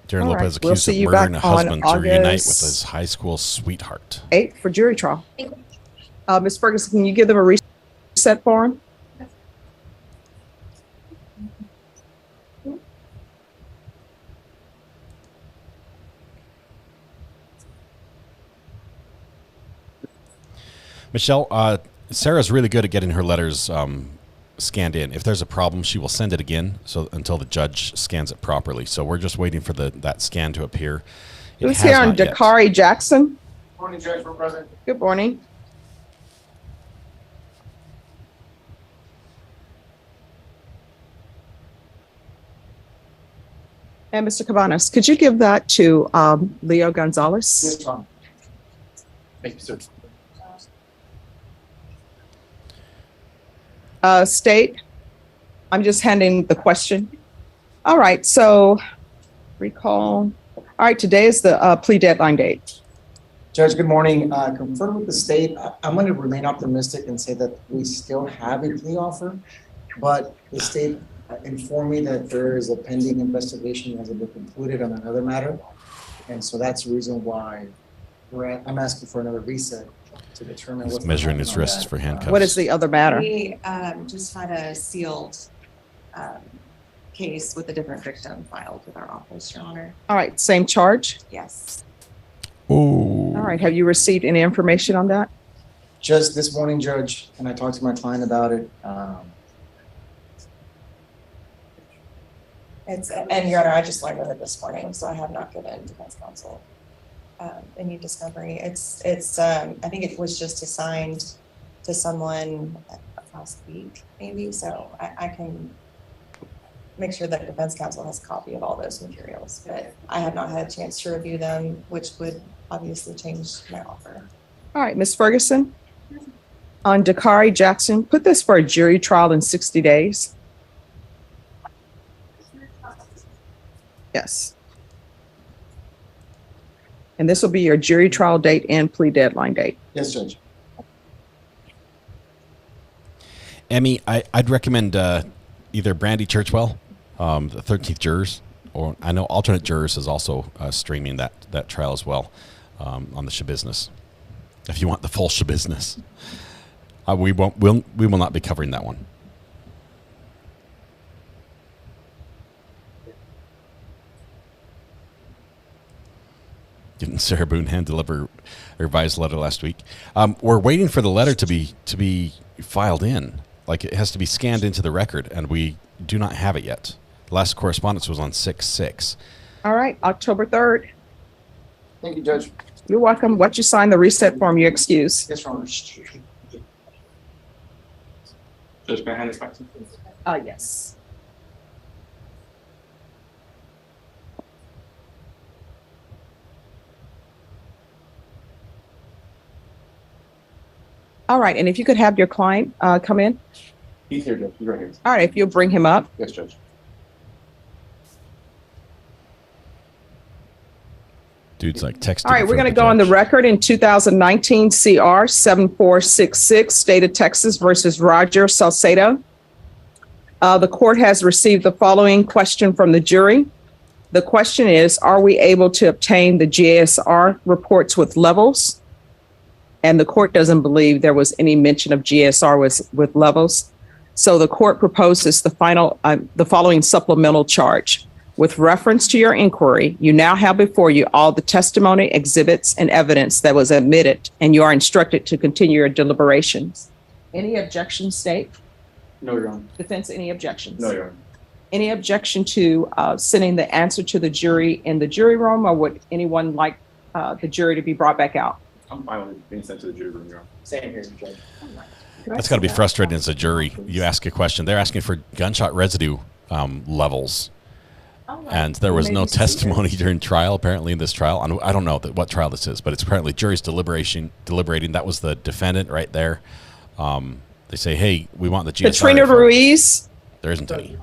Darren Lopez accused of murdering a husband to reunite with his high school sweetheart. 8th for jury trial. Ms. Ferguson, can you give them a reset form? Michelle, Sarah's really good at getting her letters scanned in. If there's a problem, she will send it again until the judge scans it properly. So we're just waiting for that scan to appear. Who's here on Dakari Jackson? Morning, Judge, for President. Good morning. And Mr. Cabanas, could you give that to Leo Gonzalez? Yes, Tom. Thank you, sir. State, I'm just handing the question. All right, so recall. All right, today is the plea deadline date. Judge, good morning. Confirm with the state. I'm going to remain optimistic and say that we still have a plea offer, but the state informed me that there is a pending investigation that hasn't been concluded on another matter. And so that's the reason why I'm asking for another reset to determine what's measuring his wrists for handcuffs. What is the other matter? We just had a sealed case with a different victim filed with our office, Your Honor. All right, same charge? Yes. Ooh. All right, have you received any information on that? Just this morning, Judge, and I talked to my client about it. And Your Honor, I just learned of it this morning, so I have not given defense counsel any discovery. I think it was just assigned to someone last week, maybe. So I can make sure that defense counsel has a copy of all those materials, but I have not had a chance to review them, which would obviously change my offer. All right, Ms. Ferguson, on Dakari Jackson, put this for a jury trial in 60 days. Yes. And this will be your jury trial date and plea deadline date. Yes, Judge. Emmy, I'd recommend either Brandy Churchwell, the 13th jurors, or I know alternate jurors is also streaming that trial as well on the Shabusiness. If you want the full Shabusiness, we will not be covering that one. Didn't Sarah Boone hand deliver a revised letter last week? We're waiting for the letter to be filed in. Like, it has to be scanned into the record, and we do not have it yet. The last correspondence was on 6/6. All right, October 3rd. Thank you, Judge. You're welcome. What you sign the reset form, you excuse. Yes, Your Honor. Judge, may I hand this back to you? Yes. All right, and if you could have your client come in. He's here, Judge. He's right here. All right, if you'll bring him up. Yes, Judge. Dude's like texting. All right, we're going to go on the record in 2019 CR 7466, State of Texas versus Roger Salcedo. The court has received the following question from the jury. The question is, are we able to obtain the GSR reports with levels? And the court doesn't believe there was any mention of GSR with levels. So the court proposes the following supplemental charge. With reference to your inquiry, you now have before you all the testimony, exhibits, and evidence that was admitted, and you are instructed to continue your deliberations. Any objections, State? No, Your Honor. Defense, any objections? No, Your Honor. Any objection to sending the answer to the jury in the jury room, or would anyone like the jury to be brought back out? I'm fine with being sent to the jury room, Your Honor. Same here, Judge. That's got to be frustrating as a jury. You ask a question. They're asking for gunshot residue levels. And there was no testimony during trial, apparently, in this trial. I don't know what trial this is, but it's apparently jury's deliberating. That was the defendant right there. They say, hey, we want the GSR. Katrina Ruiz. There isn't any.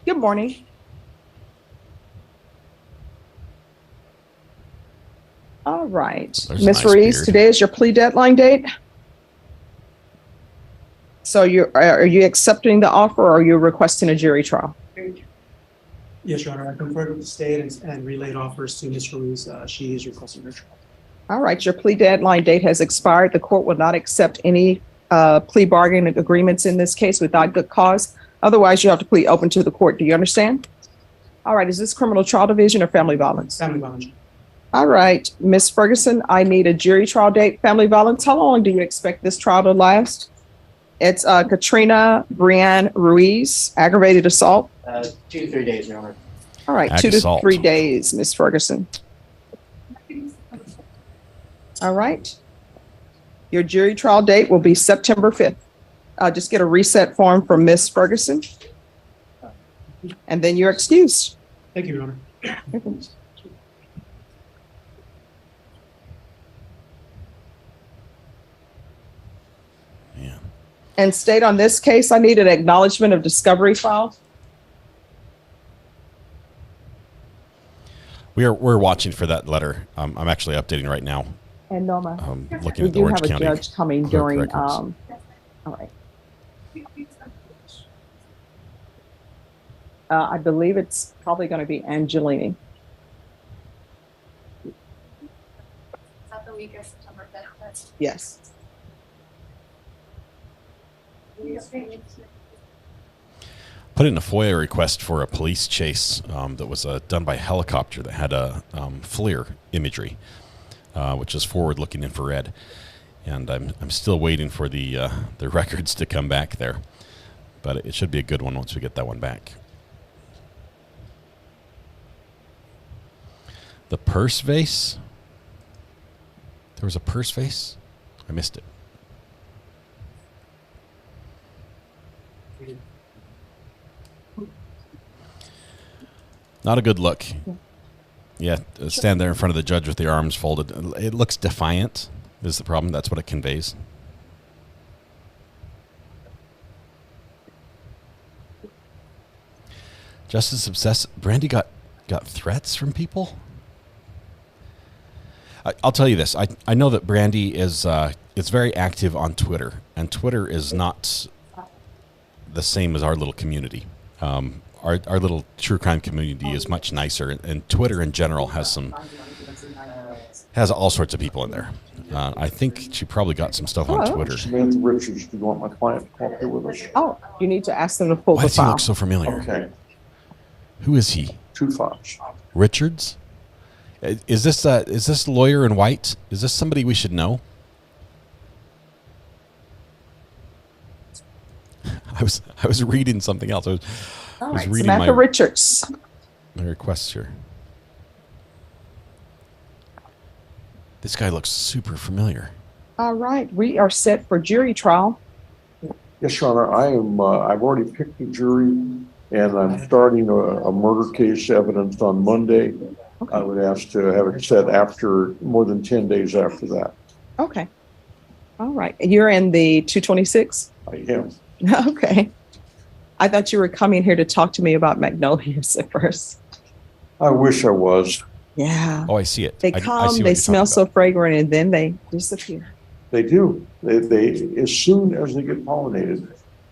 Good morning. All right. There's a Ms. nice Ruiz, beard. today is your plea deadline date. So are you accepting the offer, or are you requesting a jury trial? Yes, Your Honor. I conferred with the state and relayed offers to Ms. Ruiz. She is requesting her trial. All right, your plea deadline date has expired. The court will not accept any plea bargaining agreements in this case without good cause. Otherwise, you have to plead open to the court. Do you understand? All right, is this criminal trial division or family violence? Family violence. All right, Ms. Ferguson, I need a jury trial date. Family violence, how long do you expect this trial to last? It's Katrina Brianne Ruiz, aggravated assault. 2 to 3 days, Your Honor. All right, Ag 2 to assault. 3 days, Ms. Ferguson. All right. Your jury trial date will be September 5th. Just get a reset form from Ms. Ferguson. And then you're excused. Thank you, Your Honor. And state on this case, I need an acknowledgement of discovery file. We're watching for that letter. I'm actually updating right now. And Norma, Looking we at the do Orange have a County judge coming clerk during, records. all right. I believe it's probably going to be Angelini. Is that the week of September 5th? Yes. Put in a FOIA request for a police chase that was done by a helicopter that had a FLIR imagery, which is forward-looking infrared. And I'm still waiting for the records to come back there, but it should be a good one once we get that one back. The purse vase. There was a purse vase. I missed it. Not a good look. Yeah, stand there in front of the judge with the arms folded. It looks defiant, is the problem. That's what it conveys. Justice obsessed. Brandy got threats from people? I'll tell you this. I know that Brandy is very active on Twitter, and Twitter is not the same as our little community. Our little true crime community is much nicer, and Twitter in general has all sorts of people in there. I think she probably got some stuff on Twitter. Samantha Richards, do you want my client to come here with us? Oh, you need to ask them to pull Why the does he file. look so familiar? Okay. Who is he? 2 files. Richards? Is this lawyer in white? Is this somebody we should know? I was reading something else. I was All right, reading Samantha Richards. my requests here. This guy looks super familiar. All right, we are set for jury trial. Yes, Your Honor, I've already picked a jury, and I'm starting a murder case evidence on Monday. I would ask to have it set after more than 10 days after that. Okay. All right. You're in the 226? I am. Okay. I thought you were coming here to talk to me about magnolias at first. I wish I was. Yeah. Oh, I see it. They I see come, what they you're smell talking so fragrant, and then they disappear. They do. They as soon as they get pollinated,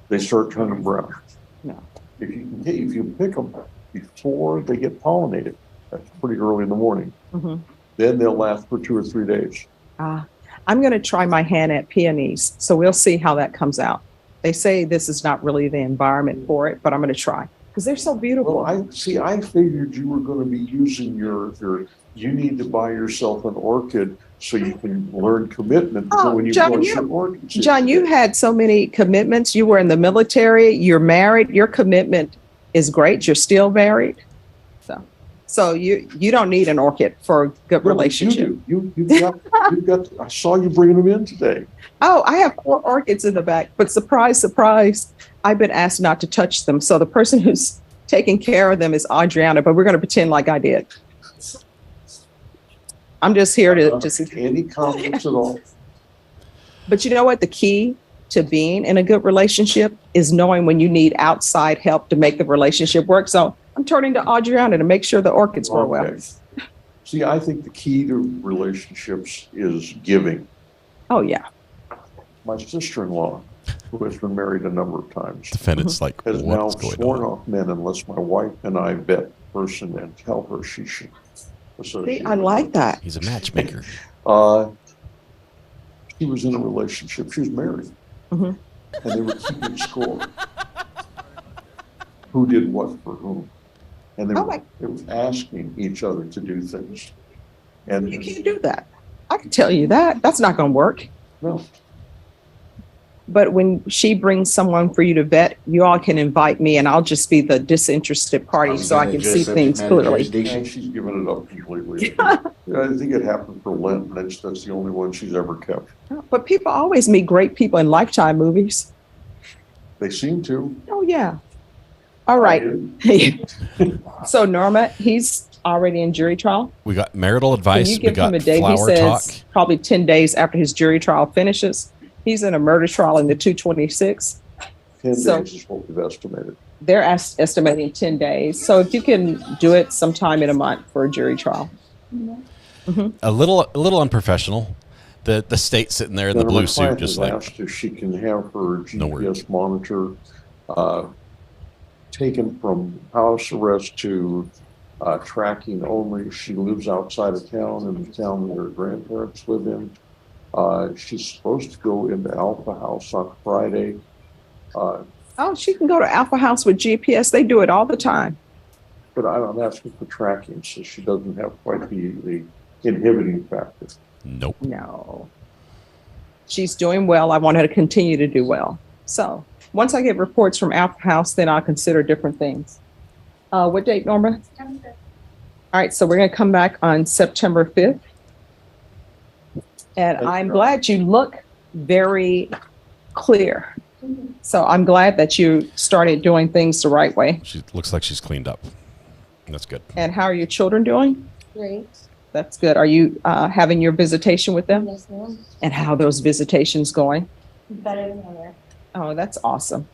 they start turning brown. No. If you pick them before they get pollinated, that's pretty early in the morning. Mm-hmm. Then they'll last for 2 or 3 days. I'm going to try my hand at peonies, so we'll see how that comes out. They say this is not really the environment for it, but I'm going to try because they're so beautiful. Well, I figured you were going to be using your you need to buy yourself an orchid so you can learn commitment. Oh, when you John, bought your orchids. John, you had so many commitments. You were in the military. You're married. Your commitment is great. You're still married. So you don't need an orchid for a good relationship. You've got. I saw you bringing them in today. Oh, I have 4 orchids in the back, but surprise, surprise, I've been asked not to touch them. So the person who's taking care of them is Adriana, but we're going to pretend like I did. I'm just here to just any comments at all. But you know what? The key to being in a good relationship is knowing when you need outside help to make the relationship work. So I'm turning to Adriana to make sure the orchids grow well. See, I think the key to relationships is giving. Oh, yeah. My sister-in-law, who has been married a number of times, Defendant's like, has now what's going sworn off men unless my wife and I vet the person and tell her she should. See, I like that. He's a matchmaker. She was in a relationship. She was married. Mm-hmm. And they were keeping score. Who did what for whom. And they were asking each other to do things. And You can't do that. I can tell you that. That's not going to work. No. But when she brings someone for you to vet, you all can invite me and I'll just be the disinterested party so I can see things clearly. And she's given it up completely. I think it happened for Lent. That's the only one she's ever kept. But people always meet great people in Lifetime movies. They seem to. Oh, yeah. All right. So Norma, he's already in jury trial. We got marital advice. Can you give we got him a date? He flower says talk. probably 10 days after his jury trial finishes. He's in a murder trial in the 226. 10 So- days is what we've estimated. They're estimating 10 days. So if you can do it sometime in a month for a jury trial. A little unprofessional. The state sitting there in the Then blue my suit, client just has like asked if she can have her GPS monitor taken from house arrest to tracking only. She lives outside of town, in the town that her grandparents live in. She's supposed to go into Alpha House on Friday. Oh, she can go to Alpha House with GPS. They do it all the time. But I'm asking for tracking, so she doesn't have quite the inhibiting factor. Nope. No. She's doing well. I want her to continue to do well. So once I get reports from Alpha House, then I'll consider different things. What date, Norma? All right, so we're going to come back on September 5th. And I'm glad you look very clear. So I'm glad that you started doing things the right way. she looks like she's cleaned up. That's good. And how are your children doing? Great. That's good. Are you having your visitation with them? Yes, ma'am. And how are those visitations going? Better than ever. Oh, that's awesome.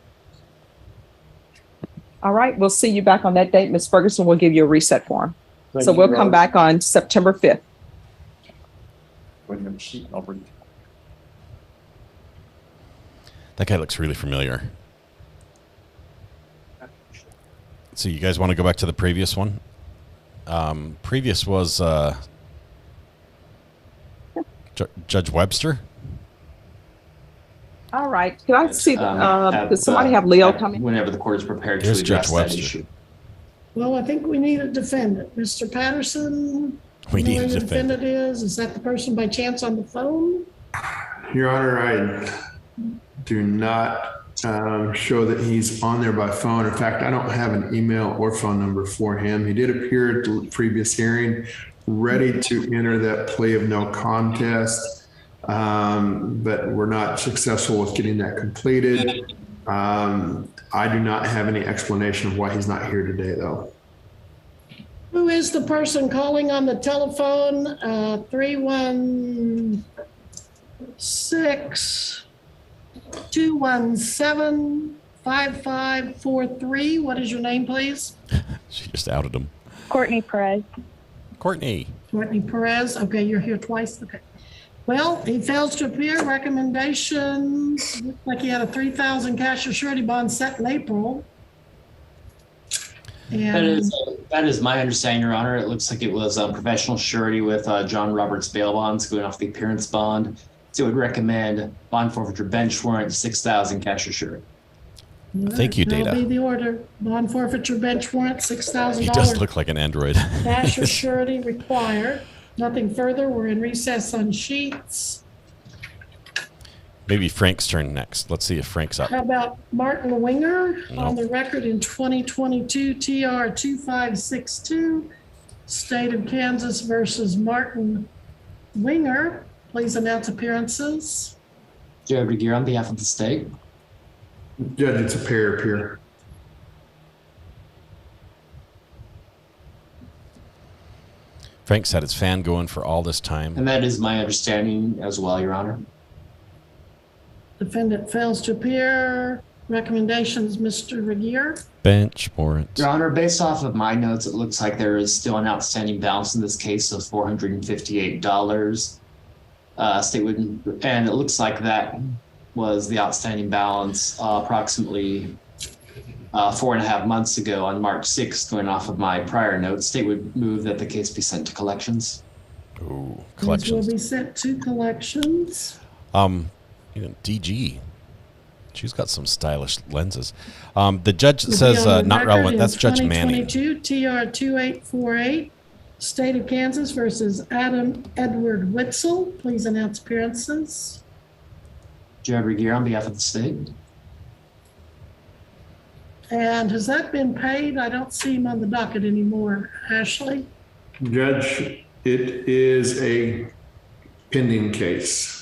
All right, we'll see you back on that date. Ms. Ferguson will give you a reset form. Thank So you, we'll come Rose. back on September 5th. Bring him a seat and I'll bring. That guy looks really familiar. So you guys want to go back to the previous one? Previous was Judge Webster. All right. Can I see, does somebody have Leo coming? Whenever the court is prepared to Here's address Judge that Webster. issue. Well, I think we need a defendant. Mr. Patterson? We need you know a who the defendant. Is that the person by chance on the phone? Your Honor, I do not show that he's on there by phone. In fact, I don't have an email or phone number for him. He did appear at the previous hearing, ready to enter that plea of no contest, but we're not successful with getting that completed. I do not have any explanation of why he's not here today, though. Who is the person calling on the telephone? 316-217-5543. What is your name, please? She just outed him. Courtney Perez. Courtney. Courtney Perez. Okay, you're here twice. Okay. Well, he fails to appear. Recommendations. Looks like he had a $3,000 cash or surety bond set in April. And That is my understanding, Your Honor. It looks like it was professional surety with John Roberts bail bonds going off the appearance bond. So it would recommend bond forfeiture bench warrant, 6,000 cash or surety. Thank you, Data. That'll be the order. Bond forfeiture bench warrant, $6,000. He does look like an android. Cash or surety required. Nothing further. We're in recess on sheets. Maybe Frank's turn next. Let's see if Frank's up. How about Martin Winger No. on the record in 2022 TR 2562, State of Kansas versus Martin Winger. Please announce appearances. Joe Regier on behalf of the state. Judge, it's a pair up here. Frank's had his fan going for all this time. And that is my understanding as well, Your Honor. Defendant fails to appear. Recommendations, Mr. Regier. Bench warrant. Your Honor, based off of my notes, it looks like there is still an outstanding balance in this case of $458. And it looks like that was the outstanding balance approximately 4.5 months ago on March 6th, going off of my prior notes. State would move that the case be sent to collections. Ooh, These collections. will be sent to collections. DG. She's got some stylish lenses. The judge Will be says on the not record relevant. in That's Judge Manning. 2022 TR 2848, State of Kansas versus Adam Edward Witzel. Please announce appearances. Joe Regier on behalf of the state. And has that been paid? I don't see him on the docket anymore. Ashley? Judge, it is a pending case.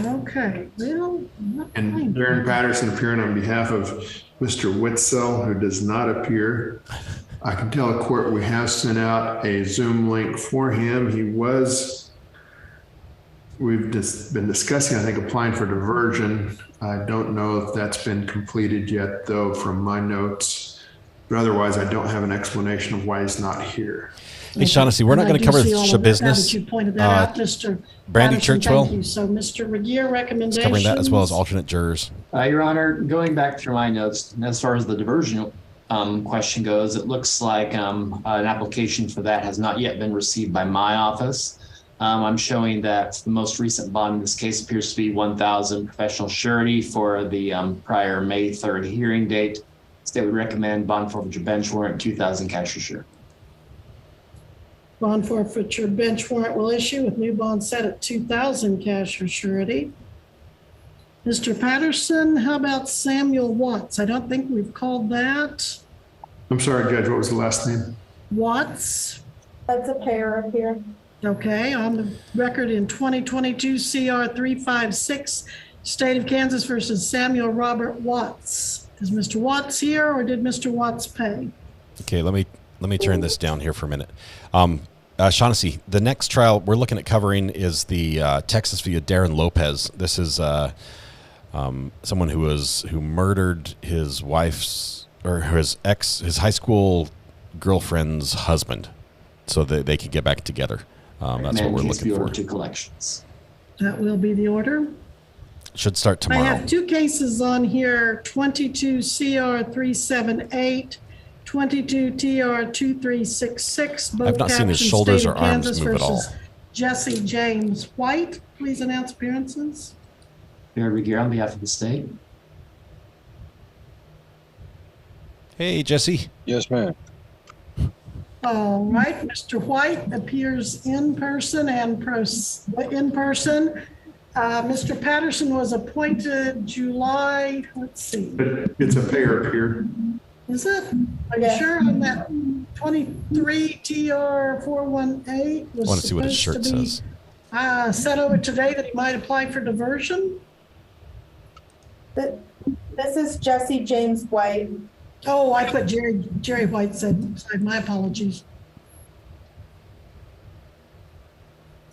Okay, well, not And fine. Darren Patterson appearing on behalf of Mr. Witzel, who does not appear. I can tell the court we have sent out a Zoom link for him. We've just been discussing, I think, applying for diversion. I don't know if that's been completed yet, though, from my notes. But otherwise, I don't have an explanation of why he's not here. Hey, Shaughnessy, we're not And I going to do cover see all of the that business. that you pointed that out, Mr. Brandy Patterson, Churchwell Thank you. So, Mr. Regier, is recommendations? covering that as well as alternate jurors. Your Honor, going back through my notes, as far as the diversion question goes, it looks like an application for that has not yet been received by my office. I'm showing that the most recent bond in this case appears to be 1,000 professional surety for the prior May 3rd hearing date. State would recommend bond forfeiture bench warrant, 2,000 cash or surety. Bond forfeiture bench warrant will issue with new bond set at 2,000 cash or surety. Mr. Patterson, how about Samuel Watts? I don't think we've called that. I'm sorry, Judge, what was the last name? Watts? That's a pair up here. Okay, on the record in 2022 CR 356, State of Kansas versus Samuel Robert Watts. Is Mr. Watts here or did Mr. Watts pay? Okay, let me turn this down here for a minute. Shaughnessy, the next trial we're looking at covering is the Texas v. Darren Lopez. This is someone who murdered his wife's or his high school girlfriend's husband, so that they could get back together. That's what we're looking for. To collections. That will be the order. Should start I tomorrow. have two cases on here, 22 CR 378, 22 TR 2366. I've not seen his shoulders or arms Kansas move at all. versus Jesse James White. Please announce appearances. Mayor Regier on behalf of the state. Hey, Jesse. Yes, ma'am. All right, Mr. White appears in person and in person. Mr. Patterson was appointed July, let's see. But it's a payer here. Is it? Are you sure on that 23 TR 418 I want to see what his shirt says. Set over today that he might apply for diversion? This is Jesse James White. Oh, I put Jerry White said, sorry, my apologies.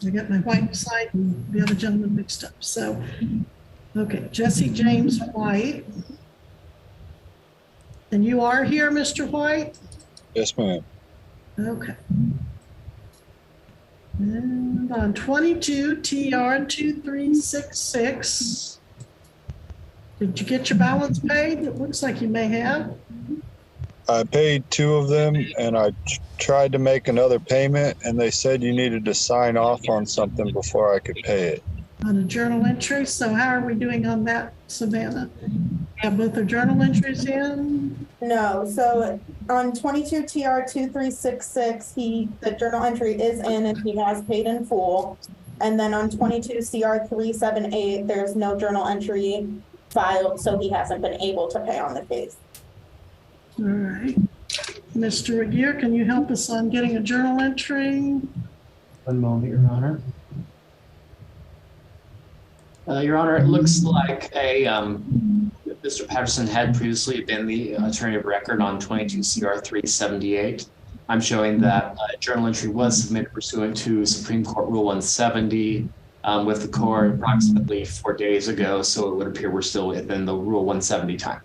I got my white side and the other gentleman mixed up. So, okay, Jesse James White. And you are here, Mr. White? Yes, ma'am. Okay. And on 22 TR 2366. Did you get your balance paid? It looks like you may have. I paid 2 of them, and I tried to make another payment, and they said you needed to sign off on something before I could pay it. On a journal entry. So how are we doing on that, Savannah? Have both the journal entries in? No, so on 22 TR 2366, the journal entry is in and he has paid in full. And then on 22 CR 378, there's no journal entry filed, so he hasn't been able to pay on the case. All right. Mr. Regier, can you help us on getting a journal entry? One moment, Your Honor. Your Honor, it looks like Mr. Patterson had previously been the attorney of record on 22 CR 378. I'm showing that a journal entry was submitted pursuant to Supreme Court Rule 170 with the court approximately 4 days ago, so it would appear we're still within the Rule 170 timeframe.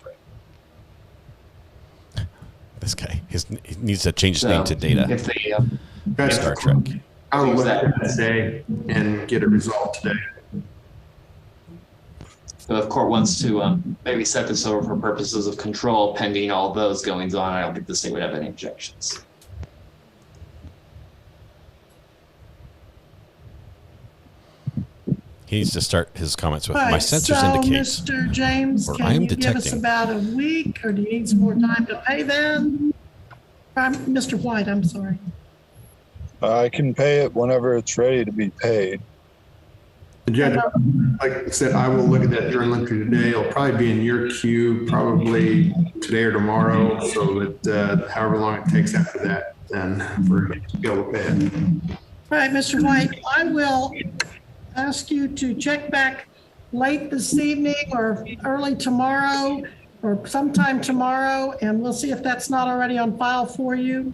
This guy, he needs to change his name to Data. If they Star Trek. I will look at it today and get it resolved today. So if court wants to maybe set this over for purposes of control pending all those goings on, I don't think the state would have any objections. He needs to start his comments with, All right, my sensors so indicate. Mr. James, or I can am you give us detecting. about a week, or do you need some more time to pay them? Mr. White, I'm sorry. I can pay it whenever it's ready to be paid. The judge, like I said, I will look at that journal entry today. It'll probably be in your queue, probably today or tomorrow, so that however long it takes after that, then for him to be able to pay it. All right, Mr. White, I will ask you to check back late this evening or early tomorrow or sometime tomorrow, and we'll see if that's not already on file for you.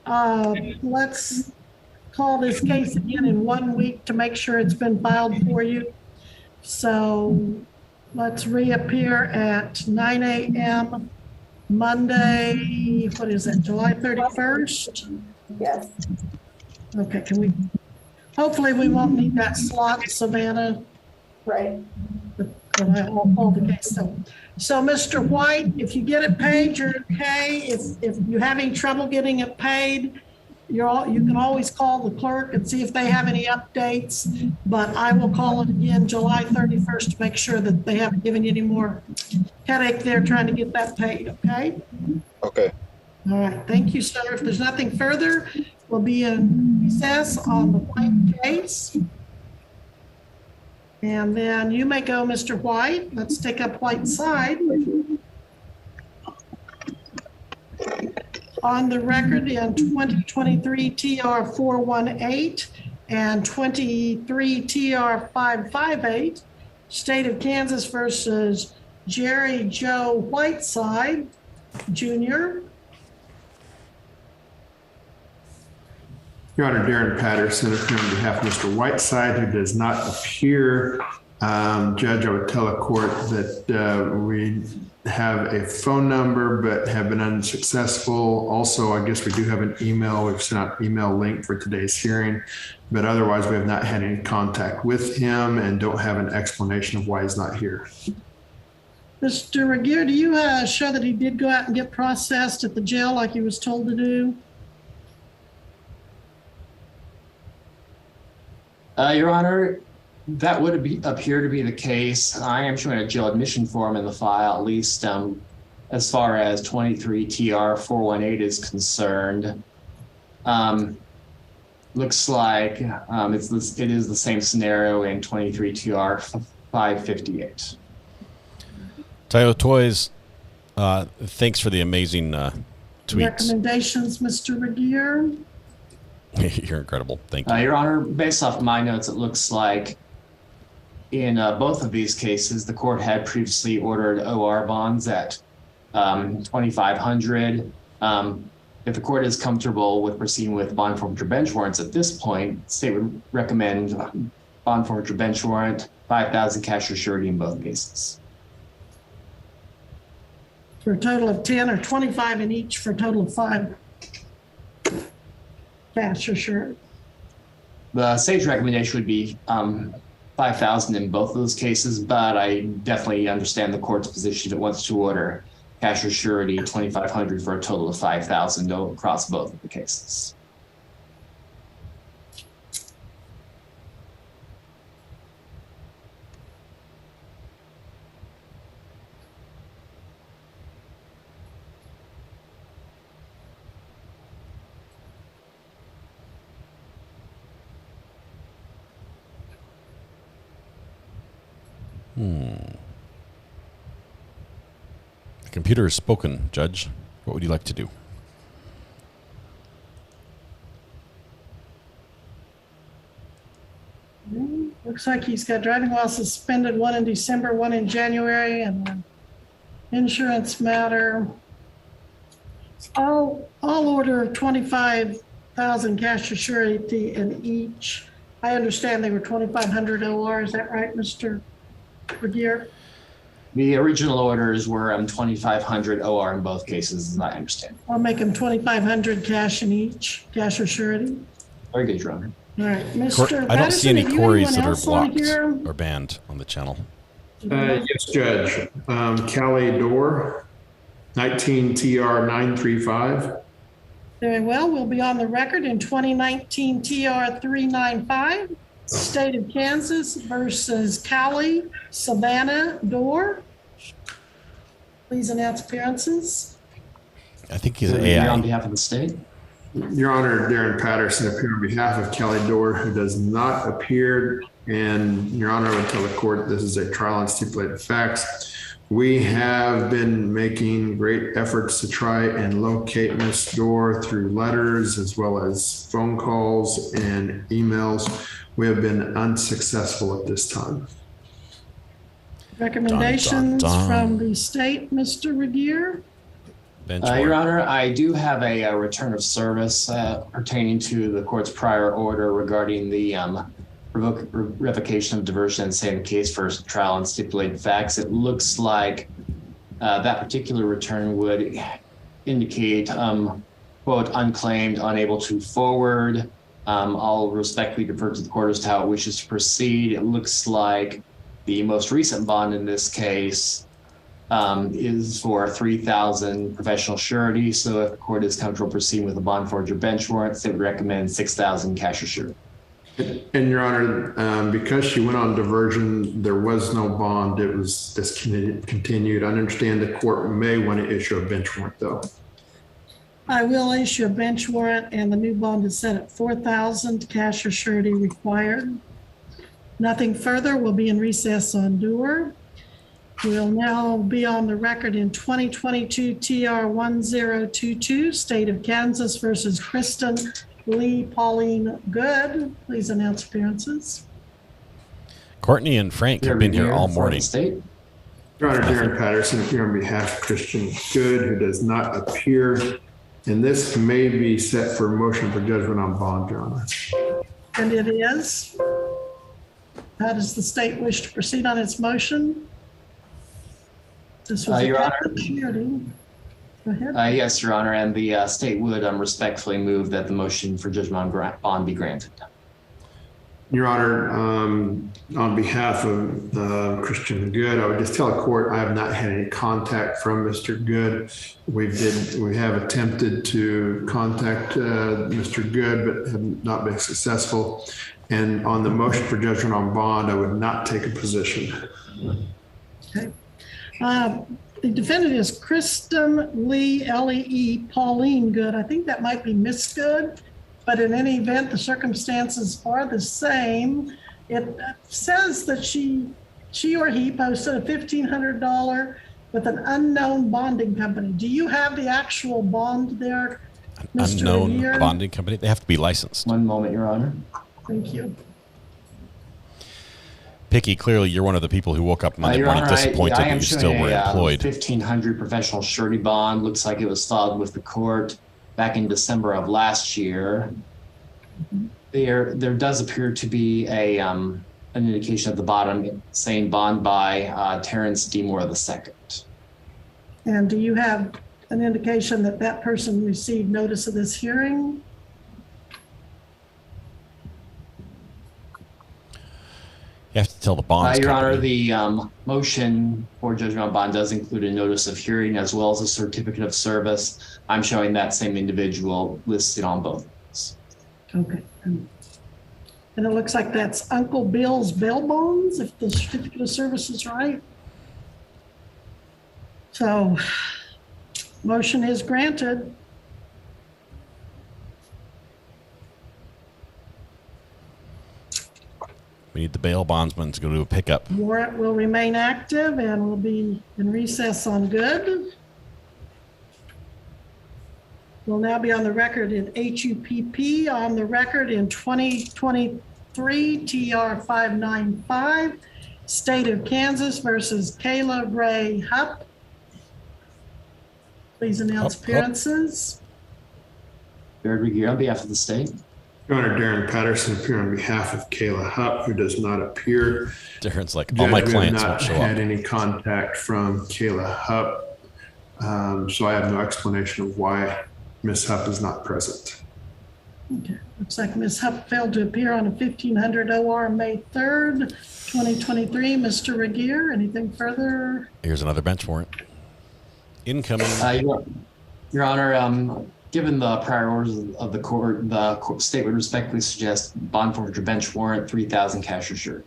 Let's call this case again in 1 week to make sure it's been filed for you. So let's reappear at 9 a.m. Monday, what is it, July 31st? Yes. Okay, can we, hopefully we won't need that slot, Savannah. Right. But I'll hold the case. So Mr. White, if you get it paid, you're okay. If you're having trouble getting it paid, you can always call the clerk and see if they have any updates. But I will call it again July 31st to make sure that they haven't given you any more headache there trying to get that paid, okay? Okay. All right, thank you, sir. If there's nothing further, we'll be in recess on the White case. And then you may go, Mr. White. Let's take up White's side. On the record in 2023 TR 418 and 23 TR 558, State of Kansas versus Jerry Joe Whiteside Jr. Your Honor, Darren Patterson, on behalf of Mr. Whiteside, who does not appear Judge, I would tell a court that we have a phone number but have been unsuccessful. Also, I guess we do have an email. We've sent out an email link for today's hearing, but otherwise we have not had any contact with him and don't have an explanation of why he's not here. Mr. Regier, do you show that he did go out and get processed at the jail like he was told to do? Your Honor, that would appear to be the case. I am showing a jail admission form in the file, at least as far as 23 TR 418 is concerned. Looks like it is the same scenario in 23 TR 558. Tayo Toys, thanks for the amazing tweets. Recommendations, Mr. Regier? You're incredible. Thank you. Your Honor, based off my notes, it looks like in both of these cases, the court had previously ordered OR bonds at $2,500. If the court is comfortable with proceeding with bond forfeiture bench warrants at this point, the state would recommend bond forfeiture bench warrant, 5,000 cash or surety in both cases. For a total of 10 or 25 in each for a total of 5. Cash or surety. The state's recommendation would be 5,000 in both of those cases, but I definitely understand the court's position. It wants to order cash or surety 2,500 for a total of 5,000 across both of the cases. The computer has spoken, Judge. What would you like to do? Looks like he's got driving while suspended, 1 in December, 1 in January, and insurance matter. I'll order 25,000 cash or surety in each. I understand they were 2,500 OR. Is that right, Mr. Regier? The original orders were 2,500 OR in both cases, as I understand. I'll make them 2,500 cash in each, cash or surety. Very good, Your Honor. All right, Mr. I don't see any Patterson, Corys that are else on blocked here? or banned on the channel. Yes, Judge. Callie Dorr, 19 TR 935. Very well, we'll be on the record in 2019 TR 395, State of Kansas versus Callie Savannah Dorr. Please announce appearances. I think he's an AI. On behalf of the state. Your Honor, Darren Patterson appear on behalf of Callie Dorr, who does not appear. And Your Honor, I would tell the court this is a trial on stipulated facts. We have been making great efforts to try and locate Ms. Dorr through letters as well as phone calls and emails. We have been unsuccessful at this time. Recommendations Dun, dun, dun. from the state, Mr. Regier? Your Honor, I do have a return of service pertaining to the court's prior order regarding the revocation of diversion and setting the case for trial on stipulated facts. It looks like that particular return would indicate, quote, unclaimed, unable to forward. I'll respectfully defer to the court as to how it wishes to proceed. It looks like the most recent bond in this case is for 3,000 professional surety. So if the court is comfortable proceeding with a bond forfeiture bench warrant, they would recommend 6,000 cash or surety. And Your Honor, because she went on diversion, there was no bond. It was discontinued. I understand the court may want to issue a bench warrant, though. I will issue a bench warrant, and the new bond is set at 4,000 cash or surety required. Nothing further. Will be in recess on Dorr. We'll now be on the record in 2022 TR 1022, State of Kansas versus Kristen Lee Pauline Good. Please announce appearances. Courtney and Frank have been here all morning. Your Honor, Darren Patterson here on behalf of Christian Good, who does not appear. And this may be set for motion for judgment on bond, Your Honor. And it is? How does the state wish to proceed on its motion? This was a Your Honor. Catholic charity. Go ahead. Yes, Your Honor, and the state would respectfully move that the motion for judgment on bond be granted. Your Honor, on behalf of Christian Good, I would just tell the court I have not had any contact from Mr. Good. We have attempted to contact Mr. Good, but have not been successful. And on the motion for judgment on bond, I would not take a position. Okay. The defendant is Kristen Lee, Lee, Pauline Good. I think that might be Miss Good, but in any event, the circumstances are the same. It says that she or he posted a $1,500 with an unknown bonding company. Do you have the actual bond there, Mr. Unknown Revere? bonding company? They have to be licensed. One moment, Your Honor. Thank you. Picky, clearly you're one of the people who woke up Monday morning disappointed that you still were employed. $1,500 professional surety bond. Looks like it was filed with the court back in December of last year. There does appear to be an indication at the bottom saying bond by Terrence D. Moore II. And do you have an indication that that person received notice of this hearing? You have to tell the bonds Your company. Honor, the motion for judgment on bond does include a notice of hearing as well as a certificate of service. I'm showing that same individual listed on both. Okay. And it looks like that's Uncle Bill's bail bonds, if the certificate of service is right. So, motion is granted. We need the bail bondsman to go to a pickup. Warrant will remain active and will be in recess on good. Will now be on the record in HUPP, on the record in 2023 TR 595, State of Kansas versus Kayla Ray Hupp. Please announce appearances. Jared Regier on behalf of the state. Your Honor, Darren Patterson appear on behalf of Kayla Hupp, who does not appear. Darren's like, all my clients won't show up. I have not had up. any contact from Kayla Hupp, so I have no explanation of why Ms. Hupp is not present. Okay, looks like Ms. Hupp failed to appear on a 1500 OR May 3rd, 2023. Mr. Regier, anything further? Here's another bench warrant. Incoming. Your Honor, given the prior orders of the court, state would respectfully suggest bond forfeiture bench warrant, 3,000 cash assured.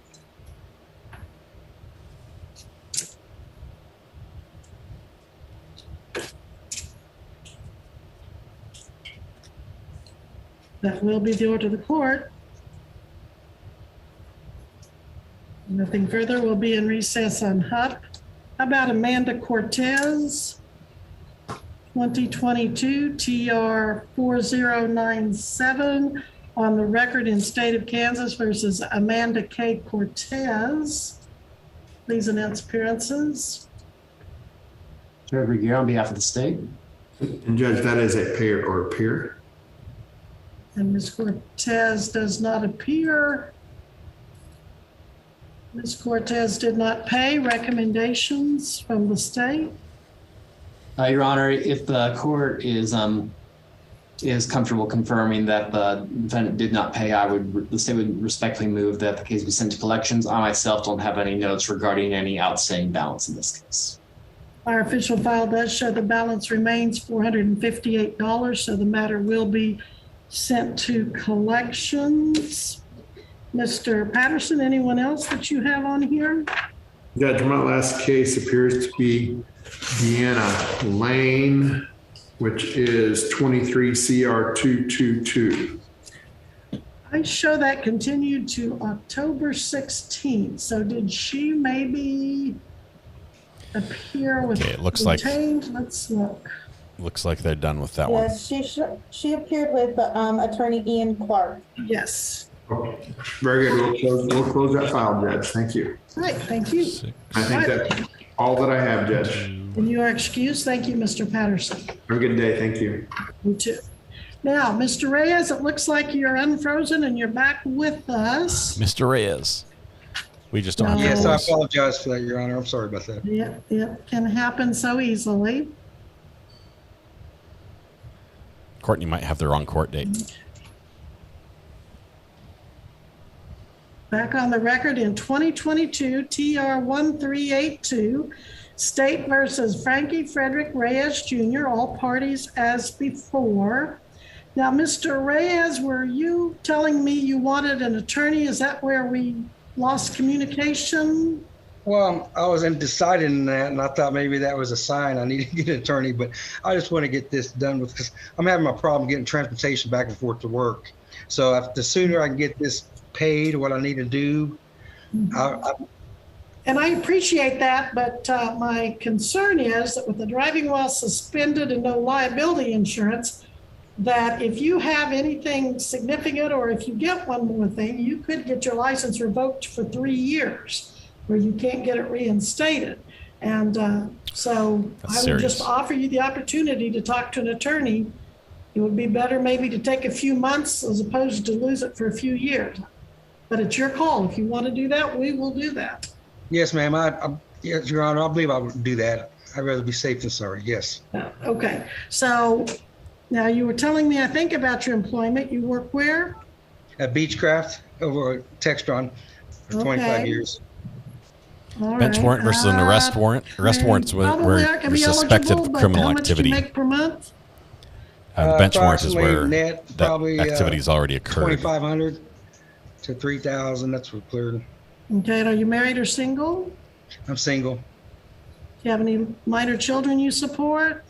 That will be the order of the court. Nothing further. We'll be in recess on Hupp. How about Amanda Cortez? 2022 TR 4097 on the record in State of Kansas versus Amanda K. Cortez. Please announce appearances. Jared Regier on behalf of the state. And Judge, that is a payer or peer. And Ms. Cortez does not appear. Ms. Cortez did not pay. Recommendations from the state? Your Honor, if the court is comfortable confirming that the defendant did not pay, the state would respectfully move that the case be sent to collections. I myself don't have any notes regarding any outstanding balance in this case. Our official file does show the balance remains $458, so the matter will be sent to collections. Mr. Patterson, anyone else that you have on here? Judge, my last case appears to be Deanna Lane, which is 23 CR 222. I show that continued to October 16th. So did she maybe appear with Okay, it looks like- retained? Let's look. Looks like they're done with that one. Yes, she appeared with Attorney Ian Clark. Yes. Okay. Very good. We'll close that file, Judge. Thank you. All right, thank you. I think that's all that I have, Judge. And you are excused. Thank you, Mr. Patterson. Have a good day. Thank you. You too. Now, Mr. Reyes, it looks like you're unfrozen and you're back with us. Mr. Reyes. We just don't have the Yes, I voice. apologize for that, Your Honor. I'm sorry about that. Yeah, yeah, can happen so easily. Courtney might have the wrong court date. Back on the record in 2022, TR 1382, State versus Frankie Frederick Reyes Jr., all parties as before. Now, Mr. Reyes, were you telling me you wanted an attorney? Is that where we lost communication? Well, I was undecided in that, and I thought maybe that was a sign I need to get an attorney, but I just want to get this done with, because I'm having a problem getting transportation back and forth to work. So the sooner I can get this paid, what I need to do, And I appreciate that, but my concern is that with the driving while suspended and no liability insurance, that if you have anything significant or if you get one more thing, you could get your license revoked for 3 years where you can't get it reinstated. And so I would just offer you the opportunity to talk to an attorney. It would be better maybe to take a few months as opposed to lose it for a few years. But it's your call. If you want to do that, we will do that. yes, ma'am. Yes, Your Honor, I believe I would do that. I'd rather be safe than sorry. Yes. Okay. So now you were telling me, I think, about your employment. You work where? At Beechcraft over at Textron for 25 years. All Bench right. warrant versus an arrest warrant. Arrest warrants where you're suspected of criminal activity. How much do you make per month? The bench warrant is where net, that probably, activity's already occurred. 2,500 to 3,000. That's what cleared. Okay. And are you married or single? I'm single. Do you have any minor children you support?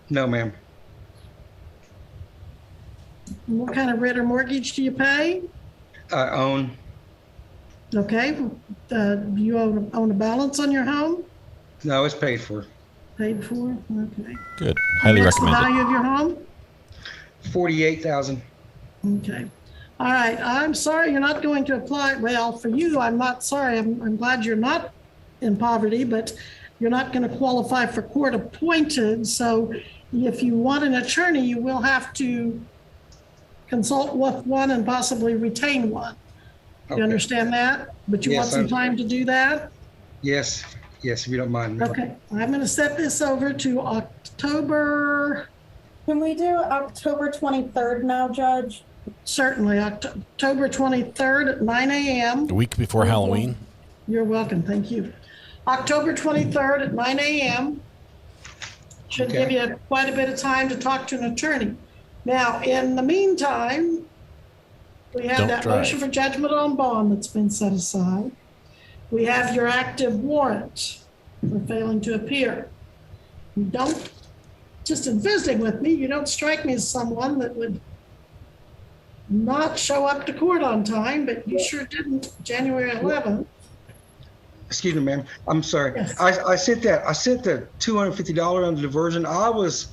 No, ma'am. What kind of rent or mortgage do you pay? I own. Okay. Do you own a balance on your home? No, it's paid for. Paid for? Okay. Good. Highly What's recommend the it. value of your home? 48,000. Okay. All right. I'm sorry you're not going to apply. Well, for you, I'm not sorry. I'm glad you're not in poverty, but you're not going to qualify for court appointed. So if you want an attorney, you will have to consult with one and possibly retain one. You understand that? But you want some time to do that? Yes. Yes, if you don't mind. Okay. I'm going to set this over to October. Can we do October 23rd now, Judge? Certainly. October 23rd at 9 a.m. The week before Halloween. You're welcome. Thank you. October 23rd at 9 a.m. Should give you quite a bit of time to talk to an attorney. Now, in the meantime, we have that motion for judgment on bond that's been set aside. We have your active warrant for failing to appear. You don't, just in visiting with me, you don't strike me as someone that would not show up to court on time, but you sure didn't January 11th. Excuse me, ma'am. I'm sorry. Yes. I sent the $250 on the diversion. I was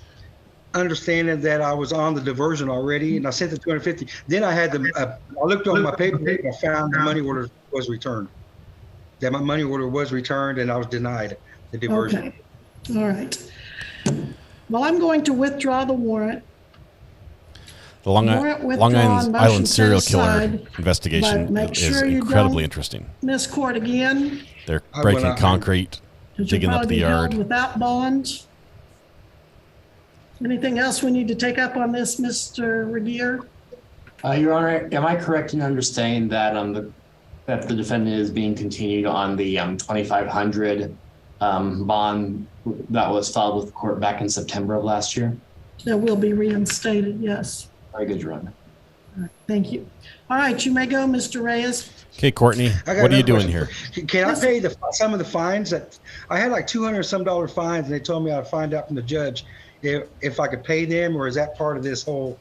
understanding that I was on the diversion already, and I sent the 250. Then I had I looked on my paper and I found the money order was returned. That my money order was returned, and I was denied the diversion. Okay. All right. Well, I'm going to withdraw the warrant. The Long Island serial killer investigation is incredibly interesting. Miss court again. They're breaking concrete, digging up the yard. Without bond. Anything else we need to take up on this, Mr. Regier? Your Honor, am I correct in understanding that that the defendant is being continued on the 2,500 bond that was filed with the court back in September of last year? That will be reinstated, yes. Very good, Your Honor. All right, thank you. All right, you may go, Mr. Reyes. Okay, Courtney, what are you doing here? Can I pay some of the fines? That I had like $200 some fines, and they told me I'd find out from the judge if I could pay them, or is that part of this whole?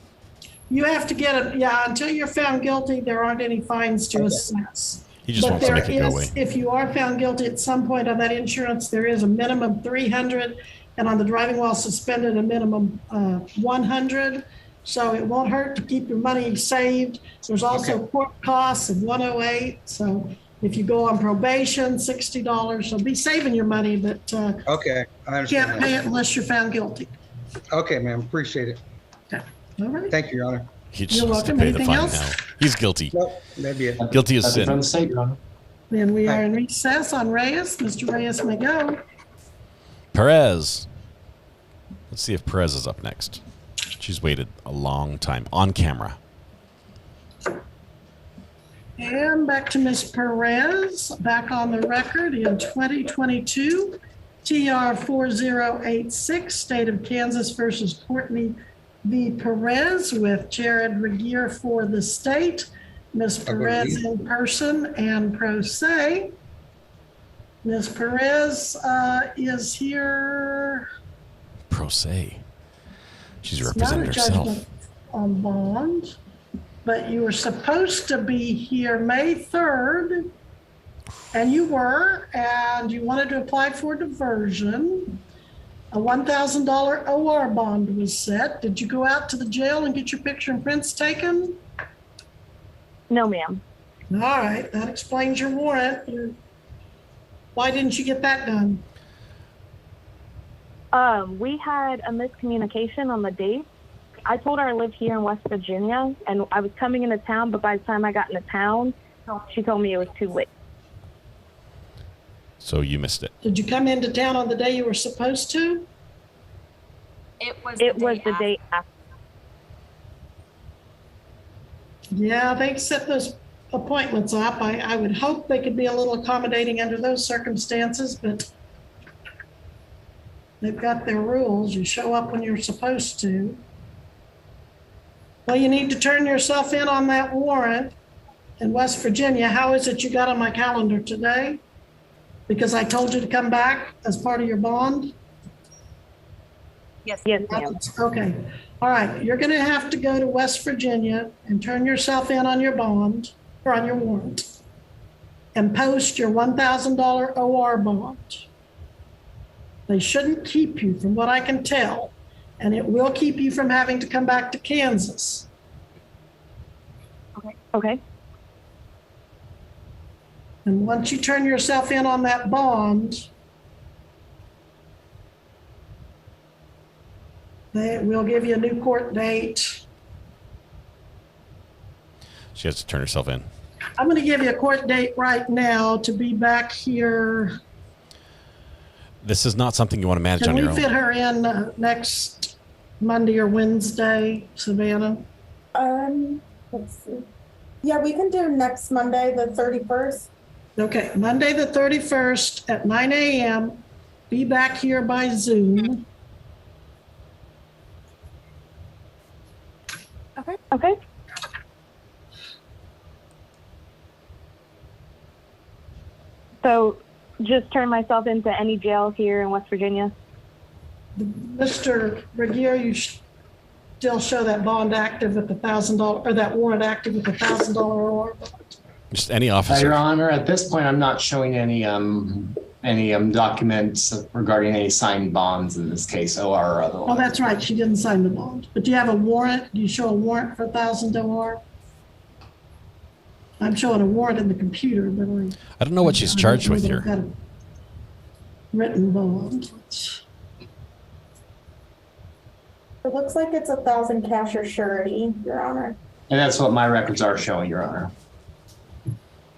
You have to get it, yeah, until you're found guilty, there aren't any fines to assess. He just wants to make it go away. If you are found guilty at some point on that insurance, there is a minimum 300, and on the driving while suspended, a minimum 100. So it won't hurt to keep your money saved. There's also court costs of 108. So if you go on probation, $60. So be saving your money, but okay, I understand. Can't pay it unless you're found guilty. Okay, ma'am, appreciate it. Okay. All right. Thank you, Your Honor. He just wants to pay the fine now. He's guilty. Nope, that'd be it. Guilty as sin. From the state, Your Honor. Then we are in recess on Reyes. Mr. Reyes may go. Perez. Let's see if Perez is up next. She's waited a long time on camera. And back to Ms. Perez, back on the record in 2022, TR 4086, State of Kansas versus Courtney v. Perez with Jared Regier for the state. Ms. Perez in person and pro se. Ms. Perez is here. Pro se. She's It's representing not a herself. judgment on bond, but you were supposed to be here May 3rd, and you were, and you wanted to apply for diversion. A $1,000 OR bond was set. Did you go out to the jail and get your picture and prints taken? No, ma'am. All right, that explains your warrant. Why didn't you get that done? We had a miscommunication on the date. I told her I lived here in West Virginia and I was coming into town, but by the time I got into town, she told me it was too late. So you missed it. Did you come into town on the day you were supposed to? It was the day after. Yeah, they set those appointments up. I would hope they could be a little accommodating under those circumstances, but they've got their rules. You show up when you're supposed to. Well, you need to turn yourself in on that warrant in West Virginia. How is it you got on my calendar today? Because I told you to come back as part of your bond? Yes, ma'am. Okay. All right. You're going to have to go to West Virginia and turn yourself in on your bond or on your warrant and post your $1,000 OR bond. They shouldn't keep you, from what I can tell, and it will keep you from having to come back to Kansas. Okay. And once you turn yourself in on that bond, they will give you a new court date. She has to turn herself in. I'm going to give you a court date right now to be back here. This is not something you want to manage Can on we your own. fit her in next Monday or Wednesday, Savannah? Let's see. Yeah, we can do next Monday, the 31st. Okay, Monday, the 31st at 9 a.m. Be back here by Zoom. Okay. So just turn myself into any jail here in West Virginia? Mr. Regier, you still show that bond active with the $1,000, or that warrant active with the $1,000 OR bond. Just any officer. Your Honor, at this point, I'm not showing any documents regarding any signed bonds in this case, OR or otherwise. Oh, that's right. She didn't sign the bond. But do you have a warrant? Do you show a warrant for $1,000 OR? I'm showing a warrant in the computer, but I don't know what she's charged with here. I've got a written bond. It looks like it's 1,000 cash or surety, Your Honor. And that's what my records are showing, Your Honor.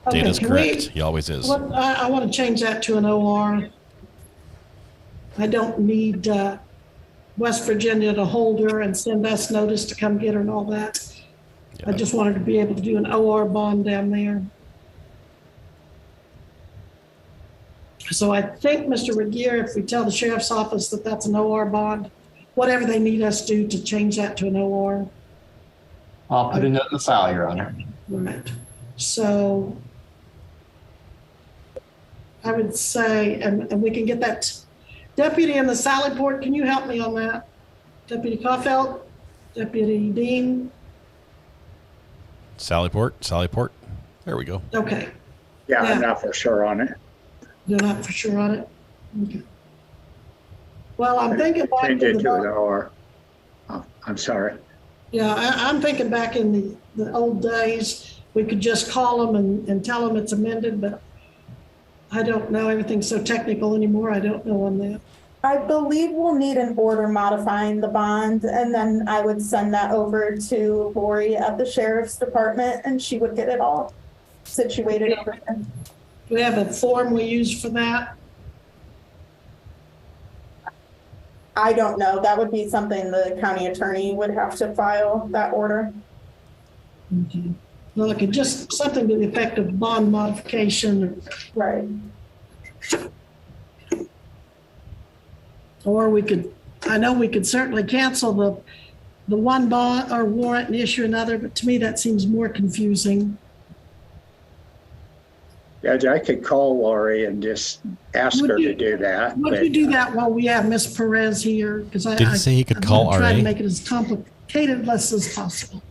Okay, Data's can correct. we- He always is. I want to change that to an OR. I don't need West Virginia to hold her and send us notice to come get her and all that. I just wanted to be able to do an OR bond down there. So I think, Mr. Regier, if we tell the sheriff's office that that's an OR bond, whatever they need us to do to change that to an OR. I'll put a note in the file, Your Honor. Right. So I would say, and we can get that deputy in the Sally Port. Can you help me on that? Deputy Caulfield, Deputy Dean. Sallyport. There we go. Okay. Yeah, Yeah. I'm not for sure on it. You're not for sure on it? Okay. Well, I'm thinking back Change to it to an the, OR. Oh, I'm sorry. yeah, I'm thinking back in the old days, we could just call them and tell them it's amended, but I don't know. Everything's so technical anymore. I don't know on that. I believe we'll need an order modifying the bond, and then I would send that over to Lori at the sheriff's department, and she would get it all situated over there. Do we have a form we use for that? I don't know. That would be something the county attorney would have to file that order. Well, it could just something to the effect of bond modification. Right. Or we could, I know we could certainly cancel the one bond or warrant and issue another, but to me, that seems more confusing. Judge, I could call Lori and just ask her to do that. Would you do that while we have Ms. Perez here? Because Did he say he could call Try RA? to make it as complicated less as possible.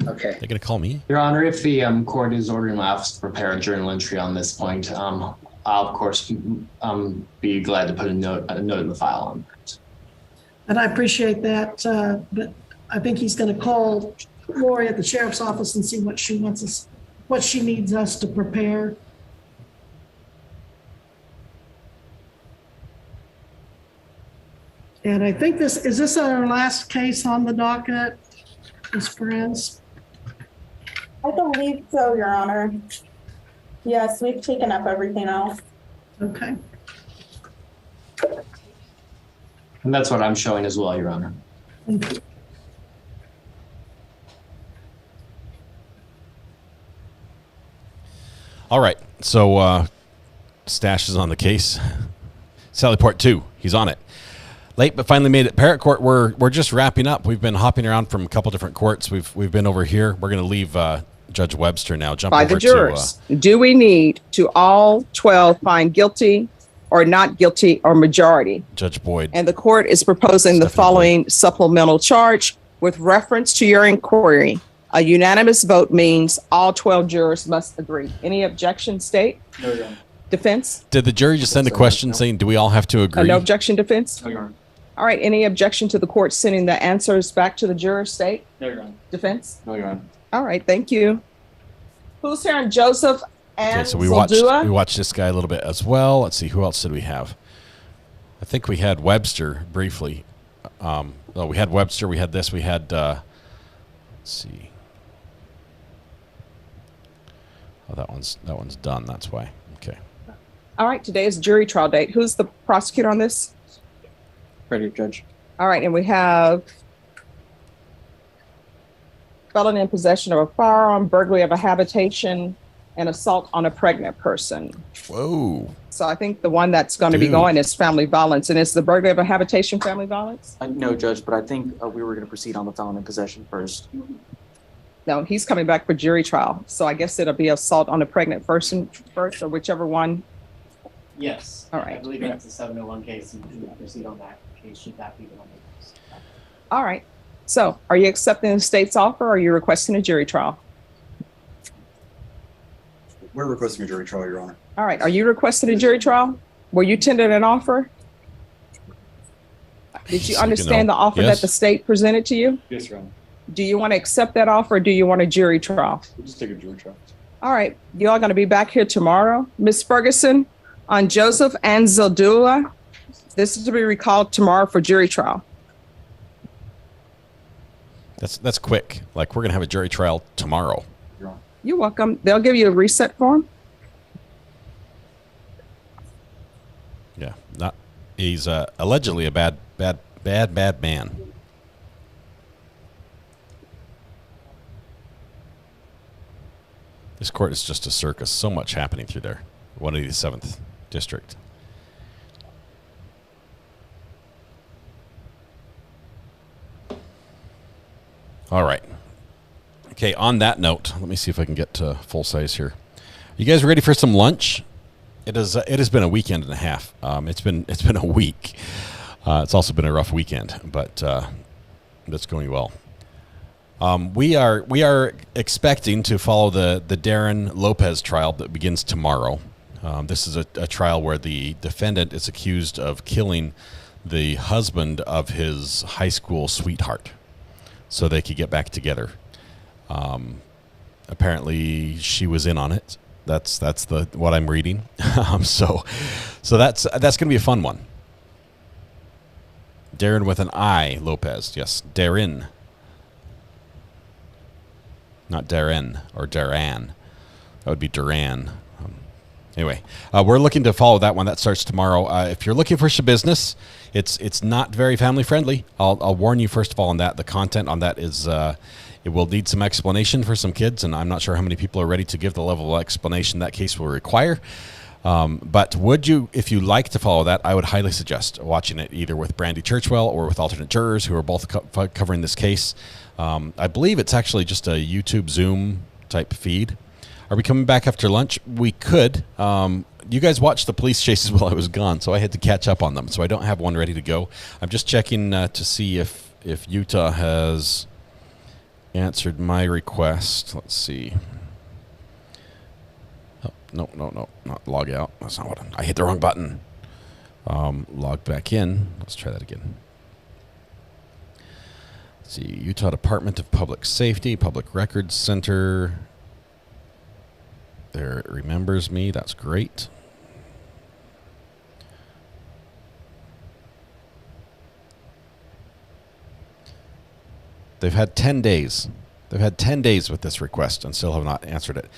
Okay. They're going to call me? Your Honor, if the court is ordering my office to prepare a journal entry on this point, I'll of course be glad to put a note in the file on that. And I appreciate that, but I think he's going to call Lori at the sheriff's office and see what she wants us, what she needs us to prepare. And I think is this our last case on the docket, Ms. Perez? I believe so, Your Honor. Yes, we've taken up everything else. Okay. And that's what I'm showing as well, Your Honor. Thank you. All right. So Stash is on the case. Sallyport 2, he's on it. Late, but finally made it. Parrot Court, we're just wrapping up. We've been hopping around from a couple different courts. We've been over here. We're going to leave Judge Webster now. Jump By over the jurors. to Do we need to all 12 find guilty or not guilty or majority? Judge Boyd. And the court is proposing the following supplemental charge with reference to your inquiry. A unanimous vote means all 12 jurors must agree. Any objection, state? No, Your Honor. Defense? Did the jury just send a question saying, do we all have to agree? No objection, defense? No, Your Honor. All right, any objection to the court sending the answers back to the juror, state? No, Your Honor. Defense? No, Your Honor. All right, thank you. Who's here on Joseph and Okay, so we Zaldua? watched this guy a little bit as well. Let's see, who else did we have? I think we had Webster briefly. We had Webster. We had this. We had. Let's see. Oh, that one's done. That's why. Okay. All right, today is jury trial date. Who's the prosecutor on this? Ready, Judge. All right, and we have felon in possession of a firearm, burglary of a habitation, and assault on a pregnant person. Whoa. So I think the one that's going to be Dude. going is family violence. And is the burglary of a habitation family violence? No, Judge, but I think we were going to proceed on the felon in possession first. No, he's coming back for jury trial. So I guess it'll be assault on a pregnant person first, or whichever one. Yes. All right. I believe that's a 701 case and we proceed on that case. Should that be the one? All right. So are you accepting the state's offer or are you requesting a jury trial? We're requesting a jury trial, Your Honor. All right. Are you requesting a jury trial? Were you tendered an offer? Did you understand the offer Yes. that the state presented to you? Yes, Your Honor. Do you want to accept that offer or do you want a jury trial? We'll just take a jury trial. All right. You all going to be back here tomorrow. Ms. Ferguson, on Joseph and Zaldua, this is to be recalled tomorrow for jury trial. That's quick. Like, we're going to have a jury trial tomorrow. You're welcome. They'll give you a reset form. Yeah. He's allegedly a bad man. This court is just a circus. So much happening through there. 187th District. All right. Okay, on that note, let me see if I can get to full size here. You guys ready for some lunch? It has been a weekend and a half. It's been a week. It's also been a rough weekend, but that's going well. We are expecting to follow the Darren Lopez trial that begins tomorrow. This is a trial where the defendant is accused of killing the husband of his high school sweetheart so they could get back together. Apparently she was in on it. That's what I'm reading. So that's going to be a fun one. Darren with an I, Lopez. Yes, Darren. Not Darren or Daran. That would be Duran. Anyway, we're looking to follow that one. That starts tomorrow. If you're looking for Shabusiness, it's not very family friendly. I'll warn you first of all on that. The content on that is it will need some explanation for some kids, and I'm not sure how many people are ready to give the level of explanation that case will require. But if you like to follow that, I would highly suggest watching it either with Brandy Churchwell or with alternate jurors who are both covering this case. I believe it's actually just a YouTube Zoom type feed. Are we coming back after lunch? We could. You guys watched the police chases while I was gone, so I had to catch up on them. So I don't have one ready to go. I'm just checking to see if Utah has answered my request. Let's see. Oh, no, not log out. That's not what I hit the wrong button. Log back in. Let's try that again. Let's see. Utah Department of Public Safety, Public Records Center. There, it remembers me. That's great. They've had 10 days. They've had 10 days with this request and still have not answered it.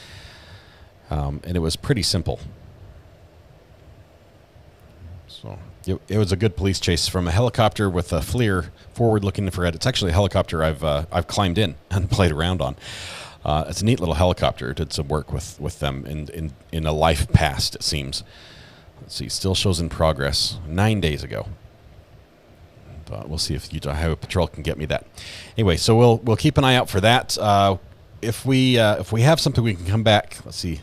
And it was pretty simple. So it was a good police chase from a helicopter with a FLIR forward-looking infrared. It's actually a helicopter I've climbed in and played around on. It's a neat little helicopter. Did some work with them in a life past, it seems. Let's see, still shows in progress 9 days ago. But we'll see if Utah Highway Patrol can get me that. Anyway, so we'll keep an eye out for that. If we have something, we can come back. Let's see.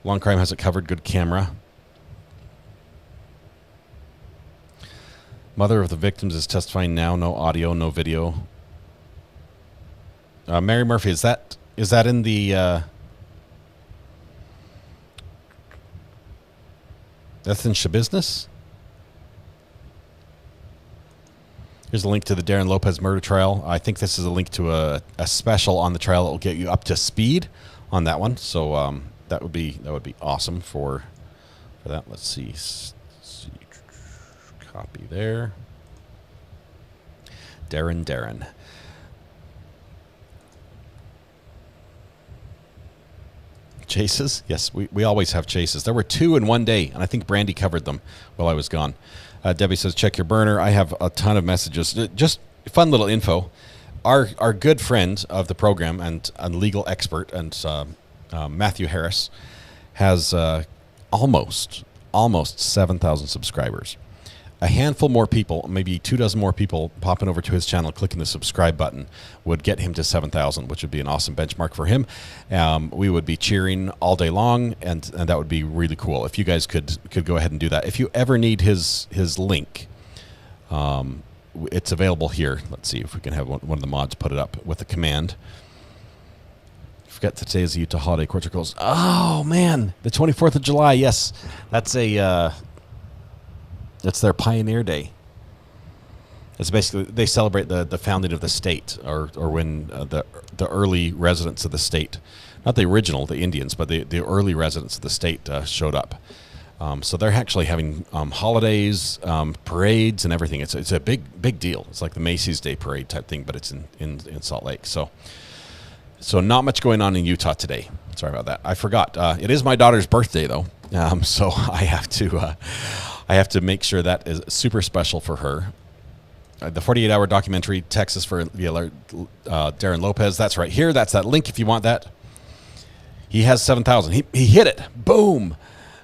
Long Crime has it covered. Good camera. Mother of the victims is testifying now. No audio, no video. Mary Murphy, is that in the? That's in Shabusiness? Here's a link to the Darren Lopez murder trial. I think this is a link to a special on the trial that will get you up to speed on that one. So that would be awesome for that. Let's see. Copy there. Darren. Chases? Yes, we always have chases. There were 2 in one day, and I think Brandy covered them while I was gone. Debbie says, check your burner. I have a ton of messages. Just fun little info. Our good friend of the program and a legal expert, and Matthew Harris, has almost 7,000 subscribers. A handful more people, maybe 24 more people popping over to his channel, clicking the subscribe button, would get him to 7,000, which would be an awesome benchmark for him. We would be cheering all day long, and that would be really cool. If you guys could go ahead and do that. If you ever need his link, it's available here. Let's see if we can have one of the mods put it up with a command. Forget that today is the Utah holiday. Courts are closed. Oh man, the 24th of July. Yes, that's that's their Pioneer Day. It's basically, they celebrate the founding of the state, or when the early residents of the state, not the original, the Indians, but the early residents of the state showed up. So they're actually having holidays, parades, and everything. It's a big deal. It's like the Macy's Day Parade type thing, but it's in Salt Lake. So not much going on in Utah today. Sorry about that. I forgot. It is my daughter's birthday though, so I have to make sure that is super special for her. The 48-hour documentary, Texas for Darren Lopez. That's right here. That's that link if you want that. He has 7,000. He hit it. Boom.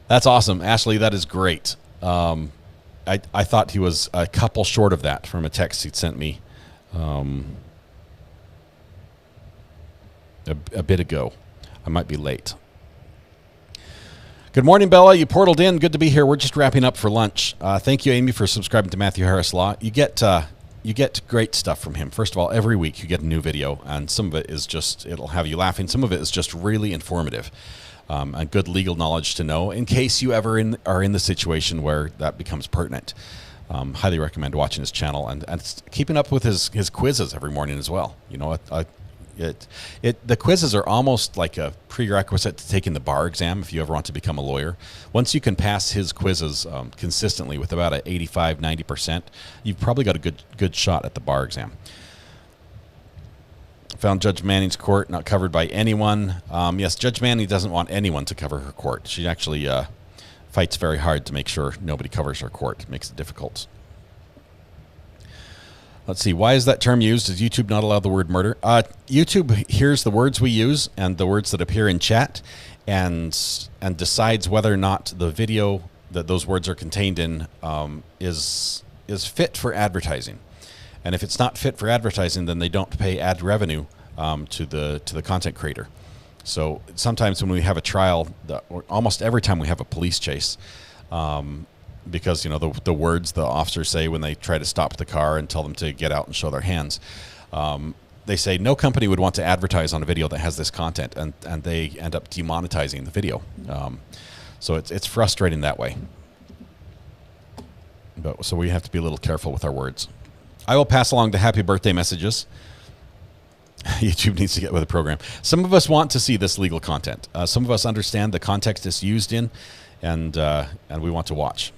That's awesome. Ashley, that is great. I thought he was a couple short of that from a text he'd sent me a bit ago. I might be late. Good morning, Bella. You portaled in. Good to be here. We're just wrapping up for lunch. Thank you, Amy, for subscribing to Matthew Harris Law. You get great stuff from him. First of all, every week you get a new video, and some of it is just, it'll have you laughing. Some of it is just really informative and good legal knowledge to know in case you ever are in the situation where that becomes pertinent. Highly recommend watching his channel and keeping up with his quizzes every morning as well. You know, the quizzes are almost like a prerequisite to taking the bar exam if you ever want to become a lawyer. Once you can pass his quizzes consistently with about an 85-90%, you've probably got a good shot at the bar exam. Found Judge Manning's court not covered by anyone. Yes, Judge Manning doesn't want anyone to cover her court. She actually fights very hard to make sure nobody covers her court. It makes it difficult. Let's see. Why is that term used? Does YouTube not allow the word murder? YouTube hears the words we use and the words that appear in chat, and decides whether or not the video that those words are contained in is fit for advertising. And if it's not fit for advertising, then they don't pay ad revenue to the content creator. So sometimes when we have a trial, or almost every time we have a police chase, because the words the officers say when they try to stop the car and tell them to get out and show their hands, they say no company would want to advertise on a video that has this content, and they end up demonetizing the video. So it's frustrating that way. So we have to be a little careful with our words. I will pass along the happy birthday messages. YouTube needs to get with the program. Some of us want to see this legal content. Some of us understand the context it's used in, and we want to watch.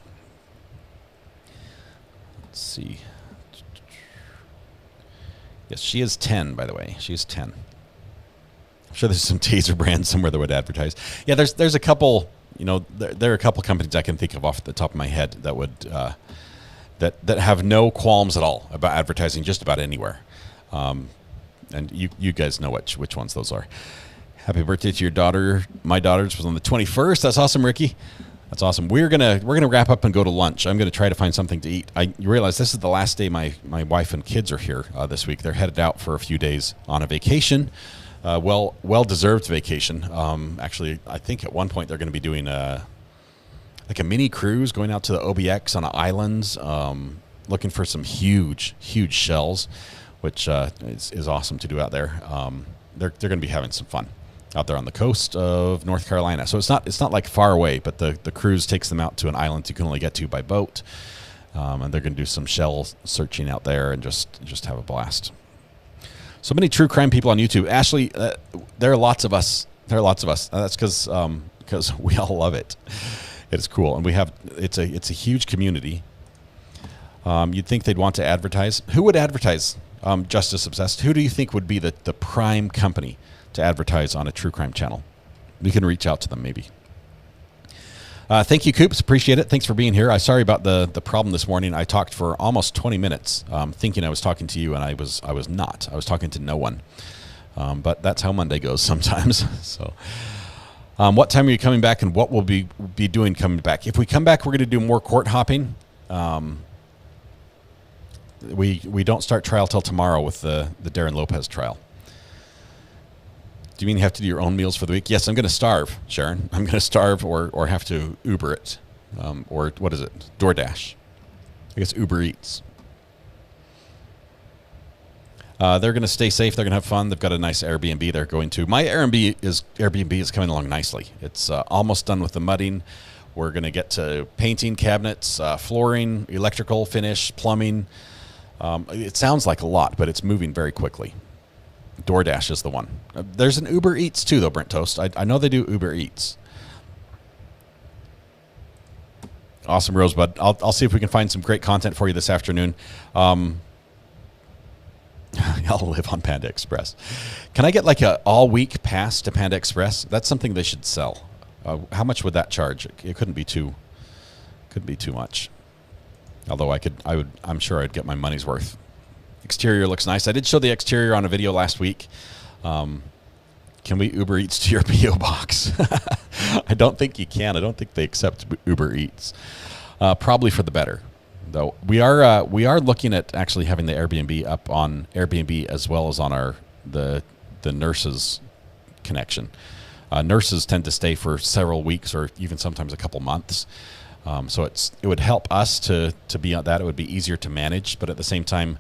Let's see. Yes, she is 10, by the way. She is 10. I'm sure there's some taser brand somewhere that would advertise. Yeah, there's a couple. There are a couple companies I can think of off the top of my head that would that have no qualms at all about advertising just about anywhere. And you guys know which ones those are. Happy birthday to your daughter. My daughter's was on the 21st. That's awesome, Ricky. That's awesome. We're gonna wrap up and go to lunch. I'm gonna try to find something to eat. You realize this is the last day my wife and kids are here this week. They're headed out for a few days on a vacation. Well-deserved vacation. Actually, I think at one point they're going to be doing a mini cruise, going out to the OBX on islands, looking for some huge shells, which is awesome to do out there. They're going to be having some fun out there on the coast of North Carolina. So it's not like far away, but the cruise takes them out to an island you can only get to by boat, and they're going to do some shell searching out there and just have a blast. So many true crime people on YouTube. Ashley, there are lots of us. That's because we all love it. It's cool, and it's a huge community. You'd think they'd want to advertise. Who would advertise? Justice Obsessed. Who do you think would be the prime company to advertise on a true crime channel? We can reach out to them maybe. Thank you, Coops. Appreciate it. Thanks for being here. Sorry about the problem this morning. I talked for almost 20 minutes thinking I was talking to you, and I was not. I was talking to no one. But that's how Monday goes sometimes. So what time are you coming back, and what will be doing coming back? If we come back, we're going to do more court hopping. We don't start trial till tomorrow with the Darren Lopez trial. Do you mean you have to do your own meals for the week? Yes, I'm going to starve, Sharon. I'm going to starve or have to Uber it. Or what is it? DoorDash. I guess Uber Eats. They're going to stay safe. They're going to have fun. They've got a nice Airbnb they're going to. My Airbnb is coming along nicely. It's almost done with the mudding. We're going to get to painting, cabinets, flooring, electrical finish, plumbing. It sounds like a lot, but it's moving very quickly. DoorDash is the one. There's an Uber Eats too, though, Brent Toast. I know they do Uber Eats. Awesome, Rosebud. I'll see if we can find some great content for you this afternoon. I'll live on Panda Express. Can I get like a all-week pass to Panda Express? That's something they should sell. How much would that charge? It couldn't be too much. Although I'm sure I'd get my money's worth. Exterior looks nice. I did show the exterior on a video last week. Can we Uber Eats to your P.O. box? I don't think you can. I don't think they accept Uber Eats. Probably for the better, though. We are looking at actually having the Airbnb up on Airbnb as well as on the nurses connection. Nurses tend to stay for several weeks or even sometimes a couple months. So it would help us to be on that. It would be easier to manage, but at the same time,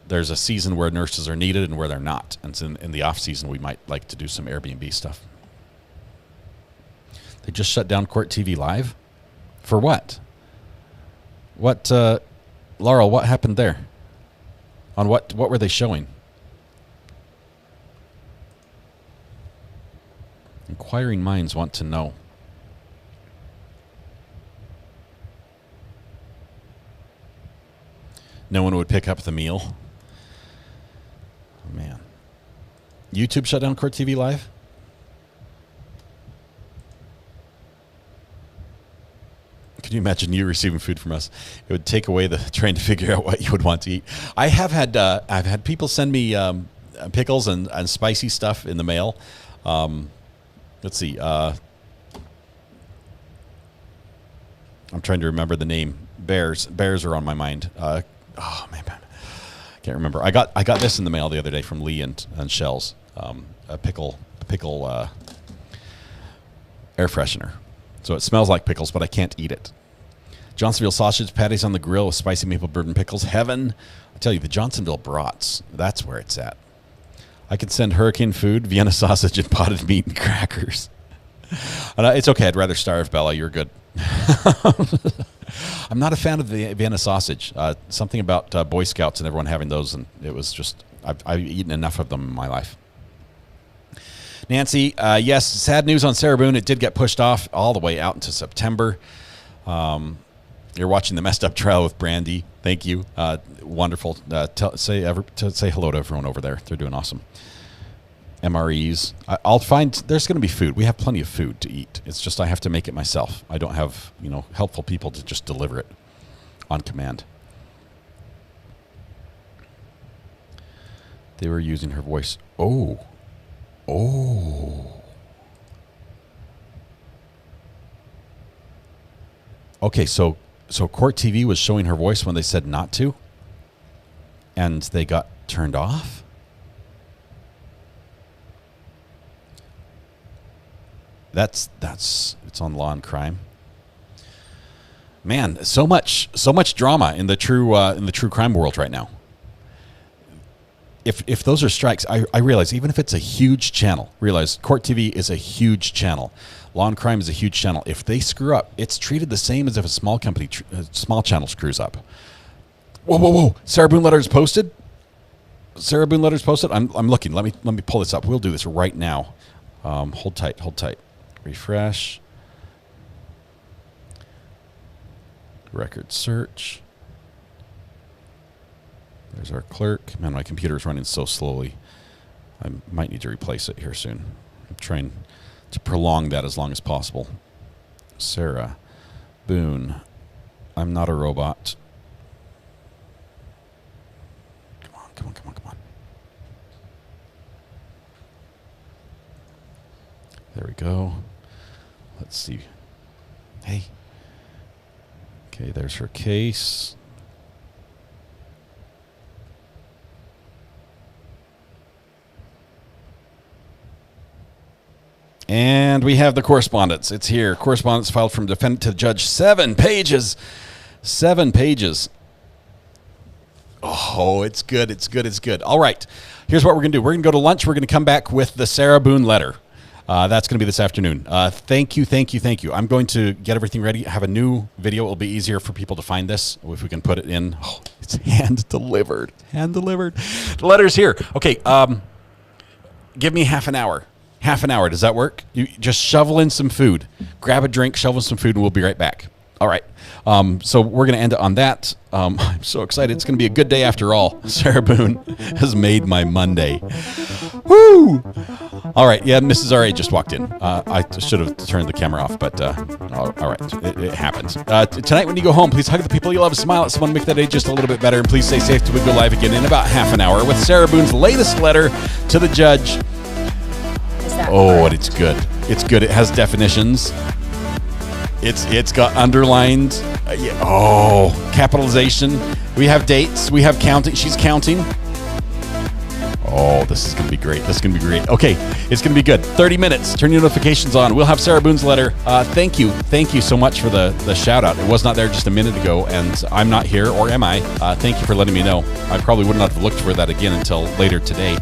there's a season where nurses are needed and where they're not. And so in the off season, we might like to do some Airbnb stuff. They just shut down Court TV Live? For what? What, Laurel, what happened there? On what were they showing? Inquiring minds want to know. No one would pick up the meal. Oh, man. YouTube shut down Court TV Live? Can you imagine you receiving food from us? It would take away the trying to figure out what you would want to eat. I've had people send me pickles and spicy stuff in the mail. Let's see. I'm trying to remember the name. Bears are on my mind. Oh man, can't remember. I got this in the mail the other day from Lee and Shells. A pickle air freshener. So it smells like pickles, but I can't eat it. Johnsonville sausage patties on the grill with spicy maple bourbon pickles. Heaven. I tell you, the Johnsonville brats, that's where it's at. I could send hurricane food, Vienna sausage, and potted meat and crackers. It's okay. I'd rather starve, Bella. You're good. I'm not a fan of the Vienna sausage. Something about Boy Scouts and everyone having those, and it was just, I've eaten enough of them in my life. Nancy, yes, sad news on Sarah Boone. It did get pushed off all the way out into September. You're watching the Messed Up Trial with Brandy. Thank you. Wonderful. Say hello to everyone over there. They're doing awesome. MREs. I'll find, there's going to be food. We have plenty of food to eat. It's just I have to make it myself. I don't have, helpful people to just deliver it on command. They were using her voice. Oh. Okay, so Court TV was showing her voice when they said not to, and they got turned off? It's on Law and Crime. Man, so much drama in the true crime world right now. If those are strikes, I realize even if it's a huge channel, realize Court TV is a huge channel. Law and Crime is a huge channel. If they screw up, it's treated the same as if a small company, small channel screws up. Whoa! Sarah Boone letter is posted. I'm looking. Let me pull this up. We'll do this right now. Hold tight. Refresh. Record search. There's our clerk. Man, my computer is running so slowly. I might need to replace it here soon. I'm trying to prolong that as long as possible. Sarah Boone. I'm not a robot. Come on. There we go. Let's see. Hey. Okay, there's her case. And we have the correspondence. It's here. Correspondence filed from defendant to judge. 7 pages. 7 pages. Oh, it's good. All right. Here's what we're going to do. We're going to go to lunch. We're going to come back with the Sarah Boone letter. That's going to be this afternoon. Thank you. I'm going to get everything ready. Have a new video. It'll be easier for people to find this if we can put it in. Oh, it's hand delivered. The letter's here. Okay. Give me half an hour. Does that work? You just shovel in some food. Grab a drink, shovel some food, and we'll be right back. All right. So we're going to end it on that. I'm so excited. It's going to be a good day after all. Sarah Boone has made my Monday. Woo! All right. Yeah, Mrs. R.A. just walked in. I should have turned the camera off, but all right. It happens. Tonight when you go home, please hug the people you love, smile at someone, make that day just a little bit better, and please stay safe till we go live again in about half an hour with Sarah Boone's latest letter to the judge. Oh, and it's good. It has definitions. It's got underlined. Capitalization. We have dates. We have counting. She's counting. Oh, this is going to be great. Okay, it's going to be good. 30 minutes. Turn your notifications on. We'll have Sarah Boone's letter. Thank you so much for the shout out. It was not there just a minute ago, and I'm not here, or am I? Thank you for letting me know. I probably would not have looked for that again until later today.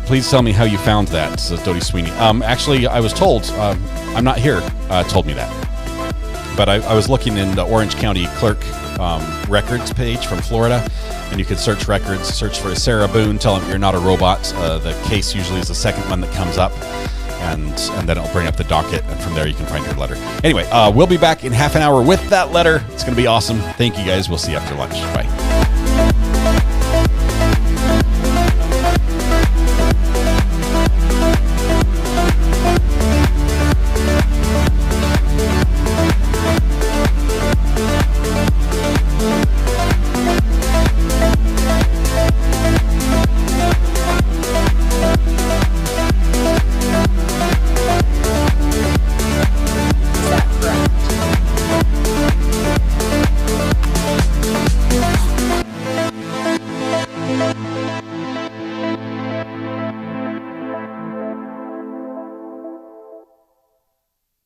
Please tell me how you found that, says Dodie Sweeney. Actually, I was told, I'm not here, told me that. But I was looking in the Orange County Clerk records page from Florida, and you could search records, search for Sarah Boone, tell them you're not a robot. The case usually is the second one that comes up, and then it'll bring up the docket, and from there you can find your letter. Anyway, we'll be back in half an hour with that letter. It's going to be awesome. Thank you, guys. We'll see you after lunch. Bye.